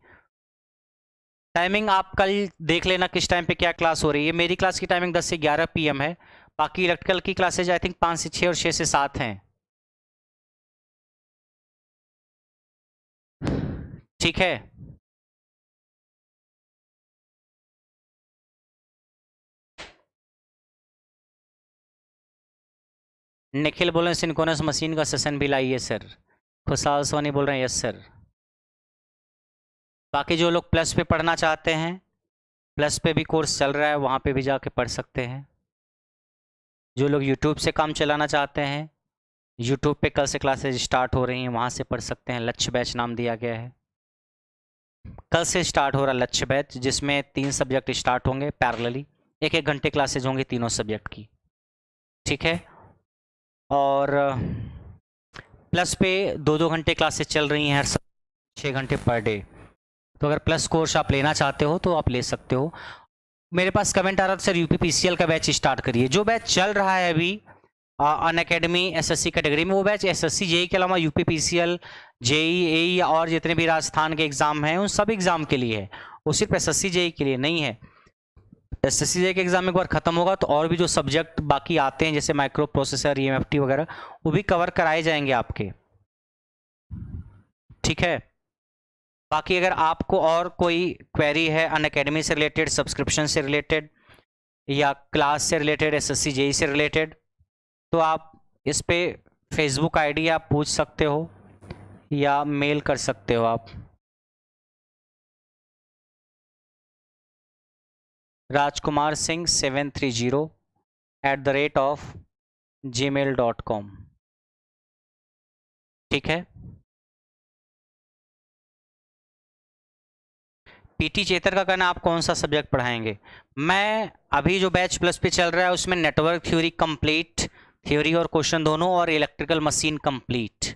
टाइमिंग आप कल देख लेना किस टाइम पे क्या क्लास हो रही है। मेरी क्लास की टाइमिंग 10 से 11 PM है, बाकी इलेक्ट्रिकल की क्लासेज आई थिंक 5 से 6 और 6 से 7 हैं, ठीक है। निखिल बोल रहे हैं सिंक्रोनस मशीन का सेशन भी लाइए सर। खुशहाल सोनी बोल रहे हैं यस सर। बाकी जो लोग प्लस पे पढ़ना चाहते हैं, प्लस पे भी कोर्स चल रहा है, वहाँ पे भी जाके पढ़ सकते हैं। जो लोग यूट्यूब से काम चलाना चाहते हैं, यूट्यूब पे कल से क्लासेज स्टार्ट हो रही हैं, वहाँ से पढ़ सकते हैं। लक्ष्य बैच नाम दिया गया है, कल से स्टार्ट हो रहा लक्ष्य बैच, जिसमें 3 सब्जेक्ट स्टार्ट होंगे पैरेलली, 1-1 घंटे क्लासेज होंगी तीनों सब्जेक्ट की, ठीक है। और प्लस पे 2-2 घंटे क्लासेज चल रही हैं हर 6 घंटे पर डे। तो अगर प्लस कोर्स आप लेना चाहते हो तो आप ले सकते हो। मेरे पास कमेंट आ रहा था सर यूपीपीसीएल का बैच स्टार्ट करिए। जो बैच चल रहा है अभी अनअकैडमी एसएससी कैटेगरी में, वो बैच एसएससी जेई के अलावा यूपीपीसीएल, जेई, एई और जितने भी राजस्थान के एग्जाम हैं उन सब एग्जाम के लिए है, वो सिर्फ एसएससी जेई के लिए नहीं है। एसएससी के एग्जाम एक बार खत्म होगा तो और भी जो सब्जेक्ट बाकी आते हैं जैसे माइक्रो प्रोसेसर, ईएमएफटी वगैरह, वो भी कवर कराए जाएंगे आपके, ठीक है। बाकी अगर आपको और कोई क्वेरी है अनअकैडमी से रिलेटेड, सब्सक्रिप्शन से रिलेटेड या क्लास से रिलेटेड, एसएससी जेई से रिलेटेड, तो आप इस पे फेसबुक आईडी आप पूछ सकते हो या मेल कर सकते हो आप। राजकुमार सिंह 730@gmail.com, ठीक है। पीटी चेतर का कहना आप कौन सा सब्जेक्ट पढ़ाएंगे? मैं अभी जो बैच प्लस पे चल रहा है उसमें नेटवर्क थ्योरी कंप्लीट, थ्योरी और क्वेश्चन दोनों, और इलेक्ट्रिकल मशीन कंप्लीट,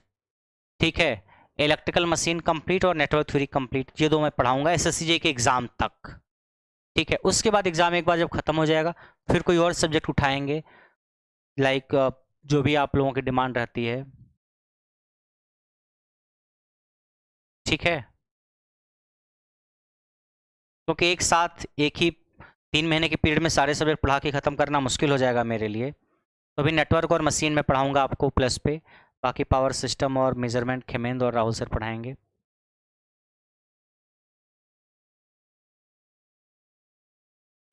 ठीक है। इलेक्ट्रिकल मशीन कंप्लीट और नेटवर्क थ्योरी कंप्लीट, ये दो मैं पढ़ाऊंगा एसएससी के एग्जाम तक, ठीक है। उसके बाद एग्जाम एक बार जब खत्म हो जाएगा फिर कोई और सब्जेक्ट उठाएंगे, लाइक जो भी आप लोगों की डिमांड रहती है, ठीक है। क्योंकि एक साथ एक ही 3 महीने के पीरियड में सारे सब्जेक्ट पढ़ा के ख़त्म करना मुश्किल हो जाएगा मेरे लिए, तो अभी नेटवर्क और मशीन में पढ़ाऊंगा आपको प्लस पे, बाकी पावर सिस्टम और मेजरमेंट खेमेंद्र और राहुल सर पढ़ाएंगे।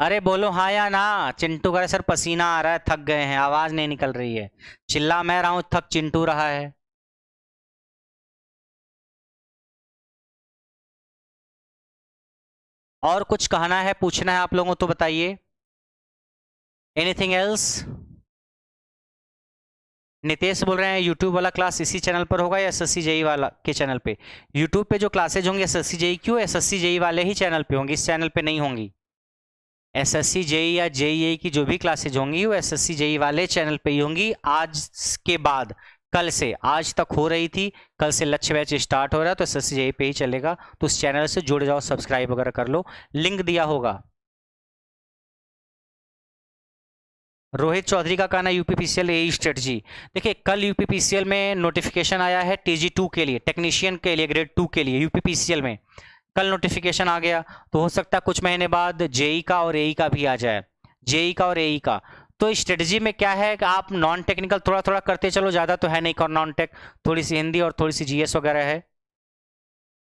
अरे बोलो हाँ या ना। चिंटू का सर पसीना आ रहा है, थक गए हैं, आवाज नहीं निकल रही है, चिल्ला मैं रहा हूं, थक चिंटू रहा है। और कुछ कहना है, पूछना है आप लोगों तो बताइए। Anything else? नितेश बोल रहे हैं यूट्यूब वाला क्लास इसी चैनल पर होगा या एसएससी जेई वाला के चैनल पे? यूट्यूब पे जो क्लासेज होंगी एसएससी जेई क्यों, एसएससी जेई वाले ही चैनल पे होंगी, इस चैनल पे नहीं होंगी। एसएससी जेई या जेईई की जो भी क्लासेज होंगी वो एसएससी जेई वाले चैनल पे ही होंगी। आज के बाद, कल से, आज तक हो रही थी, कल से लक्ष्य बैच स्टार्ट हो रहा है तो एसएससी जेई पे ही चलेगा, तो उस चैनल से जुड़ जाओ, सब्सक्राइब वगैरह कर लो, लिंक दिया होगा। रोहित चौधरी का कहना यूपीपीसीएल एई स्ट्रेटजी, देखिए कल यूपीपीसीएल में नोटिफिकेशन आया है टीजी2 के लिए, टेक्नीशियन के लिए, ग्रेड 2 के लिए यूपीपीसीएल में कल नोटिफिकेशन आ गया, तो हो सकता है कुछ महीने बाद जेई का और एई का भी आ जाए, जेई का और एई का। तो स्ट्रेटजी में क्या है कि आप नॉन टेक्निकल थोड़ा थोड़ा करते चलो, ज़्यादा तो है नहीं, नॉन टेक थोड़ी सी हिंदी और थोड़ी सी जीएस वगैरह है।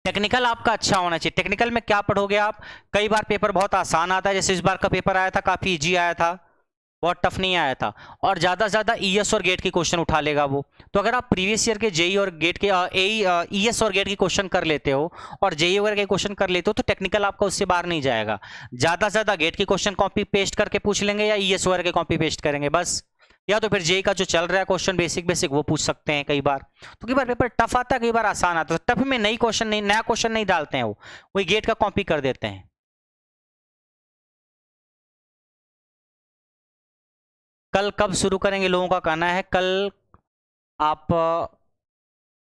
टेक्निकल आपका अच्छा होना चाहिए। टेक्निकल में क्या पढ़ोगे आप, कई बार पेपर बहुत आसान आता है, जैसे इस बार का पेपर आया था काफ़ी इजी आया था, बहुत टफ नहीं आया था, और ज़्यादा से ज़्यादा ईएस और गेट के क्वेश्चन उठा लेगा वो। तो अगर आप प्रीवियस ईयर के जेई और गेट के ईएस और गेट के क्वेश्चन कर लेते हो और जेई वगैरह के क्वेश्चन कर लेते हो तो टेक्निकल आपका उससे बाहर नहीं जाएगा। ज़्यादा से ज़्यादा गेट के क्वेश्चन कॉपी पेस्ट करके पूछ लेंगे या ईएस वगैरह के कॉपी पेस्ट करेंगे बस, या तो फिर जेई का जो चल रहा है क्वेश्चन बेसिक बेसिक वो पूछ सकते हैं कई बार। तो कई बार पेपर टफ आता है, कई बार आसान आता है, टफ में नई क्वेश्चन नहीं, नया क्वेश्चन नहीं डालते हैं वो, वही गेट का कॉपी कर देते हैं। कल कब शुरू करेंगे लोगों का कहना है, कल आप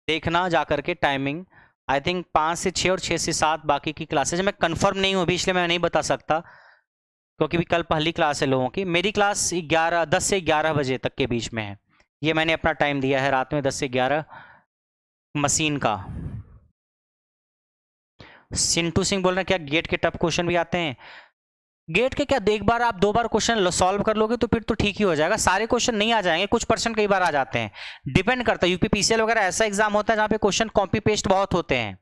देखना जा करके टाइमिंग, आई थिंक 5 से 6 और 6 से 7 बाकी की क्लासेज, मैं कंफर्म नहीं हूँ अभी इसलिए मैं नहीं बता सकता, क्योंकि भी कल पहली क्लास है लोगों की। मेरी क्लास 10 से 11 बजे तक के बीच में है, ये मैंने अपना टाइम दिया है रात में 10 से 11 मशीन का। सिंटू सिंह बोल रहे हैं क्या गेट के टफ क्वेश्चन भी आते हैं? गेट के क्या, एक बार आप 2 बार क्वेश्चन सॉल्व कर लोगे तो फिर तो ठीक ही हो जाएगा, सारे क्वेश्चन नहीं आ जाएंगे, कुछ परसेंट कई बार आ जाते हैं, डिपेंड करता है। यूपीपीसीएल वगैरह ऐसा एग्जाम होता है जहां पे क्वेश्चन कॉपी पेस्ट बहुत होते हैं,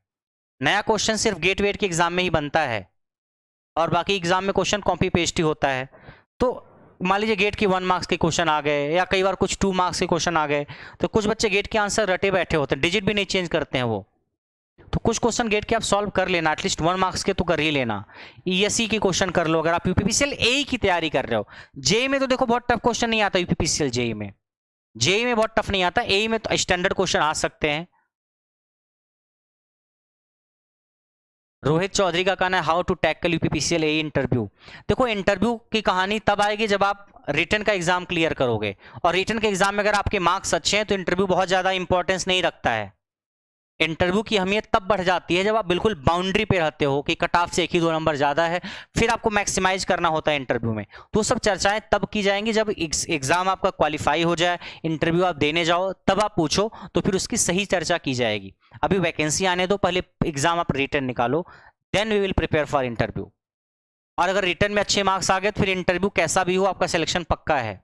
नया क्वेश्चन सिर्फ गेट वेट के एग्जाम में ही बनता है और बाकी एग्जाम में क्वेश्चन कॉपी पेस्ट ही होता है। तो मान लीजिए गेट के 1 मार्क्स के क्वेश्चन आ गए या कई बार कुछ 2 मार्क्स के क्वेश्चन आ गए, तो कुछ बच्चे गेट के आंसर रटे बैठे होते हैं, डिजिट भी नहीं चेंज करते हैं वो, तो कुछ क्वेश्चन गेट के आप सॉल्व कर लेना, एटलीस्ट 1 मार्क्स के तो कर ही लेना। ईएससी की क्वेश्चन कर लो अगर आप यूपीपीसीएल एई की तैयारी कर रहे हो। जेई में तो देखो बहुत टफ क्वेश्चन नहीं आता, यूपीपीसीएल जेई में, जेई में बहुत टफ नहीं आता, एई में तो स्टैंडर्ड क्वेश्चन आ सकते हैं। रोहित चौधरी का कहना है how to tackle UPPCL AE interview, देखो इंटरव्यू की कहानी तब आएगी जब आप रिटन का एग्जाम क्लियर करोगे, और रिटन के एग्जाम में अगर आपके मार्क्स अच्छे हैं तो इंटरव्यू बहुत ज्यादा इंपॉर्टेंस नहीं रखता है। इंटरव्यू की अहमियत तब बढ़ जाती है जब आप बिल्कुल बाउंड्री पे रहते हो कि कट ऑफ से 1 ही 2 नंबर ज्यादा है, फिर आपको मैक्सिमाइज करना होता है इंटरव्यू में। तो सब चर्चाएं तब की जाएंगी जब एग्जाम आपका क्वालिफाई हो जाए, इंटरव्यू आप देने जाओ, तब आप पूछो तो फिर उसकी सही चर्चा की जाएगी। अभी वैकेंसी आने दो, पहले एग्जाम आप रिटन निकालो, then we will prepare for interview. और अगर रिटर्न में अच्छे मार्क्स आ गए तो फिर इंटरव्यू कैसा भी हो आपका सिलेक्शन पक्का है।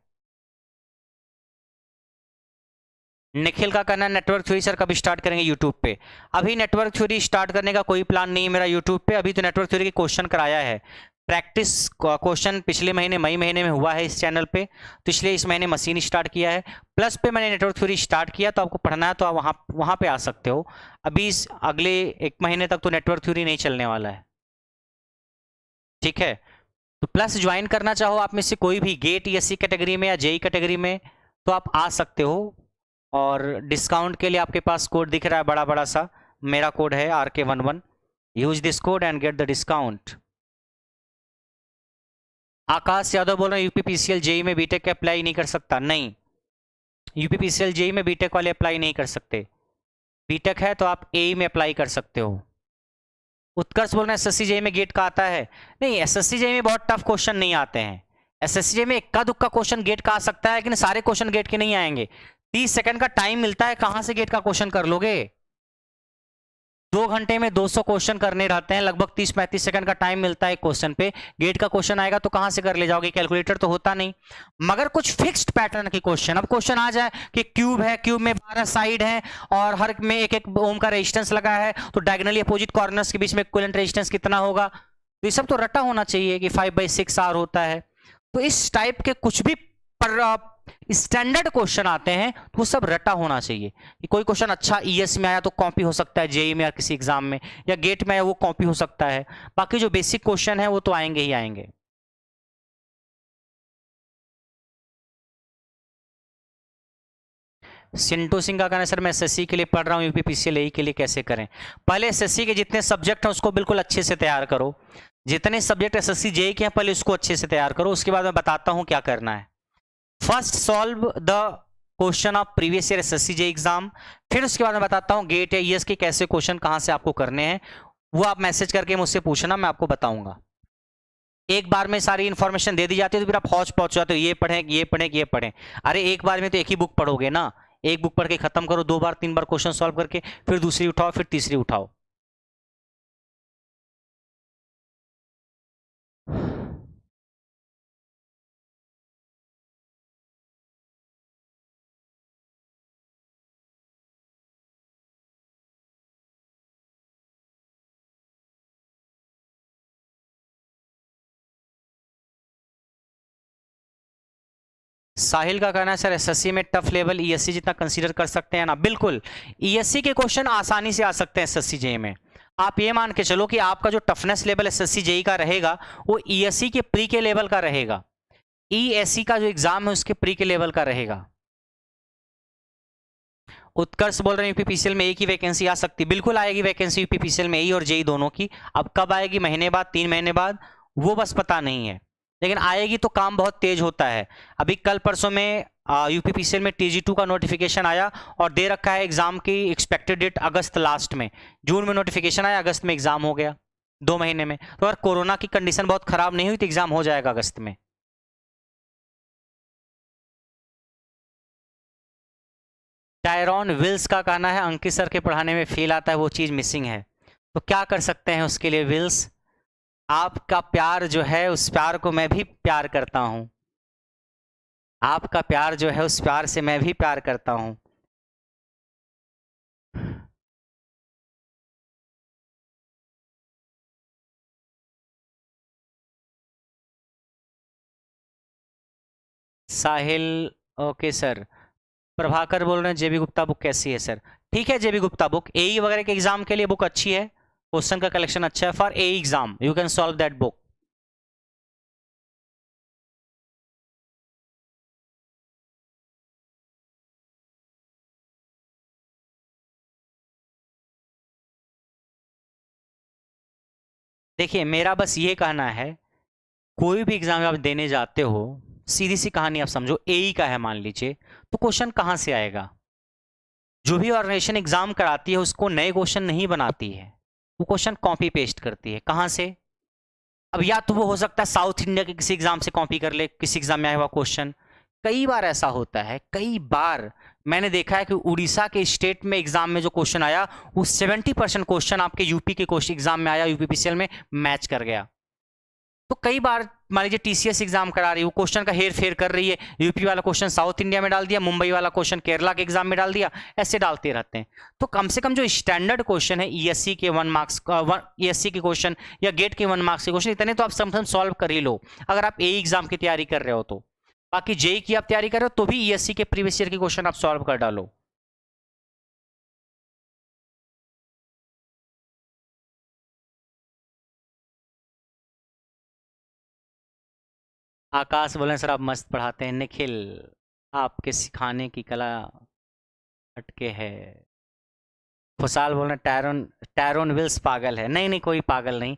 निखिल का कहना है नेटवर्क थ्योरी सर कब स्टार्ट करेंगे यूट्यूब पे? अभी नेटवर्क थ्योरी स्टार्ट करने का कोई प्लान नहीं है मेरा यूट्यूब पे। अभी तो नेटवर्क थ्योरी के क्वेश्चन कराया है, प्रैक्टिस क्वेश्चन पिछले महीने मई महीने में हुआ है इस चैनल पे, तो इसलिए इस महीने मशीन स्टार्ट किया है। प्लस पे मैंने नेटवर्क थ्योरी स्टार्ट किया, तो आपको पढ़ना है तो आप वहाँ पे आ सकते हो। अभी इस अगले 1 महीने तक तो नेटवर्क थ्योरी नहीं चलने वाला है, ठीक है। तो प्लस ज्वाइन करना चाहो आप में से कोई भी गेट ESC कैटेगरी में या जेई कैटेगरी में, तो आप आ सकते हो। और डिस्काउंट के लिए आपके पास कोड दिख रहा है बड़ा बड़ा सा, मेरा कोड है RK11। Use this code and get the discount. Akash Yadav बोल रहे हैं UPPCL जेई में बीटेक अप्लाई नहीं कर सकता? नहीं, UPPCL जेई में बीटेक वाले अप्लाई नहीं कर सकते। बीटेक है तो आप AE में अप्लाई कर सकते हो। उत्कर्ष बोल रहे हैं SSC जेई में गेट का आता है? नहीं, SSC जेई में बहुत टफ क्वेश्चन नहीं आते हैं। SSC जेई में इक्का दुक्का क्वेश्चन गेट का आ सकता है, लेकिन सारे क्वेश्चन गेट के नहीं आएंगे। 30 सेकंड का टाइम मिलता है, कहां से गेट का क्वेश्चन कर लोगे? 2 घंटे में 200 क्वेश्चन करने रहते हैं, लगभग 30-35 सेकंड का टाइम मिलता है क्वेश्चन पे। गेट का क्वेश्चन आएगा तो कहां से कर ले जाओगे? कैलकुलेटर तो होता नहीं। मगर कुछ फिक्स्ड पैटर्न के क्वेश्चन, अब क्वेश्चन आ जाए कि क्यूब है, क्यूब में 12 साइड है और हर में एक एक ओम का रेजिस्टेंस लगा है, तो डायगोनली अपोजिट कॉर्नर्स के बीच में इक्विवेलेंट रेजिस्टेंस कितना होगा, तो ये सब तो रटा होना चाहिए कि 5/6 R होता है। तो इस टाइप के कुछ भी स्टैंडर्ड क्वेश्चन आते हैं तो वो सब रटा होना चाहिए। कि कोई क्वेश्चन अच्छा ES में आया तो कॉपी हो सकता है जेई में या किसी एग्जाम में, या गेट में आया वो कॉपी हो सकता है। बाकी जो बेसिक क्वेश्चन है वो तो आएंगे ही आएंगे। सिंटू सिंह का कहना है सर मैं SSC के लिए पढ़ रहा हूँ, UPPCL AE के लिए कैसे करें? पहले SSC के जितने सब्जेक्ट हैं उसको बिल्कुल अच्छे से तैयार करो। जितने सब्जेक्ट SSC जेई के हैं पहले उसको अच्छे से तैयार करो, उसके बाद मैं बताता हूँ क्या करना है। First solve the question of previous year SSC JE exam, फिर उसके बाद मैं बताता हूँ गेट या ES के कैसे क्वेश्चन कहाँ से आपको करने हैं। वो आप मैसेज करके मुझसे पूछना, मैं आपको बताऊंगा। एक बार में सारी इन्फॉर्मेशन दे दी जाती है तो फिर आप हौच पहुंच जाते हो, ये पढ़ें ये पढ़ें ये पढ़ें। अरे एक बार में तो एक ही बुक पढ़ोगे ना, एक बुक पढ़ के खत्म करो, 2 बार 3 बार क्वेश्चन सॉल्व करके, फिर दूसरी उठाओ, फिर तीसरी उठाओ। साहिल का कहना है सर SSC में टफ लेवल ESC जितना कंसीडर कर सकते हैं ना? बिल्कुल, ESC के क्वेश्चन आसानी से आ सकते हैं SSC जेई में। आप ये मान के चलो कि आपका जो टफनेस लेवल SSC जेई का रहेगा वो ESC के प्री के लेवल का रहेगा, ESC का जो एग्जाम है उसके प्री के लेवल का रहेगा। उत्कर्ष बोल रहे हैं UPPCL में एक ही वैकेंसी आ सकती? बिल्कुल आएगी वैकेंसी UPPCL में, AE और जेई दोनों की। अब कब आएगी, महीने बाद 3 महीने बाद, वो बस पता नहीं है, लेकिन आएगी तो काम बहुत तेज होता है। अभी कल परसों में UPPCL में TG2 का नोटिफिकेशन आया और दे रखा है एग्जाम की एक्सपेक्टेड डेट अगस्त लास्ट में। जून में नोटिफिकेशन आया, अगस्त में एग्जाम हो गया 2 महीने में। तो अगर कोरोना की कंडीशन बहुत खराब नहीं हुई तो एग्जाम हो जाएगा अगस्त में। टायरॉन विल्स का कहना है अंकित सर के पढ़ाने में फेल आता है, वो चीज़ मिसिंग है। तो क्या कर सकते हैं उसके लिए विल्स? आपका प्यार जो है उस प्यार को मैं भी प्यार करता हूं, आपका प्यार जो है उस प्यार से मैं भी प्यार करता हूं। साहिल ओके सर। प्रभाकर बोल रहे हैं JB गुप्ता बुक कैसी है सर? ठीक है, JB गुप्ता बुक AE वगैरह के एग्जाम के लिए बुक अच्छी है, क्वेश्चन का कलेक्शन अच्छा है। For AE exam you can solve that book. देखिए मेरा बस ये कहना है, कोई भी एग्जाम आप देने जाते हो, सीधी सी कहानी आप समझो, AE का है मान लीजिए, तो क्वेश्चन कहाँ से आएगा? जो भी ऑर्गेनाइजेशन एग्जाम कराती है उसको नए क्वेश्चन नहीं बनाती है, वो क्वेश्चन कॉपी पेस्ट करती है। कहाँ से? अब या तो वो हो सकता है साउथ इंडिया के किसी एग्जाम से कॉपी कर ले, किसी एग्जाम में आया हुआ क्वेश्चन। कई बार ऐसा होता है, कई बार मैंने देखा है कि उड़ीसा के स्टेट में एग्जाम में जो क्वेश्चन आया वो 70% क्वेश्चन आपके यूपी के क्वेश्चन एग्जाम में आया, UPPCL में मैच कर गया। तो कई बार मान लीजिए टीसीएस एग्जाम करा रही है, वो क्वेश्चन का हेर फेर कर रही है, यूपी वाला क्वेश्चन साउथ इंडिया में डाल दिया, मुंबई वाला क्वेश्चन केरला के एग्जाम में डाल दिया, ऐसे डालते रहते हैं। तो कम से कम जो स्टैंडर्ड क्वेश्चन है ईएससी के 1 मार्क्स ईएससी के क्वेश्चन या गेट के 1 मार्क्स के क्वेश्चन, इतने तो आप समझ सॉल्व कर ही लो अगर आप ए एग्जाम की तैयारी कर रहे हो तो। बाकी जेई की आप तैयारी कर रहे हो तो भी ईएससी के प्रीवियस ईयर के क्वेश्चन आप सॉल्व कर डालो। आकाश बोले सर आप मस्त पढ़ाते हैं। निखिल आपके सिखाने की कला हटके है। खुशहाल बोल रहे टैरोन टैरोन विल्स पागल है। नहीं नहीं कोई पागल नहीं,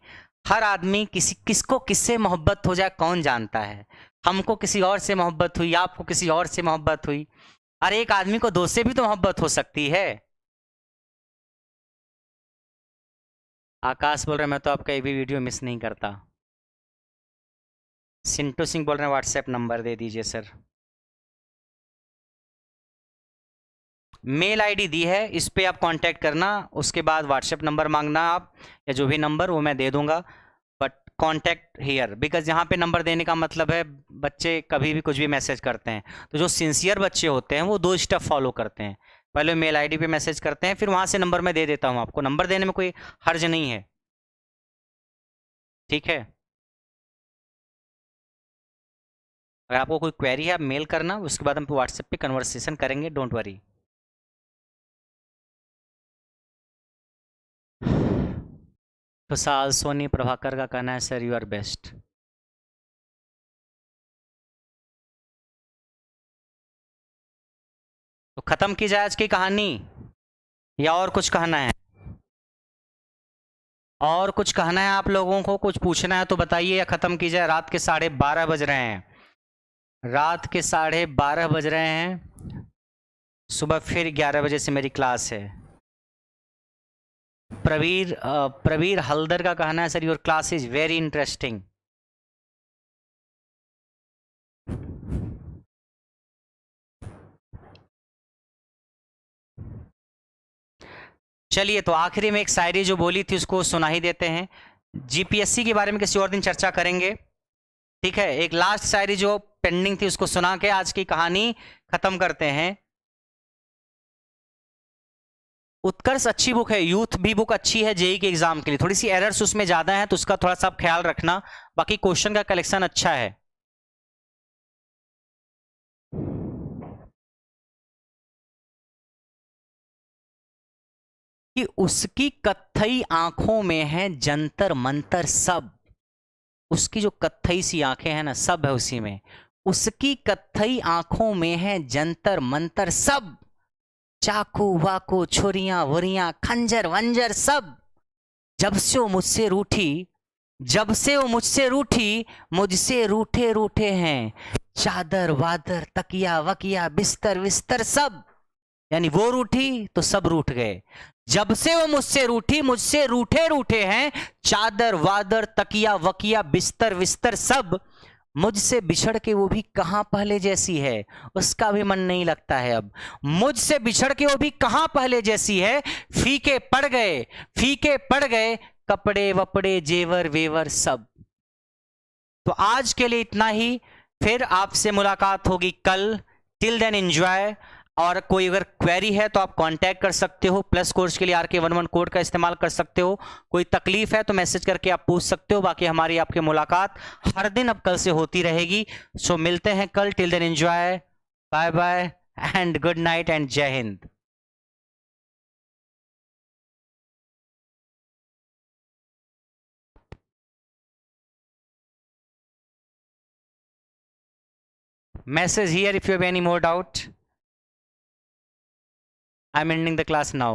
हर आदमी किसको किससे मोहब्बत हो जाए कौन जानता है। हमको किसी और से मोहब्बत हुई, आपको किसी और से मोहब्बत हुई, अरे एक आदमी को दो से भी तो मोहब्बत हो सकती है। आकाश बोल रहे मैं तो आपका एक भी वीडियो मिस नहीं करता। सिंटू सिंह बोल रहे हैं व्हाट्सएप नंबर दे दीजिए सर। मेल आईडी दी है, इस पे आप कांटेक्ट करना, उसके बाद व्हाट्सएप नंबर मांगना आप, या जो भी नंबर वो मैं दे दूंगा, बट कांटेक्ट हियर, बिकॉज यहाँ पे नंबर देने का मतलब है बच्चे कभी भी कुछ भी मैसेज करते हैं, तो जो सिंसियर बच्चे होते हैं वो 2 स्टेप फॉलो करते हैं। पहले मेल आईडी पे मैसेज करते हैं, फिर वहाँ से नंबर मैं दे देता हूँ आपको। नंबर देने में कोई हर्ज नहीं है, ठीक है। अगर आपको कोई क्वेरी है आप मेल करना, उसके बाद हम व्हाट्सएप पे कन्वर्सेशन करेंगे, डोंट वरी। खुशहाल सोनी प्रभाकर का कहना है सर यू आर बेस्ट। तो खत्म की जाए आज की कहानी या और कुछ कहना है? और कुछ कहना है आप लोगों को, कुछ पूछना है तो बताइए, या खत्म की जाए? रात के 12:30 बज रहे हैं, रात के 12:30 बज रहे हैं, सुबह फिर 11 बजे से मेरी क्लास है। प्रवीर हल्दर का कहना है sir your class is very interesting. चलिए तो आखिरी में एक शायरी जो बोली थी उसको सुना ही देते हैं। जीपीएससी के बारे में किसी और दिन चर्चा करेंगे, ठीक है। एक लास्ट शायरी जो पेंडिंग थी उसको सुना के आज की कहानी खत्म करते हैं। उत्कर्ष अच्छी बुक है, यूथ भी बुक अच्छी है जेई के एग्जाम के लिए, थोड़ी सी एरर्स उसमें ज्यादा है तो उसका थोड़ा सा ख्याल रखना, बाकी क्वेश्चन का कलेक्शन अच्छा है। कि उसकी कत्थई आंखों में है जंतर मंतर सब, उसकी जो कत्थई सी आंखें हैं ना सब है उसी में, उसकी कत्थई आंखों में है जंतर मंतर सब, चाकू वाकू छुरियां वुरियां खंजर वंजर सब, जब से वो मुझसे रूठी, जब से वो मुझसे रूठी, मुझसे रूठे रूठे हैं चादर वादर तकिया वकिया बिस्तर विस्तर सब, यानी वो रूठी तो सब रूठ गए। जब से वो मुझसे रूठी, मुझसे रूठे रूठे हैं चादर वादर तकिया वकिया बिस्तर विस्तर सब, मुझसे बिछड़ के वो भी कहां पहले जैसी है, उसका भी मन नहीं लगता है अब, मुझसे बिछड़ के वो भी कहां पहले जैसी है, फीके पड़ गए, फीके पड़ गए कपड़े वपड़े जेवर वेवर सब। तो आज के लिए इतना ही, फिर आपसे मुलाकात होगी कल। टिल देन एंजॉय, और कोई अगर क्वेरी है तो आप कांटेक्ट कर सकते हो, प्लस कोर्स के लिए RK11 कोड का इस्तेमाल कर सकते हो, कोई तकलीफ है तो मैसेज करके आप पूछ सकते हो। बाकी हमारी आपकी मुलाकात हर दिन अब कल से होती रहेगी। सो मिलते हैं कल, till then enjoy, bye bye and good night and Jai Hind. Message here if you have any more doubt. I'm ending the class now.